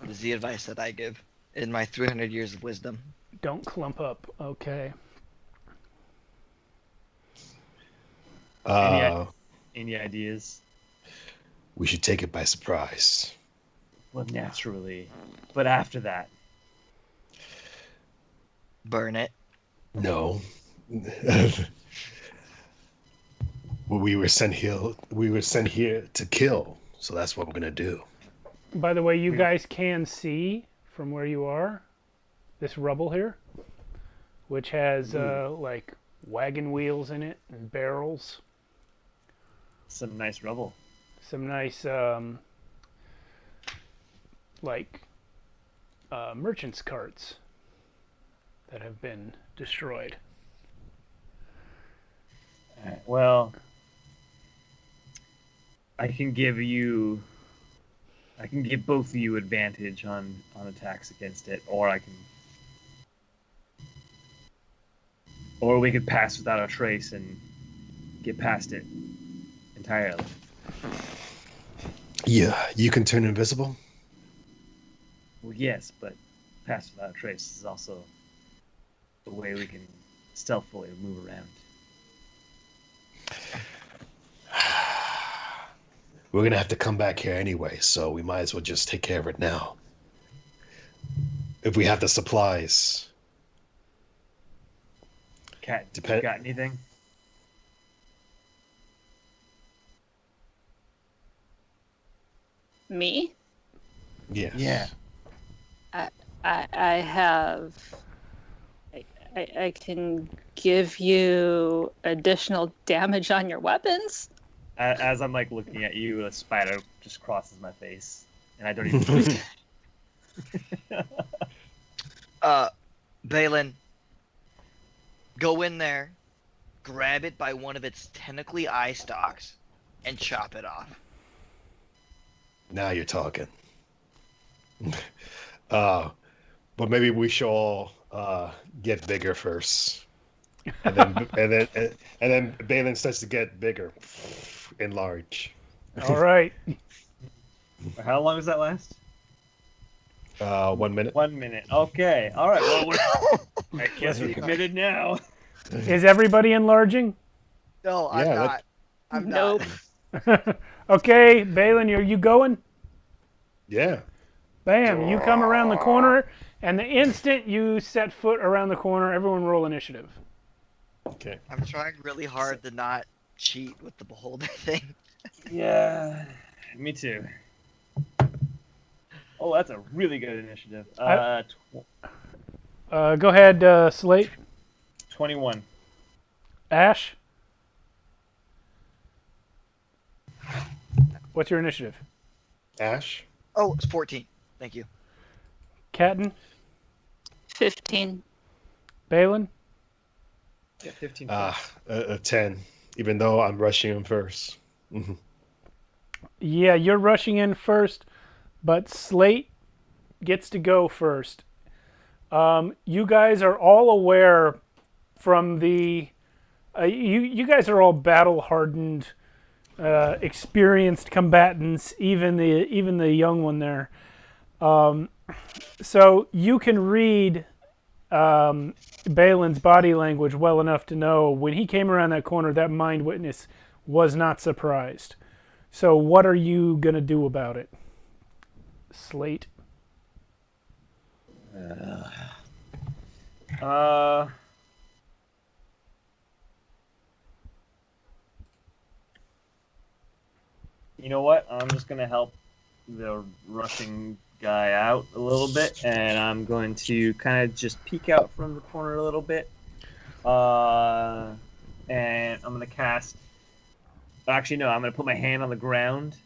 Is the advice that I give in my 300 years of wisdom. Don't clump up. Okay. Any ideas? we should take it by surprise. Well, naturally. But after that. Burn it. No. Well, we were sent here. We were sent here to kill. So that's what we're gonna do. By the way, you guys can see from where you are this rubble here, which has like wagon wheels in it and barrels. Some nice rubble. Some nice merchants' carts that have been destroyed. Alright, well, I can give both of you advantage on attacks against it, or we could pass without a trace and get past it entirely. Yeah, you can turn invisible. Well, yes, but pass without a trace is also the way we can stealthily move around. We're gonna have to come back here anyway, so we might as well just take care of it now. If we have the supplies. Cat, you got anything? Me? Yes. Yeah. I have. I can give you additional damage on your weapons. As I'm like looking at you, a spider just crosses my face, and I don't even. Balin, go in there, grab it by one of its tentacly eye stalks, and chop it off. Now you're talking. But maybe we should all get bigger first, and then Balin starts to get bigger, enlarge. All right. How long does that last? 1 minute. 1 minute. Okay. All right. Well, I guess we're committed now. Is everybody enlarging? No, I'm Yeah, not. I'm Nope. not. Okay, Balin, are you going? Yeah. Bam, you come around the corner, and the instant you set foot around the corner, everyone roll initiative. Okay. I'm trying really hard to not cheat with the beholder thing. Yeah. Me too. Oh, that's a really good initiative. Go ahead, Slate. 21. Ash? What's your initiative? Ash. Oh, it's 14. Thank you. Catton? 15. Balin? Yeah, 15. A 10. Even though I'm rushing him first. Yeah, you're rushing in first, but Slate gets to go first. You guys are all aware from the... you guys are all battle-hardened, experienced combatants, even the young one there. So you can read Balin's body language well enough to know when he came around that corner, that mind witness was not surprised. So what are you going to do about it? Slate? You know what? I'm just going to help the rushing guy out a little bit, and I'm going to kind of just peek out from the corner a little bit. And I'm going to cast... Actually, no, I'm going to put my hand on the ground.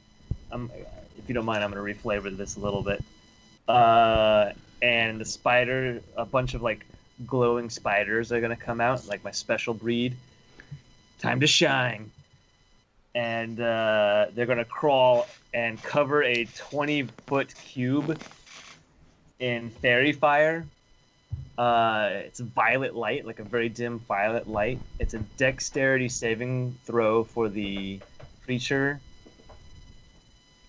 If you don't mind, I'm going to reflavor this a little bit. And the spider, a bunch of like glowing spiders are going to come out, like my special breed. Time to shine. And they're going to crawl and cover a 20-foot cube in fairy fire. It's violet light, like a very dim violet light. It's a dexterity saving throw for the creature.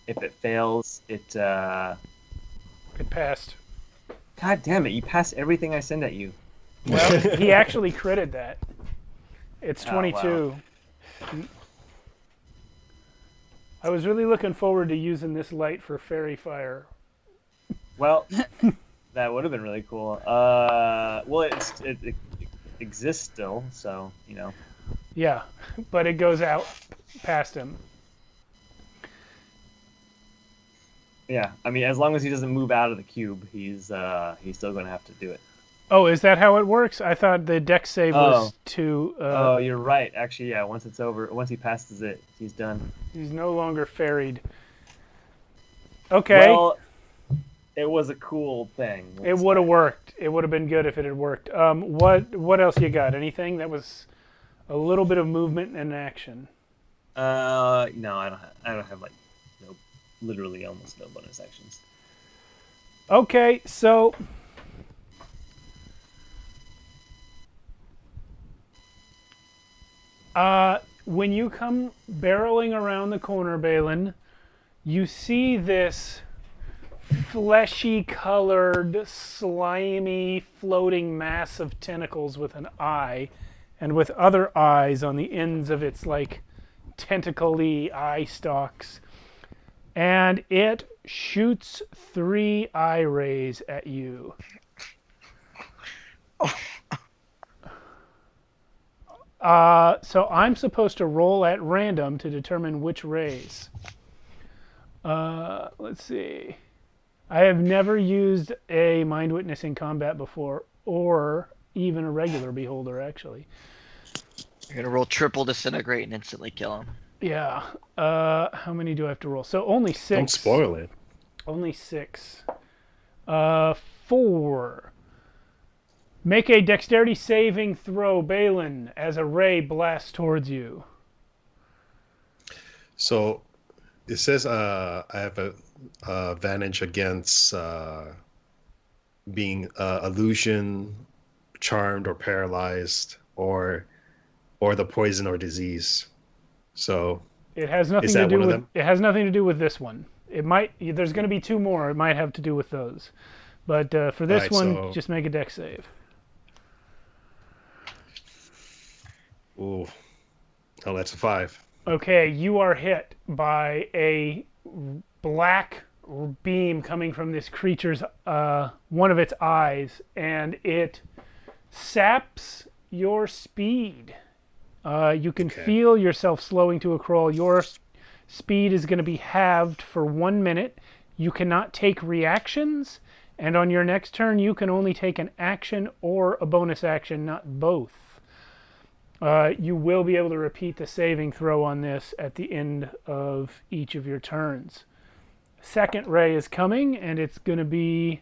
If it fails, it passed. God damn it, you pass everything I send at you. Well, he actually critted that. It's 22. wow. I was really looking forward to using this light for fairy fire. Well, that would have been really cool. Well, it exists still, so, you know. Yeah, but it goes out past him. Yeah, I mean, as long as he doesn't move out of the cube, he's still going to have to do it. Oh, is that how it works? I thought the dex save was to... oh, you're right. Actually, yeah, once it's over, once he passes it, he's done. He's no longer ferried. Okay. Well, it was a cool thing. It would have worked. It would have been good if it had worked. What else you got? Anything that was A little bit of movement and action. No, I don't have like no, literally almost no bonus actions. Okay, so when you come barreling around the corner, Balin, you see this fleshy colored, slimy, floating mass of tentacles with an eye and with other eyes on the ends of its like tentacle-y eye stalks. And it shoots 3 eye rays at you. So I'm supposed to roll at random to determine which rays. Let's see. I have never used a Mind Witness in combat before, or even a regular Beholder, actually. You're going to roll triple disintegrate and instantly kill him. Yeah. How many do I have to roll? So only 6. Don't spoil it. Only 6. 4. Make a dexterity saving throw, Balin, as a ray blasts towards you. So it says I have a advantage against being illusion, charmed, or paralyzed, or the poison or disease. So it has nothing is to that do one of with them? it has nothing to do with this one. It might there's going to be 2 more. It might have to do with those. But for this Alright, one, so- just make a dex save. Ooh, oh, that's a 5. Okay, you are hit by a black beam coming from this creature's one of its eyes, and it saps your speed. You can Okay. feel yourself slowing to a crawl. Your speed is going to be halved for 1 minute. You cannot take reactions, and on your next turn, you can only take an action or a bonus action, not both. You will be able to repeat the saving throw on this at the end of each of your turns. Second ray is coming, and it's going to be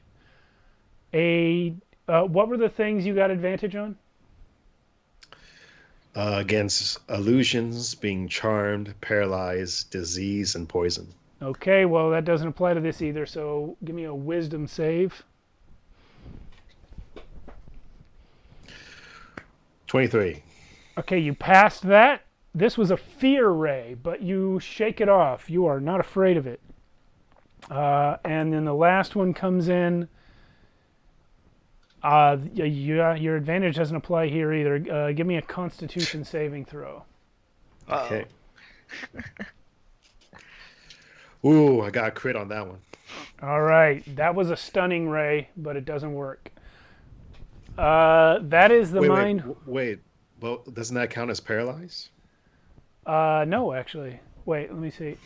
a... what were the things you got advantage on? Against illusions, being charmed, paralyzed, disease, and poison. Okay, well, that doesn't apply to this either, so give me a wisdom save. 23. Okay, you passed that. This was a fear ray, but you shake it off. You are not afraid of it. And then the last one comes in. Your advantage doesn't apply here either. Give me a Constitution saving throw. Uh-oh. Okay. Ooh, I got a crit on that one. All right, that was a stunning ray, but it doesn't work. That is the mind. Wait. Well, doesn't that count as paralyzed? No, actually. Wait, let me see.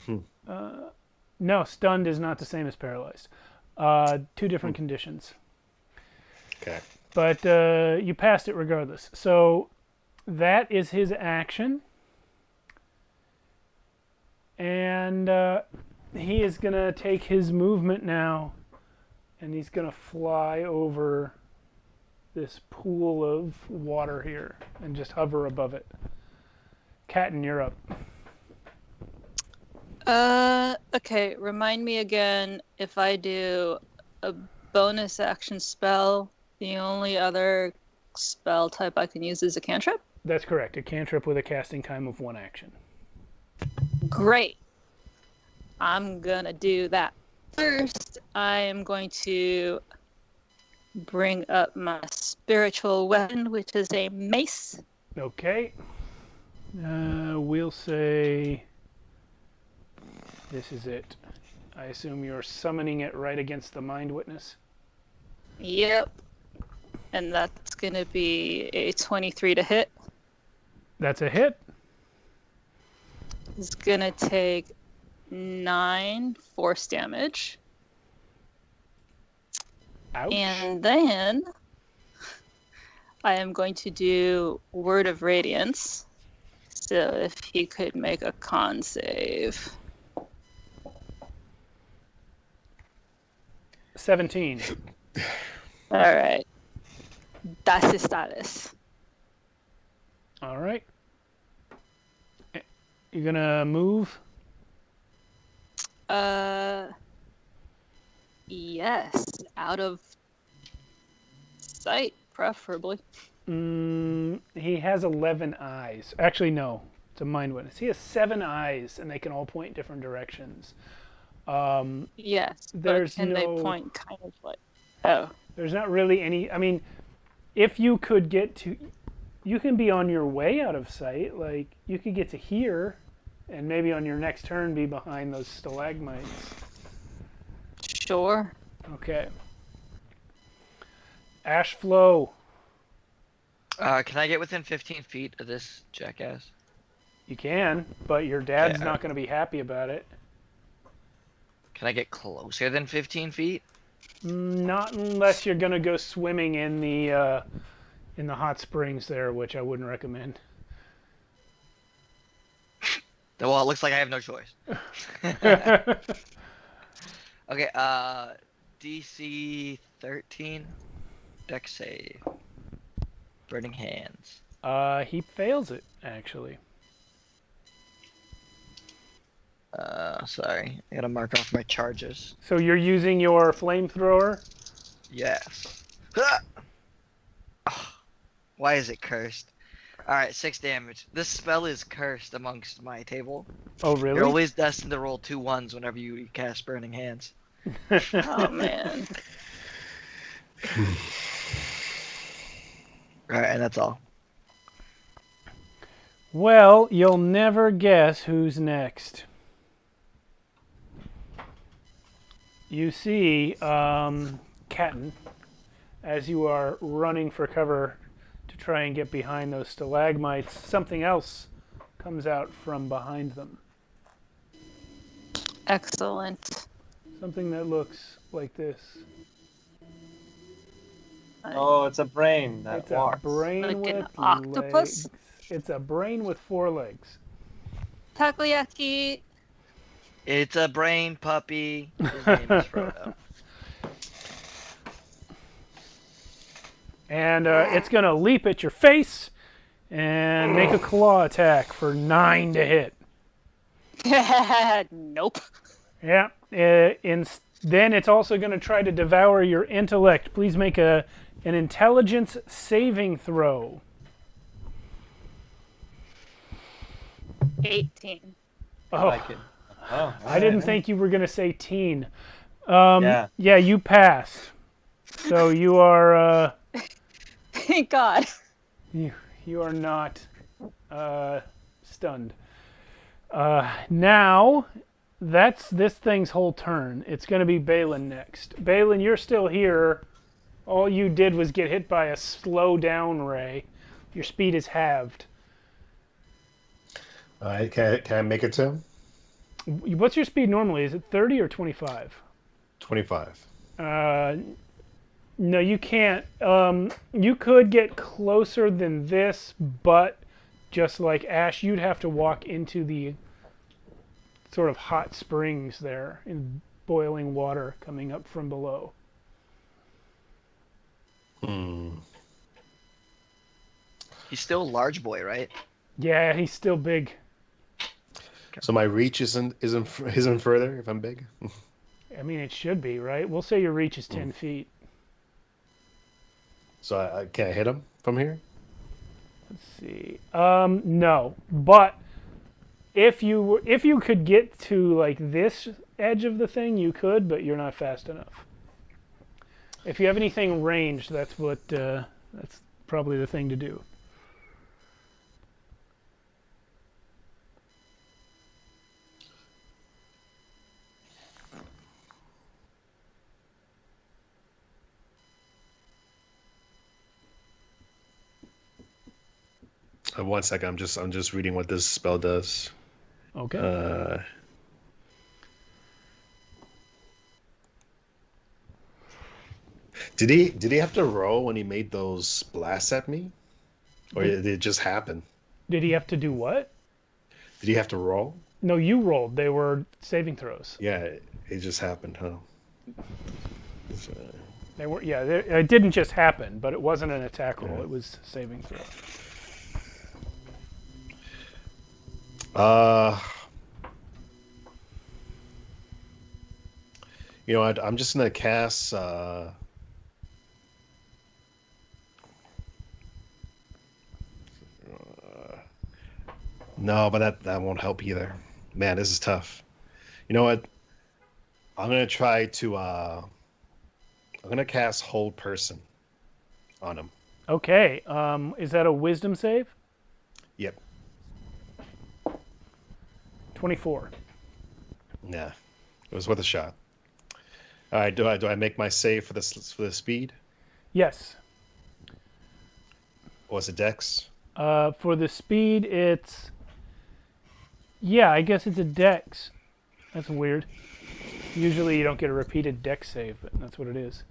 No, stunned is not the same as paralyzed. 2 different conditions. Okay. But you passed it regardless. So that is his action. And he is going to take his movement now, and he's going to fly over this pool of water here and just hover above it. Catton, you're up. Okay, remind me again, if I do a bonus action spell, the only other spell type I can use is a cantrip? That's correct. A cantrip with a casting time of 1 action. Great. I'm gonna do that. First, I am going to bring up my spiritual weapon, which is a mace. Okay. We'll say this is it. I assume you're summoning it right against the Mind Witness. Yep. And that's gonna be a 23 to hit. That's a hit. It's gonna take 9 force damage. Ouch. And then I am going to do Word of Radiance. So if he could make a con save. 17. Alright. Das ist alles. All right. You gonna move? Yes, out of sight, preferably. He has 11 eyes. Actually, no. It's a mind witness. He has 7 eyes, and they can all point different directions. Yes, There's and they no- point kind of like. Oh, There's not really any. I mean, if you could get to. You can be on your way out of sight. Like, you could get to here, and maybe on your next turn be behind those stalagmites. sure. Okay. Ash flow. Can I get within 15 feet of this jackass? You can, but your dad's Okay. not going to be happy about it. Can I get closer than 15 feet? Not unless you're going to go swimming in the hot springs there, which I wouldn't recommend. Well, it looks like I have no choice. Okay, DC 13, dex save. Burning hands. He fails it, actually. Sorry. I gotta mark off my charges. So you're using your flamethrower? Yes. Ah! Ah, why is it cursed? Alright, 6 damage. This spell is cursed amongst my table. Oh, really? You're always destined to roll 2 1s whenever you cast Burning Hands. Oh man. Alright, and that's all. Well, you'll never guess who's next. You see, Catton, as you are running for cover to try and get behind those stalagmites, something else comes out from behind them. Excellent. Something that looks like this. Oh, it's a brain that It's walks. a brain Like with an octopus? legs. It's a brain with 4 legs. Takoyaki. It's a brain puppy. His name is Frodo. And it's going to leap at your face and make a claw attack for 9 to hit. Nope. Yeah. Then it's also going to try to devour your intellect. Please make an intelligence saving throw. 18. Oh, Like it. Oh, I didn't think you were going to say teen. Yeah. Yeah, you passed. So you are Thank God. you are not stunned. Now, that's this thing's whole turn. It's going to be Balin next. Balin, you're still here. All you did was get hit by a slow down ray. Your speed is halved. All right, can I make it to him? What's your speed normally? Is it 30 or 25? 25. No, you can't. You could get closer than this, but just like Ash, you'd have to walk into the sort of hot springs there in boiling water coming up from below. He's still a large boy, right? Yeah, he's still big. So my reach isn't further if I'm big. I mean, it should be, right? We'll say your reach is 10 feet. So I can I hit him from here? Let's see. No, but if you could get to like this edge of the thing, you could, but you're not fast enough. If you have anything ranged, that's probably the thing to do. One second, I'm just reading what this spell does. Okay. Did he have to roll when he made those blasts at me, or did it just happen? Did he have to do what? Did he have to roll? No, you rolled. They were saving throws. Yeah, it just happened, huh? They were. Yeah, it didn't just happen, but it wasn't an attack roll. It was saving throw. Uh, you know what? I'm just gonna cast. No, but that won't help either. Man, this is tough. You know what? I'm gonna try to. I'm gonna cast Hold Person on him. Okay. Is that a wisdom save? Yep. 24. Yeah, it was worth a shot. All right. Do I make my save for the speed? Yes. Or is it Dex? For the speed, it's... Yeah, I guess it's a dex. That's weird. Usually you don't get a repeated dex save, but that's what it is.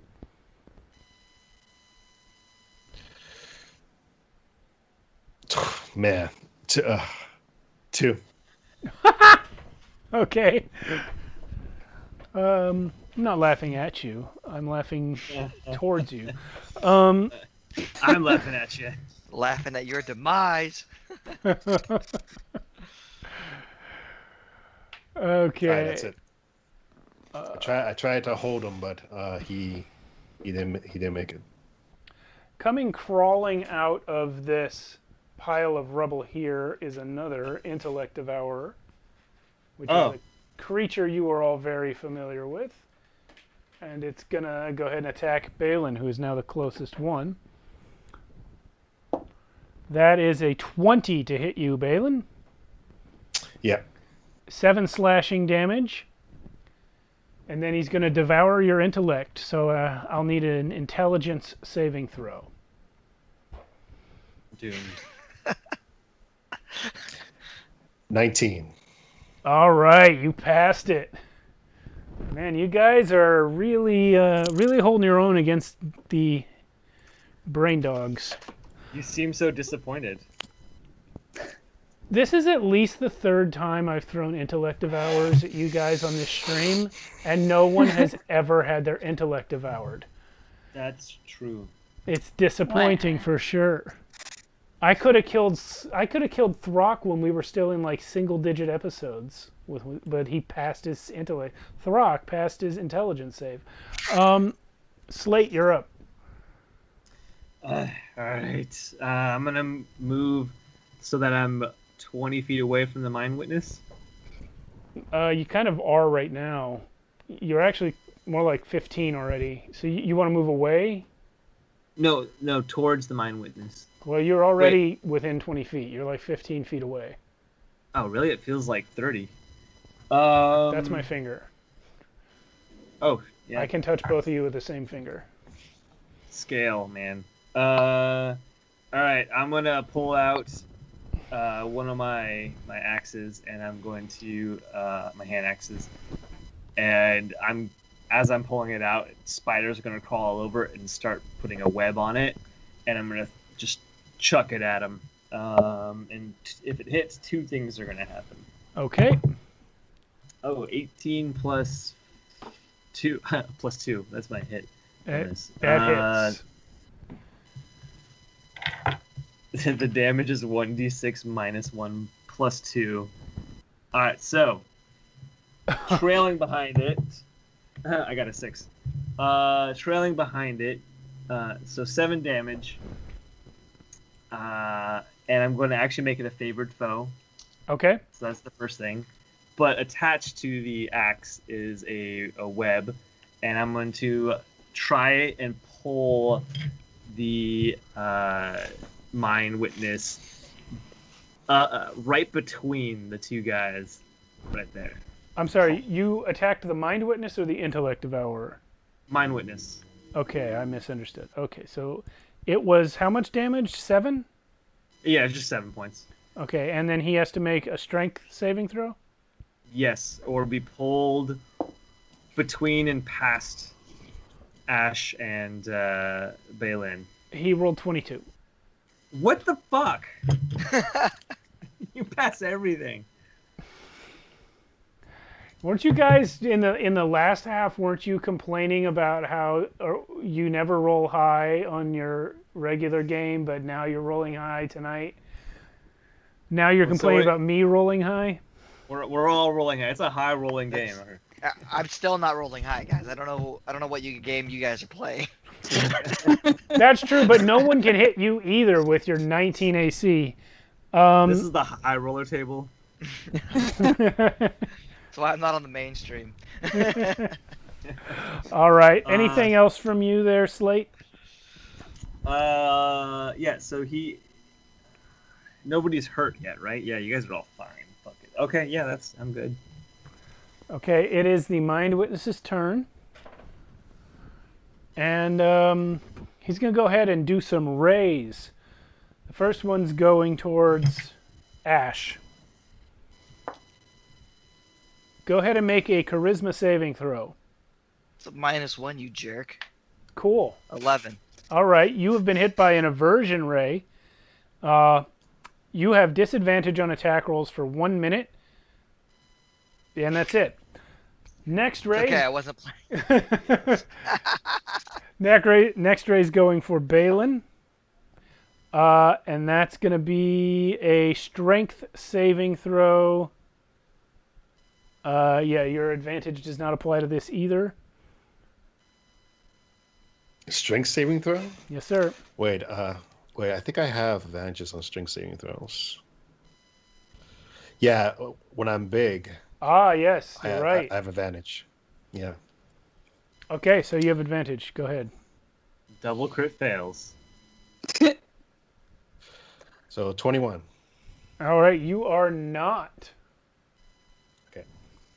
Man, two. Okay. I'm not laughing at you. I'm laughing towards you. I'm laughing at you. Laughing at your demise. Okay. All right, that's it. I tried to hold him, but he didn't make it. Coming crawling out of this pile of rubble here is another intellect devourer, which is a creature you are all very familiar with. And it's going to go ahead and attack Balin, who is now the closest one. That is a 20 to hit you, Balin. Yeah. 7 slashing damage. And then he's going to devour your intellect. So I'll need an intelligence saving throw. Doomed. 19. All right, you passed it. Man, you guys are really, really holding your own against the brain dogs. You seem so disappointed. This is at least the 3rd time I've thrown intellect devours at you guys on this stream, and no one has ever had their intellect devoured. That's true. It's disappointing for sure. I could have killed Throck when we were still in like single-digit episodes, but he passed his intellect. Throck passed his intelligence save. Slate, you're up. All right. I'm gonna move so that I'm 20 feet away from the Mind Witness. You kind of are right now. You're actually more like 15 already. So you want to move away? No, towards the Mind Witness. Well, you're already within 20 feet. You're like 15 feet away. Oh, really? It feels like 30. That's my finger. Oh, yeah. I can touch both of you with the same finger. Scale, man. All right. I'm gonna pull out one of my axes, and I'm going to my hand axes, and as I'm pulling it out, spiders are gonna crawl all over it and start putting a web on it, and I'm gonna just chuck it at him. And if it hits, 2 things are gonna happen. Okay. Oh, 18 plus 2 plus 2. That's my hit. That hits. The damage is 1d6 minus 1 plus 2. All right, so trailing behind it, I got a 6. Trailing behind it, so 7 damage. And I'm going to actually make it a favored foe. Okay. So that's the first thing. But attached to the axe is a web, and I'm going to try and pull the Mind Witness right between the 2 guys right there. I'm sorry, you attacked the Mind Witness or the Intellect Devourer? Mind Witness. Okay, I misunderstood. Okay, so it was how much damage? 7? Yeah, just 7 points. Okay, and then he has to make a strength saving throw? Yes, or be pulled between and past Ash and Balin. He rolled 22. What the fuck? You pass everything. Weren't you guys in the last half? Weren't you complaining about how you never roll high on your regular game, but now you're rolling high tonight? Now you're So complaining it- about me rolling high? We're all rolling high. It's a high rolling game. I'm still not rolling high, guys. I don't know what game you guys are playing. That's true, but no one can hit you either with your 19 AC. This is the high roller table. That's why I'm not on the mainstream. All right. Anything else from you there, Slate? Yeah. So nobody's hurt yet, right? Yeah, you guys are all fine. Fuck it. Okay. Yeah, I'm good. Okay, it is the Mind Witness's turn. And he's going to go ahead and do some rays. The first one's going towards Ash. Go ahead and make a charisma saving throw. It's a -1, you jerk. Cool. 11. All right, you have been hit by an aversion ray. You have disadvantage on attack rolls for 1 minute. And that's it. Next ray. Okay, I wasn't playing. Next ray is going for Balin. And that's going to be a strength saving throw. Yeah, your advantage does not apply to this either. Strength saving throw? Yes, sir. Wait, I think I have advantages on strength saving throws. Yeah, when I'm big. Ah, yes, you're right. I have advantage. Yeah. Okay, so you have advantage. Go ahead. Double crit fails. So 21. All right, you are not. Okay.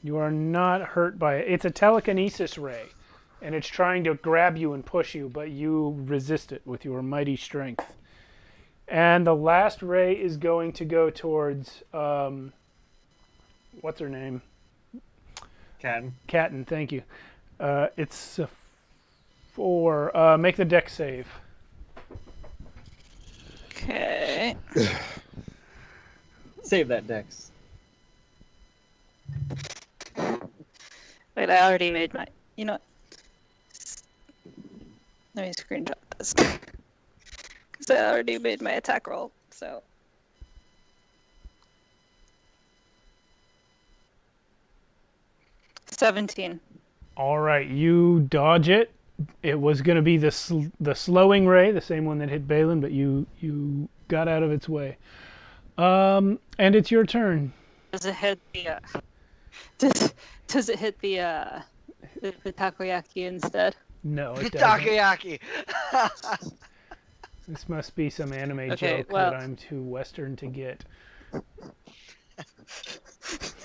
You are not hurt by it. It's a telekinesis ray, and it's trying to grab you and push you, but you resist it with your mighty strength. And the last ray is going to go towards, what's her name? Catton, thank you. It's a 4. Make the dex save. Okay. Save that dex. Wait, I already made my. You know what? Let me screenshot this. Because I already made my attack roll, so. $17. All right, you dodge it. It was going to be the slowing ray, the same one that hit Balin, but you got out of its way. And it's your turn. Does it hit the? Does it hit the takoyaki instead? No, it doesn't. Takoyaki. This must be some anime Okay, joke well- that I'm too Western to get.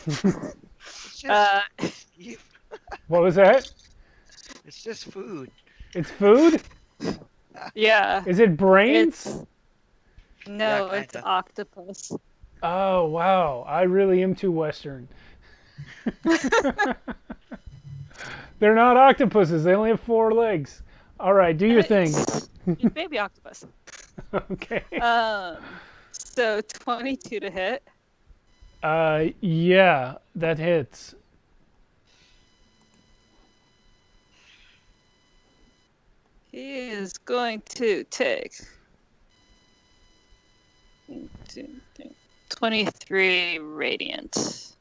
It's just, What was that? it's just food. It's food? Yeah. Is it brains? No, Yeah, it's kinda. octopus. Oh, wow. I really am too Western. They're not octopuses. They only have 4 legs. All right, do your thing. It's baby octopus. Okay. So 22 to hit. Yeah, that hits. He is going to take 23 radiant.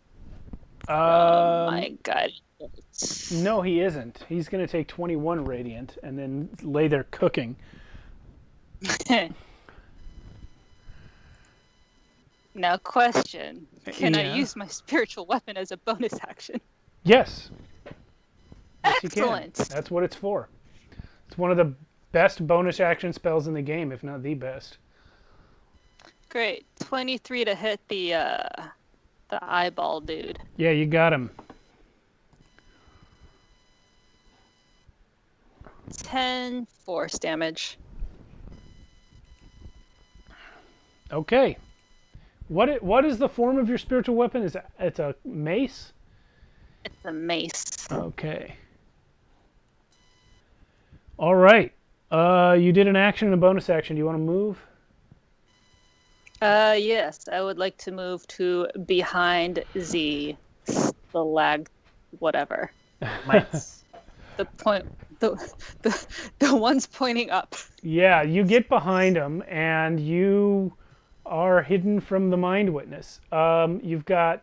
My God. No, he isn't. He's going to take 21 radiant and then lay there cooking. Now, question: can Yeah. I use my spiritual weapon as a bonus action? Yes. Yes, you can. Excellent. That's what it's for. It's one of the best bonus action spells in the game, if not the best. Great. 23 to hit the eyeball dude. Yeah, you got him. 10 force damage. Okay. What is the form of your spiritual weapon? It's a mace? It's a mace. Okay. All right. You did an action and a bonus action. Do you want to move? Yes, I would like to move to behind the lag, whatever. Mites. The point, the ones pointing up. Yeah, you get behind him and you are hidden from the Mind Witness. You've got...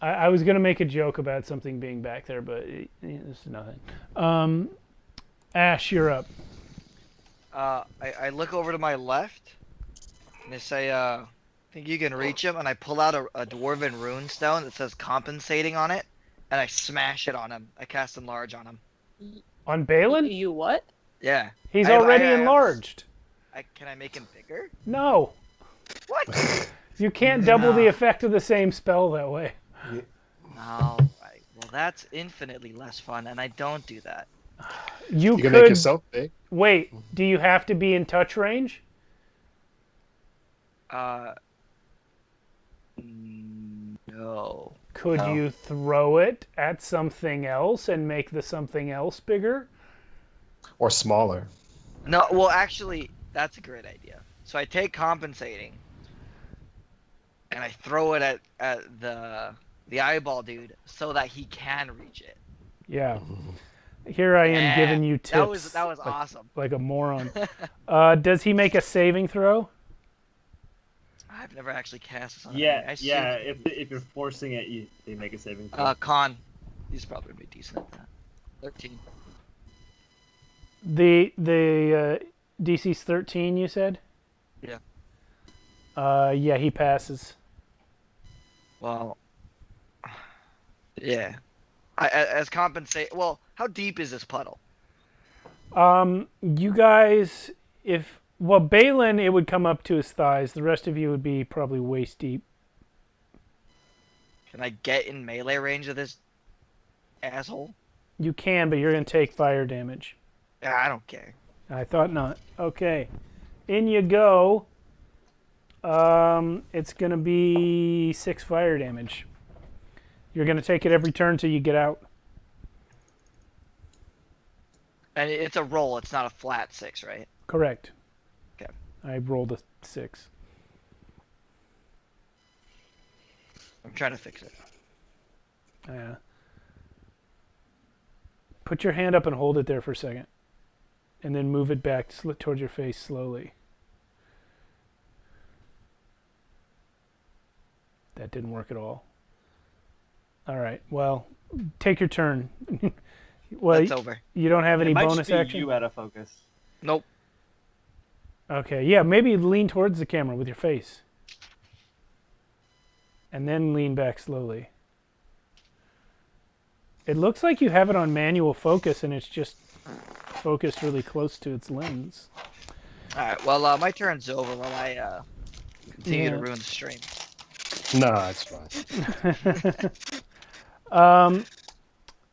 I was going to make a joke about something being back there, but this is nothing. Ash, you're up. I look over to my left, and I say, think you can reach him? And I pull out a Dwarven rune stone that says compensating on it, and I smash it on him. I cast enlarge on him. On Balin? You what? Yeah. He's already enlarged. Can I make him bigger? No. What? You can't double the effect of the same spell that way. All right. Well, that's infinitely less fun, and I don't do that. You can could make yourself big. Wait. Do you have to be in touch range? No. Could you throw it at something else and make the something else bigger? Or smaller. No. Well, actually, that's a great idea. So I take compensating, and I throw it at the eyeball dude so that he can reach it. Yeah. Here I am giving you tips. That was awesome. Like a moron. Does he make a saving throw? I've never actually cast this on Yeah, anything. yeah. If you're forcing it, they make a saving throw. Con. He's probably gonna be decent at that. 13. The DC's 13, you said? Yeah. Yeah, he passes. Well. Yeah. As compensate. Well, how deep is this puddle? You guys, Balin, it would come up to his thighs. The rest of you would be probably waist deep. Can I get in melee range of this asshole? You can, but you're going to take fire damage. I don't care. I thought not. Okay. In you go. It's going to be 6 fire damage. You're going to take it every turn till you get out. And it's a roll. It's not a flat 6, right? Correct. Okay. I rolled a 6. I'm trying to fix it. Yeah. Put your hand up and hold it there for a second. And then move it back towards your face slowly. That didn't work at all. All right. Well, take your turn. Well, That's over. You don't have any it might bonus just be action? you out of focus. Nope. Okay. Yeah, maybe lean towards the camera with your face. And then lean back slowly. It looks like you have it on manual focus and it's just focused really close to its lens. Alright, well, my turn's over while I continue to ruin the stream. No, it's fine.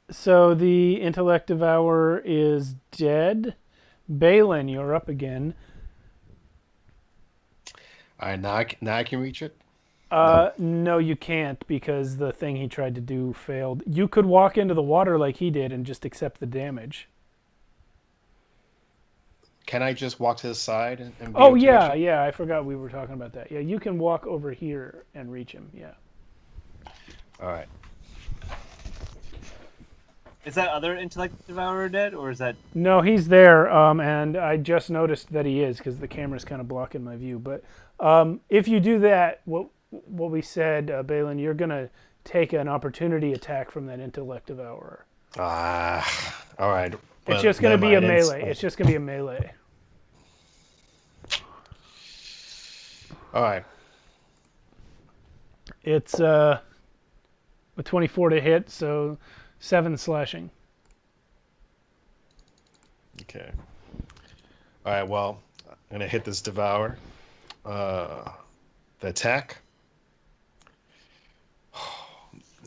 So the Intellect Devourer is dead. Balin, you're up again. All right, now I can reach it? No, you can't because the thing he tried to do failed. You could walk into the water like he did and just accept the damage. Can I just walk to the side and be Oh, able to yeah, reach it? yeah, I forgot we were talking about that. Yeah, you can walk over here and reach him, yeah. All right. Is that other Intellect Devourer dead, or is that... No, he's there, and I just noticed that he is because the camera's kind of blocking my view. But if you do that, what we said, Balin, you're going to take an opportunity attack from that Intellect Devourer. All right. It's just going to be a melee. It's just going to be a melee. All right. It's a 24 to hit, so 7 slashing. Okay. All right, well, I'm going to hit this Devour. The attack.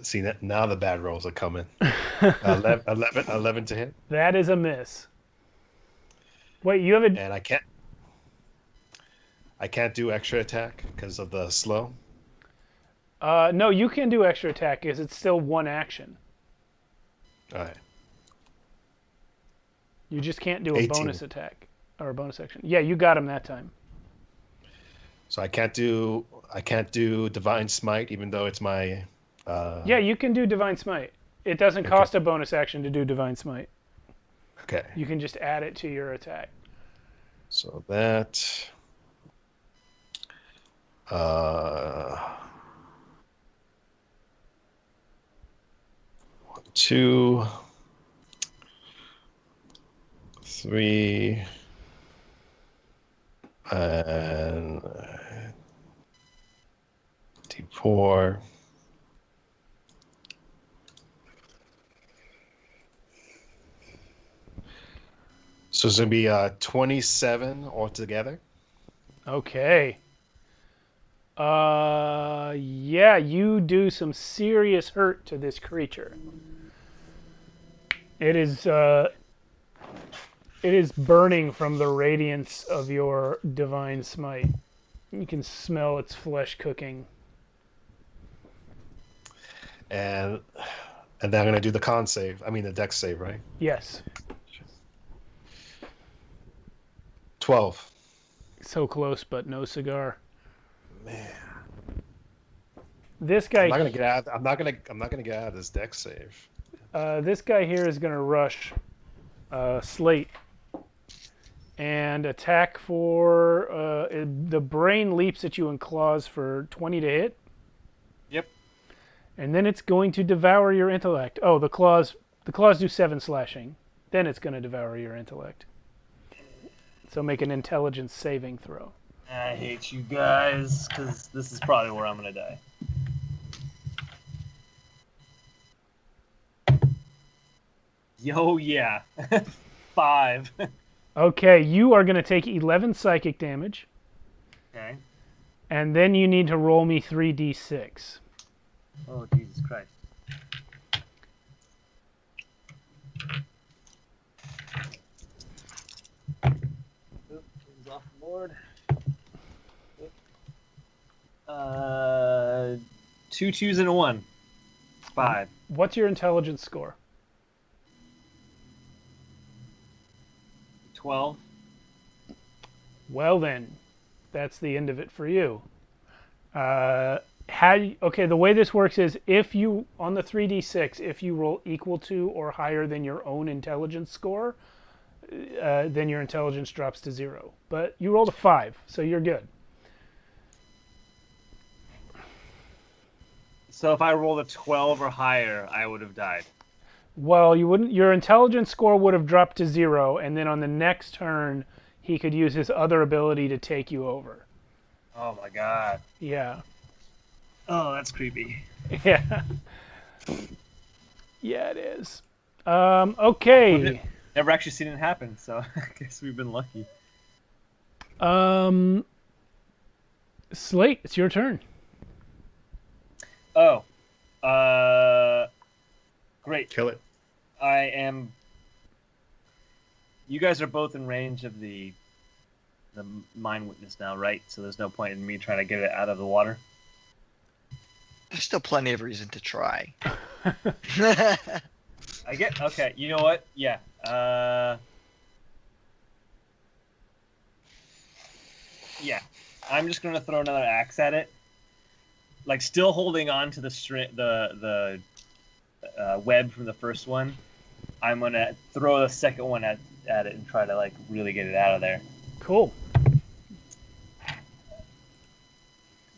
See, now the bad rolls are coming. 11 to hit. That is a miss. Wait, you have a... And I can't do extra attack because of the slow. No, you can do extra attack because it's still one action. All right. You just can't do a 18. bonus attack or a bonus action. Yeah, you got him that time. So I can't do Divine Smite even though it's my Yeah, you can do Divine Smite. It doesn't cost a bonus action to do Divine Smite. Okay. You can just add it to your attack. So that Two, three, and D4. So it's gonna be 27 altogether. Okay. Yeah, you do some serious hurt to this creature. It is burning from the radiance of your divine smite. You can smell its flesh cooking. And then I'm gonna do the con save. I mean the dex save, right? Yes. 12. So close, but no cigar. Man, This guy. I'm not gonna get out. I'm not gonna get out of this dex save. This guy here is gonna rush Slate and attack for. The brain leaps at you and claws for 20 to hit. Yep. And then it's going to devour your intellect. Oh, the claws do 7 slashing. Then it's going to devour your intellect. So make an intelligence saving throw. I hate you guys, because this is probably where I'm going to die. Yo, yeah. 5. Okay, you are going to take 11 psychic damage. Okay. And then you need to roll me 3d6. Oh, Jesus Christ. Oop, off the board. 2 2s and a 1. 5. What's your intelligence score? 12. Well then, that's the end of it for you. Okay, the way this works is if you, on the 3d6, if you roll equal to or higher than your own intelligence score, then your intelligence drops to 0. But you rolled a 5, so you're good. So if I rolled a 12 or higher, I would have died. Well, you wouldn't. Your intelligence score would have dropped to 0, and then on the next turn, he could use his other ability to take you over. Oh my god. Yeah. Oh, that's creepy. Yeah. Yeah, it is. Okay. Never actually seen it happen, so I guess we've been lucky. Slate, it's your turn. Oh. Great. Kill it. I am... You guys are both in range of the Mind Witness now, right? So there's no point in me trying to get it out of the water? There's still plenty of reason to try. I get... Okay, you know what? Yeah. Yeah. I'm just going to throw another axe at it. Like, still holding on to the web from the first one. I'm going to throw the second one at it and try to, like, really get it out of there. Cool.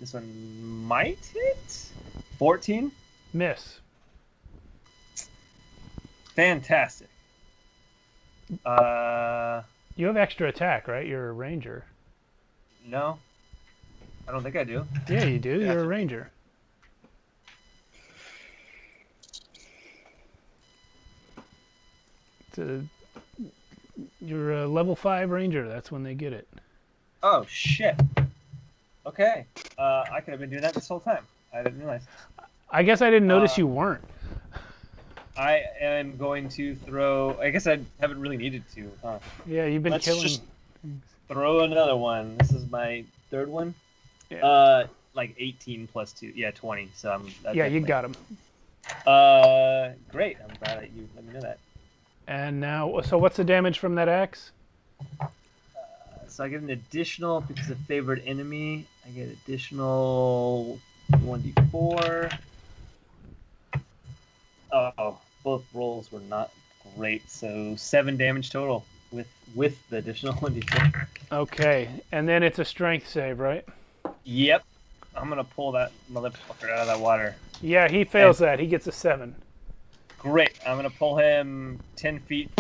This one might hit? 14? Miss. Fantastic. You have extra attack, right? You're a ranger. No. I don't think I do. Yeah, you do. Yeah. You're a ranger. You're a level 5 ranger. That's when they get it. Oh, shit. Okay. I could have been doing that this whole time. I didn't realize. I guess I didn't notice you weren't. I am going to throw... I guess I haven't really needed to, huh? Yeah, you've been Let's killing. just throw another one. This is my third one. Yeah. Like 18 plus 2. Yeah, 20. So I'm... Yeah, you got him. Great. I'm glad that you let me know that. And now, so what's the damage from that axe? So I get an additional, because of favored enemy, I get additional 1d4. Oh, both rolls were not great. So 7 damage total with the additional 1d4. Okay, and then it's a strength save, right? Yep. I'm gonna pull that motherfucker out of that water. Yeah, he fails that. He gets a 7. Great. I'm gonna pull him 10 feet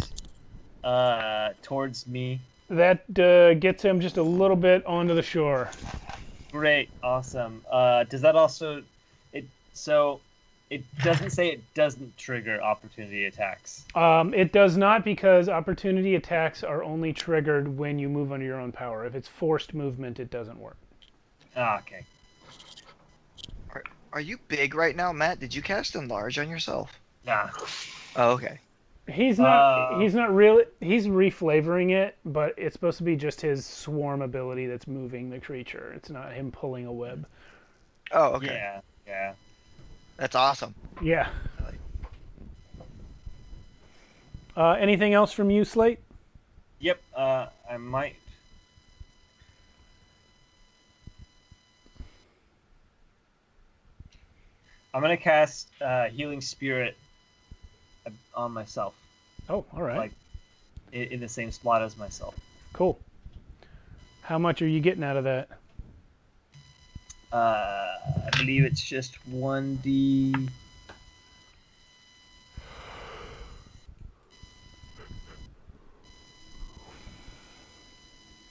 towards me. That gets him just a little bit onto the shore. Great. Awesome. Does that also... So it doesn't say it doesn't trigger opportunity attacks. It does not, because opportunity attacks are only triggered when you move under your own power. If it's forced movement, it doesn't work. Ah, okay. Are you big right now, Matt? Did you cast enlarge on yourself? Nah. Oh, okay. He's not. He's not really. He's reflavoring it, but it's supposed to be just his swarm ability that's moving the creature. It's not him pulling a web. Oh, okay. Yeah. Yeah. That's awesome. Yeah. Anything else from you, Slate? Yep. I might. I'm gonna cast Healing Spirit on myself. Oh, all right. Like in the same slot as myself. Cool. How much are you getting out of that? I believe it's just 1d.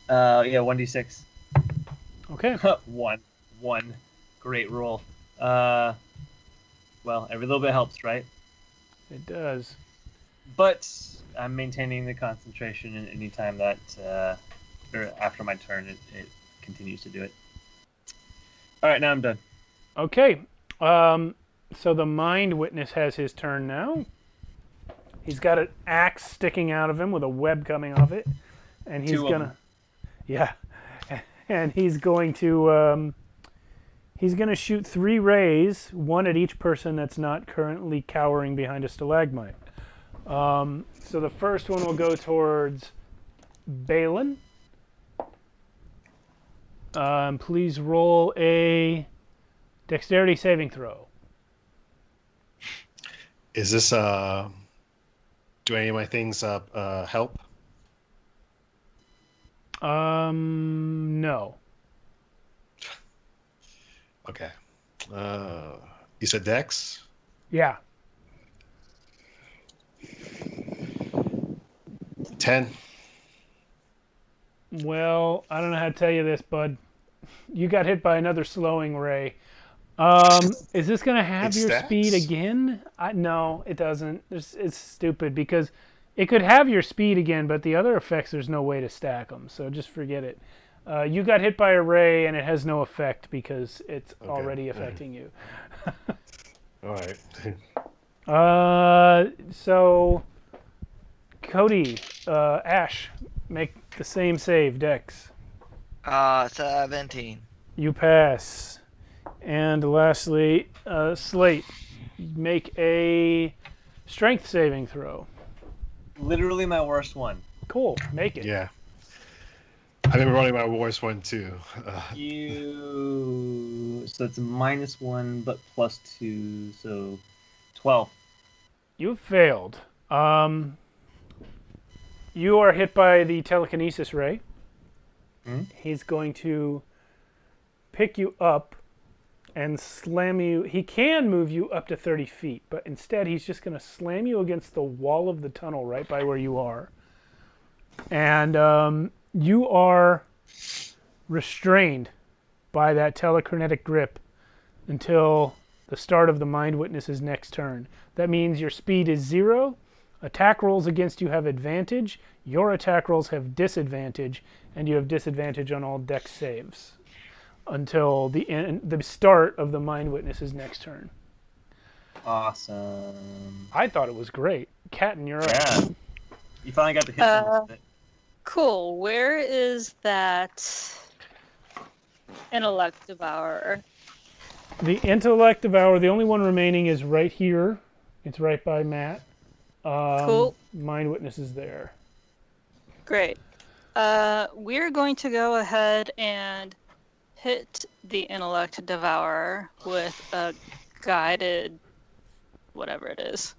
Yeah, 1d6. Okay. One. Great roll. Well, every little bit helps, right? It does. But I'm maintaining the concentration, and anytime that, or after my turn, it continues to do it. All right, now I'm done. Okay. So the Mind Witness has his turn now. He's got an axe sticking out of him with a web coming off it, and he's gonna, yeah, and he's going to shoot 3 rays, 1 at each person that's not currently cowering behind a stalagmite. So the first one will go towards Balin. Please roll a dexterity saving throw. Is this do any of my things help? No. Okay. You said Dex? Yeah. 10. Well, I don't know how to tell you this, bud. You got hit by another slowing ray. Is this going to have your speed again? No, it doesn't. It's stupid because it could have your speed again, but the other effects, there's no way to stack them. So just forget it. You got hit by a ray, and it has no effect because it's already affecting you. All right. So, Cody, Ash, make the same save, Dex. 17. You pass. And lastly, Slate, make a strength saving throw. Literally my worst one. Cool, make it. Yeah. I've been rolling my worst one too. So it's -1, but +2, so 12. You failed. You are hit by the telekinesis ray. He's going to pick you up and slam you. He can move you up to 30 feet, but instead he's just going to slam you against the wall of the tunnel right by where you are. And you are restrained by that telekinetic grip until the start of the Mind Witness's next turn. That means your speed is 0. Attack rolls against you have advantage. Your attack rolls have disadvantage, and you have disadvantage on all dex saves until the start of the Mind Witness's next turn. Awesome. I thought it was great. Catton, you're up. Yeah. You finally got the hit on it. Cool. Where is that Intellect Devourer? The Intellect Devourer, the only one remaining, is right here. It's right by Matt. Cool. Mind Witness is there. Great. We're going to go ahead and hit the Intellect Devourer with a guided whatever it is.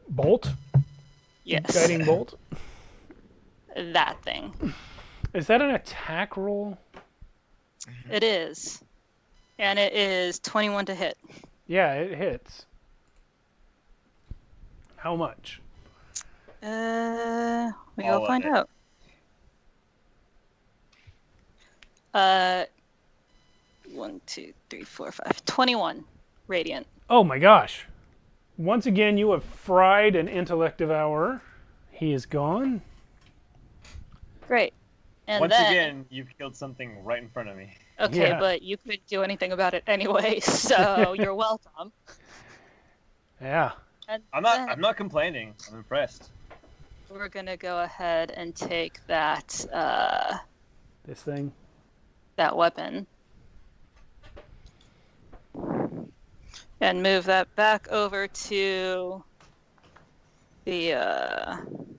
Bolt? Yes. Guiding bolt? That thing. Is that an attack roll? It is. And it is 21 to hit. Yeah, it hits. How much? We All go of find it. out. 1, 2, 3, 4, 5. 21 radiant. Oh my gosh. Once again, you have fried an intellect devourer. He is gone. Great. And Once then, again, you've killed something right in front of me. okay, Yeah. but you couldn't do anything about it anyway, so you're welcome. Yeah. And I'm then not complaining. I'm impressed. we're gonna go ahead and take that This thing. that weapon and move that back over to the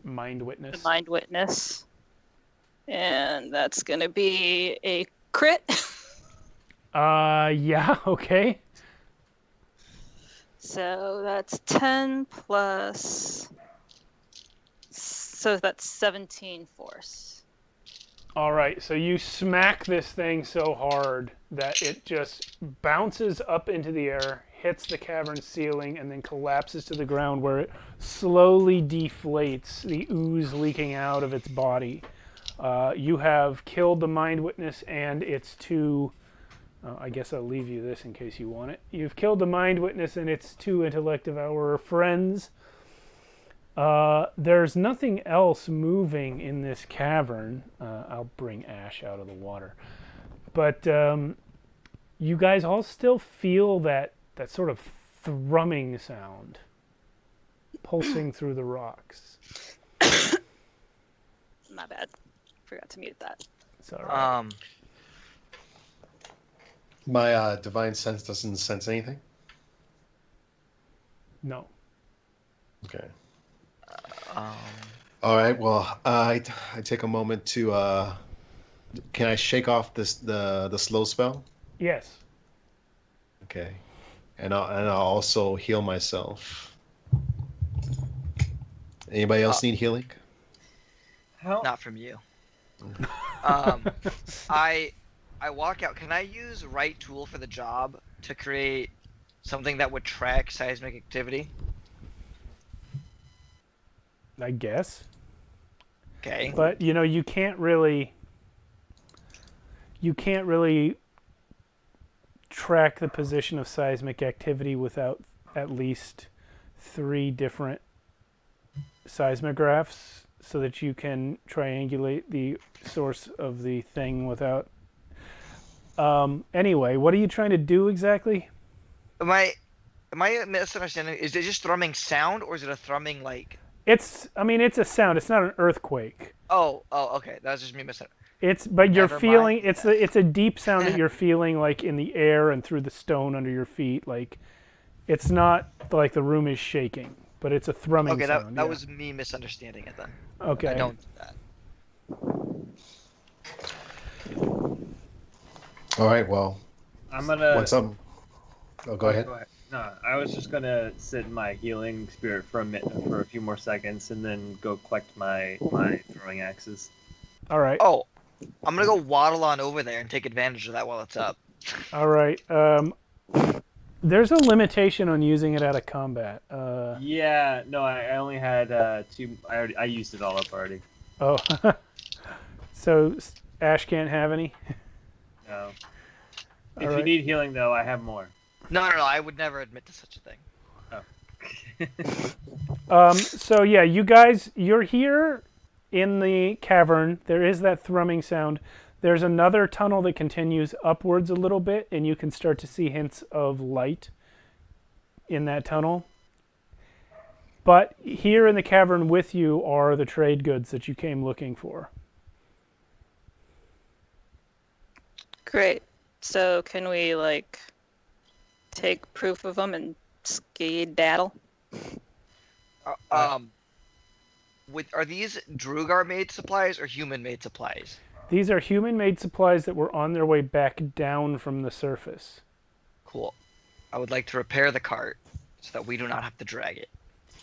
Mind witness. Mind Witness. And that's going to be a crit. Yeah, okay. So that's 10 plus. So that's 17 force. All right, so you smack this thing so hard that it just bounces up into the air, hits the cavern ceiling, and then collapses to the ground where it slowly deflates, the ooze leaking out of its body. You have killed the Mind Witness and its two... I guess I'll leave you this in case you want it. You've killed the Mind Witness and its two Intellect Devourer friends. There's nothing else moving in this cavern. I'll bring Ash out of the water. But you guys all still feel that sort of thrumming sound pulsing through the rocks. My bad. Forgot to mute that. It's all right. My divine sense doesn't sense anything. No. Okay. All right. Well, I take a moment to. Can I shake off the slow spell? Yes. Okay. And I'll also heal myself. Anybody else need healing? How? Not from you. I walk out. Can I use right tool for the job to create something that would track seismic activity? I guess. Okay. But you can't really track the position of seismic activity without at least 3 different seismographs so that you can triangulate the source of the thing without... Anyway, what are you trying to do exactly? Am I misunderstanding? Is it just thrumming sound, or is it a thrumming like? It's a sound. It's not an earthquake. Oh, okay. That was just me misunderstanding. But you're Never feeling mind. it's a deep sound that you're feeling like in the air and through the stone under your feet. Like it's not like the room is shaking, but it's a thrumming Okay, sound. that yeah. was me misunderstanding it then. Okay. I don't do that. All right. Well, I'm gonna. what's up? Oh, go ahead. No, I was just gonna sit in my healing spirit for a few more seconds, and then go collect my throwing axes. All right. Oh, I'm gonna go waddle on over there and take advantage of that while it's up. All right. There's a limitation on using it out of combat. Yeah, no, I only had 2. I used it all up already. Oh. So Ash can't have any? No. All If you right. need healing, though, I have more. No, I would never admit to such a thing. So yeah, you guys, you're here in the cavern. There is that thrumming sound. There's another tunnel that continues upwards a little bit, and you can start to see hints of light in that tunnel. But here in the cavern with you are the trade goods that you came looking for. Great. So can we take proof of them and skedaddle? Are these Duergar made supplies or human made supplies? These are human-made supplies that were on their way back down from the surface. Cool. I would like to repair the cart so that we do not have to drag it.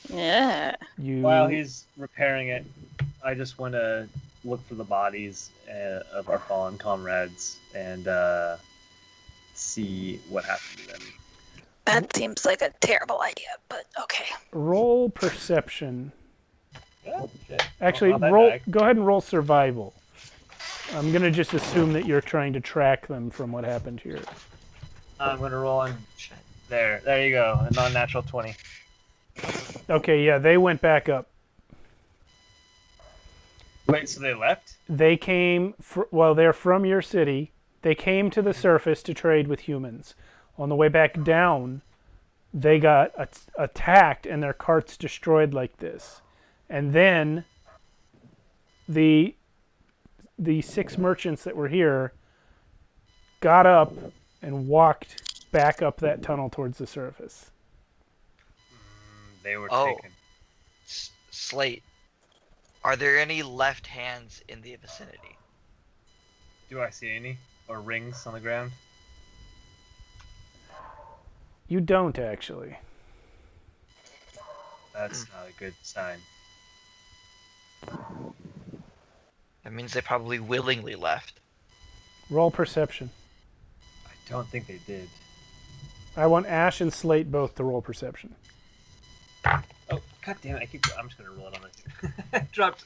Yeah. While he's repairing it, I just want to look for the bodies of our fallen comrades and see what happened to them. That seems like a terrible idea, but okay. Roll perception. Yeah, shit. Actually, Not that roll. bad. Go ahead and roll survival. I'm gonna just assume that you're trying to track them from what happened here. I'm gonna roll on. There you go. A non-natural 20. Okay, yeah, they went back up. Wait, so they left? They came. Well, they're from your city. They came to the surface to trade with humans. On the way back down, they got attacked and their carts destroyed like this. And then the 6 merchants that were here got up and walked back up that tunnel towards the surface. They were Oh. taken. Slate, are there any left hands in the vicinity? Do I see any? Or rings on the ground? You don't, actually. That's not a good sign. That means they probably willingly left. Roll perception. I don't think they did. I want Ash and Slate both to roll perception. Oh, god damn it. I'm just gonna roll it on this. I dropped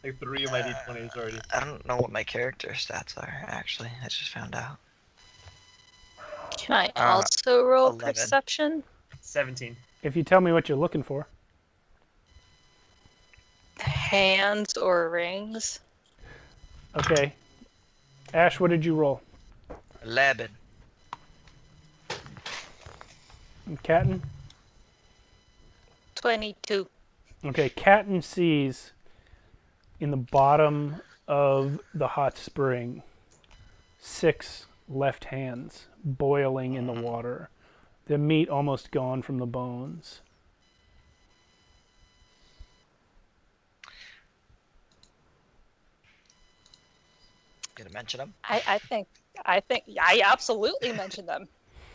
like 3 of my d20s already. I don't know what my character stats are, actually. I just found out. Can I also roll 11. perception? 17. If you tell me what you're looking for. Hands or rings? Okay. Ash, what did you roll? 11. And Catton? 22. Okay, Catton sees in the bottom of the hot spring 6 left hands boiling in the water. The meat almost gone from the bones. Gonna mention them? I think I absolutely mentioned them.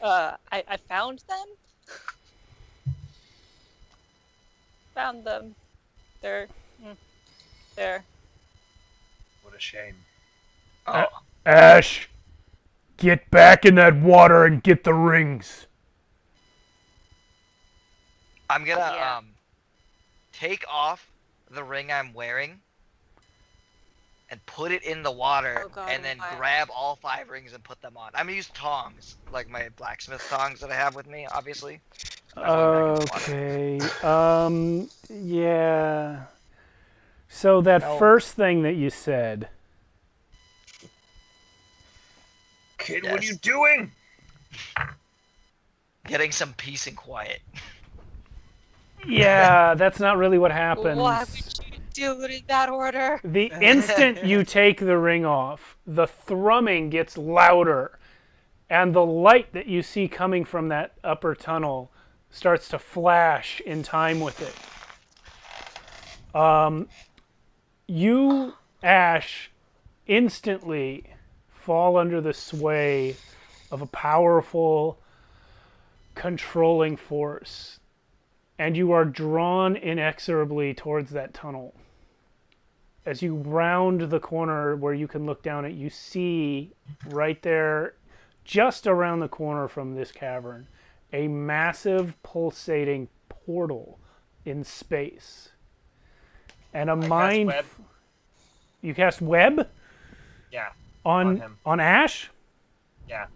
I found them. Found them. They're. What a shame. Oh, Ash, get back in that water and get the rings. I'm gonna Yeah. take off the ring I'm wearing and put it in the water, Oh God, and then why? grab all 5 rings and put them on. I'm gonna use tongs, like my blacksmith tongs that I have with me, obviously. Okay. Yeah. So that No. first thing that you said, Kid, Yes. what are you doing? Getting some peace and quiet. yeah, that's not really what happens. Why would you do it in that order? The instant you take the ring off, the thrumming gets louder, and the light that you see coming from that upper tunnel starts to flash in time with it. You, Ash, instantly fall under the sway of a powerful, controlling force, and you are drawn inexorably towards that tunnel. As you round the corner where you can look down it, you see right there, just around the corner from this cavern, a massive pulsating portal in space. And a I cast mind... web. You cast web? Yeah, On him. on Ash? yeah.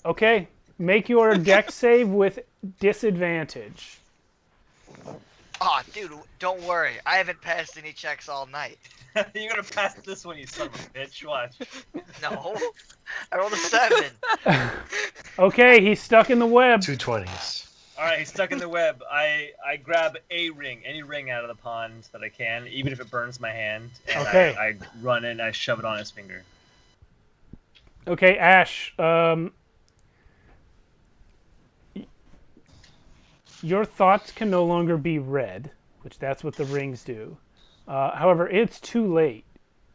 Okay. Make your deck save with disadvantage. Aw, dude, don't worry. I haven't passed any checks all night. You're gonna pass this one, you son of a bitch. Watch. No. I rolled a 7. Okay, he's stuck in the web. 2 20s. Alright, he's stuck in the web. I grab a ring, any ring out of the pond that I can, even if it burns my hand, and Okay. I run in and I shove it on his finger. Okay, Ash, your thoughts can no longer be read, which that's what the rings do. However, it's too late.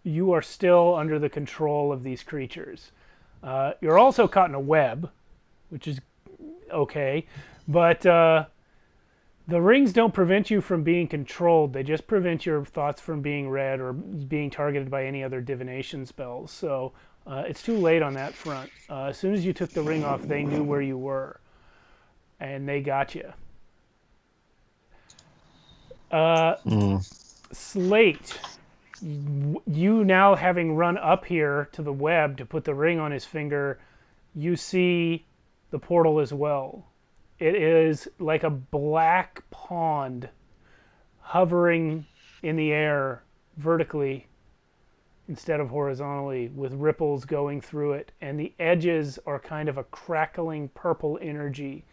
You are still under the control of these creatures. You're also caught in a web, which is okay, but the The rings don't prevent you from being controlled. They just prevent your thoughts from being read or being targeted by any other divination spells. So it's too late on that front. As soon as you took the ring off, they knew where you were. And they got you. Slate, you now having run up here to the web to put the ring on his finger, you see the portal as well. It is like a black pond hovering in the air vertically instead of horizontally, with ripples going through it, and the edges are kind of a crackling purple energy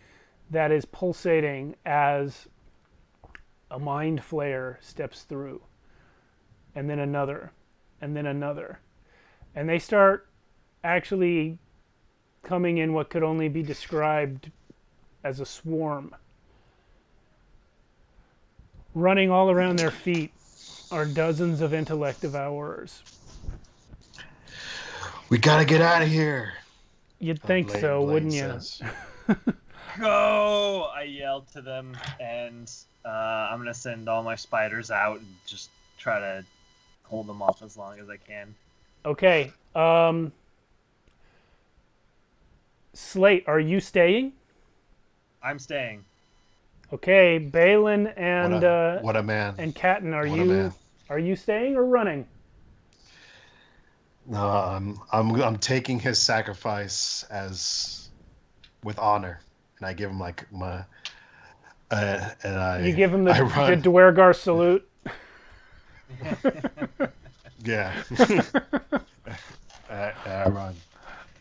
that is pulsating as a mind flare steps through, and then another, and then another. And they start actually coming in what could only be described as a swarm. Running all around their feet are dozens of intellect devourers. We gotta get out of here. You'd think so, wouldn't you? Go! I yell to them, and I'm gonna send all my spiders out and just try to hold them off as long as I can. Okay. Slate, are you staying? I'm staying. Okay, Balin and what a man. and Catton, Man. Are you staying or running? No, I'm taking his sacrifice as with honor, and I give him like my You give him the run. Duergar salute. Yeah. I run.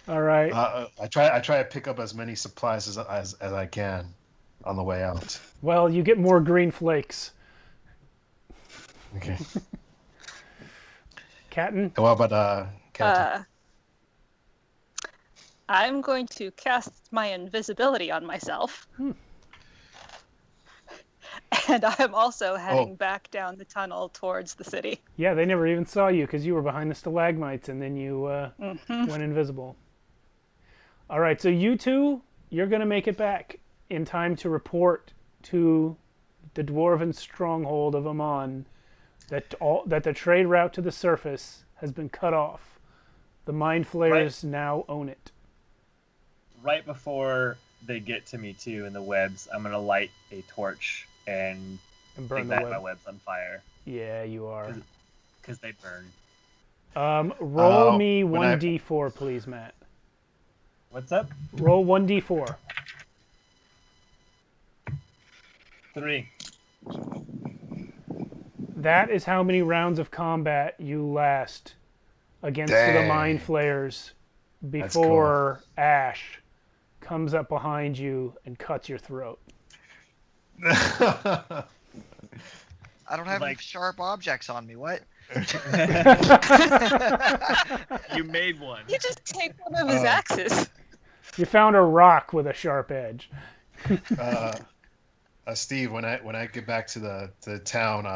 All right. I try to pick up as many supplies as I can on the way out. Well, you get more green flakes. Okay. Catton? What about Captain? I'm going to cast my invisibility on myself. And I'm also heading back down the tunnel towards the city. Yeah, they never even saw you because you were behind the stalagmites, and then you went invisible. All right, so you two, you're going to make it back in time to report to the dwarven stronghold of Amon that the trade route to the surface has been cut off. The mind flayers now own it. Right before they get to me too in the webs, I'm gonna light a torch and burn the web. my webs on fire. Yeah, you are. Because they burn. Roll me 1d4, please, Matt. What's up? Roll 1d4. 3. That is how many rounds of combat you last against the mind flayers before Ash comes up behind you and cuts your throat. I don't have any sharp objects on me. What? You made one. You just take one of his axes. You found a rock with a sharp edge. Steve, when I get back to the town,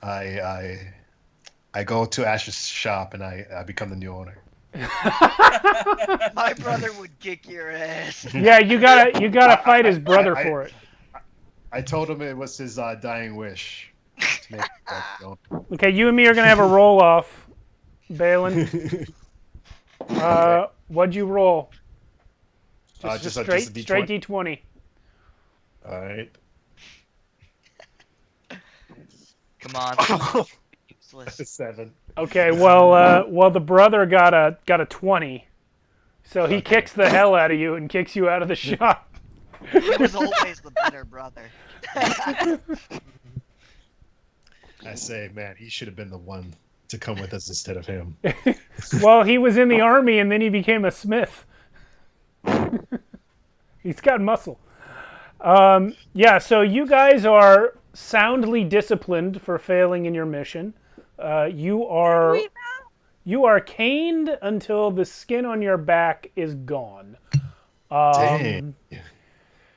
I go to Ash's shop and I become the new owner. My brother would kick your ass. Yeah, you gotta fight his brother for it. I told him it was his dying wish. To make Okay, you and me are gonna have a roll off, Balin. What'd you roll? Just a straight D20. All right. Come on. Useless. 7. Okay, well, the brother got a 20, so he kicks the hell out of you and kicks you out of the shop. He was always the better brother. I say, man, he should have been the one to come with us instead of him. Well, he was in the army and then he became a smith. He's got muscle. Yeah, so you guys are soundly disciplined for failing in your mission. You are caned until the skin on your back is gone. Dang.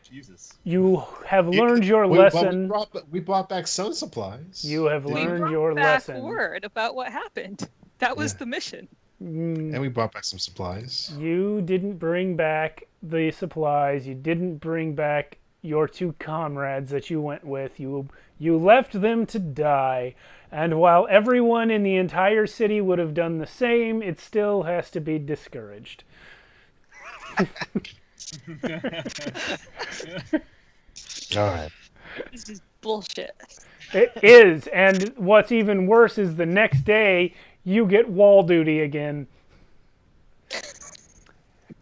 Jesus. You have learned your lesson. We brought back some supplies. You have learned your We brought back lesson. word about what happened. That was the mission. And we brought back some supplies. You didn't bring back the supplies. You didn't bring back your two comrades that you went with. You left them to die, and while everyone in the entire city would have done the same, it still has to be discouraged. All right. This is bullshit. It is, and what's even worse is the next day you get wall duty again.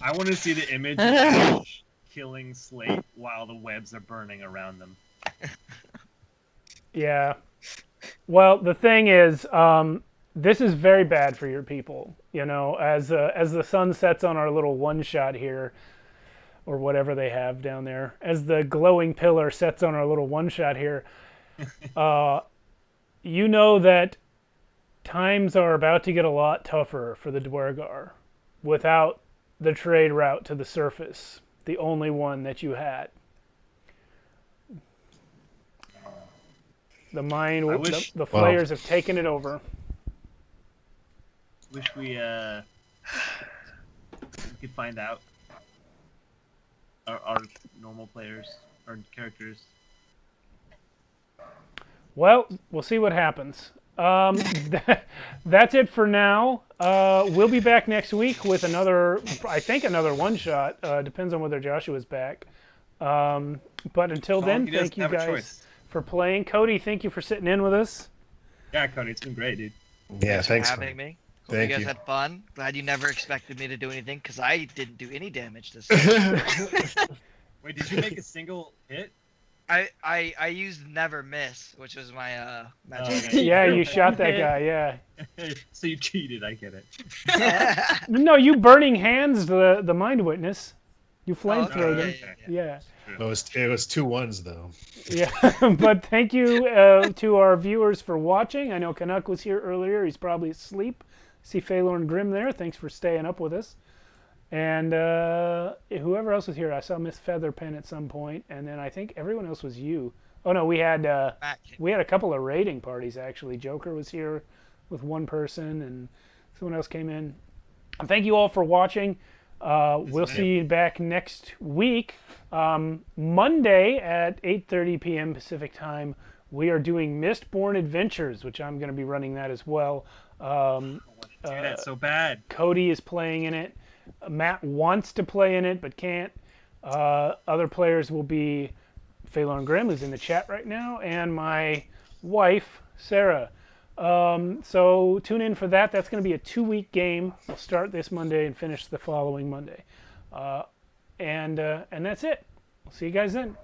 I want to see the image of Ash killing Slate while the webs are burning around them. Yeah. Well, the thing is, this is very bad for your people. You know, as the sun sets on our little one-shot here, or whatever they have down there, as the glowing pillar sets on our little one-shot here, you know that times are about to get a lot tougher for the Duergar without the trade route to the surface, the only one that you had. The mine, the flayers have taken it over. Wish we could find out our normal players, our characters. Well, we'll see what happens. That's it for now. We'll be back next week with another one-shot. Depends on whether Joshua's back. But until then, thank you guys for playing. Cody, thank you for sitting in with us. Yeah, Cody, it's been great, dude. Yeah, thanks for having me. Hope Thank you guys you. had fun. Glad you never expected me to do anything, because I didn't do any damage this time. Wait, did you make a single hit? I used never miss, which was my magic. Okay. Yeah, you shot that guy, yeah. So you cheated, I get it. No, you burning hands the mind witness. You flamethrowed him. yeah. It was 2 1s though. Yeah, but thank you to our viewers for watching. I know Canuck was here earlier. He's probably asleep. See Phalorn Grim there. Thanks for staying up with us. And whoever else was here, I saw Miss Featherpen at some point, and then I think everyone else was you. Oh no, we had a couple of raiding parties actually. Joker was here with one person, and someone else came in. And thank you all for watching. We'll see you back next week, Monday at 8:30 p.m. Pacific time. We are doing Mistborn Adventures, which I'm going to be running that as well. That's so bad. Cody is playing in it. Matt wants to play in it but can't. Other players will be Phalorn Grim, who's in the chat right now, and my wife, Sarah. So tune in for that. That's going to be a 2-week game. We'll start this Monday and finish the following Monday. And that's it. We'll see you guys then.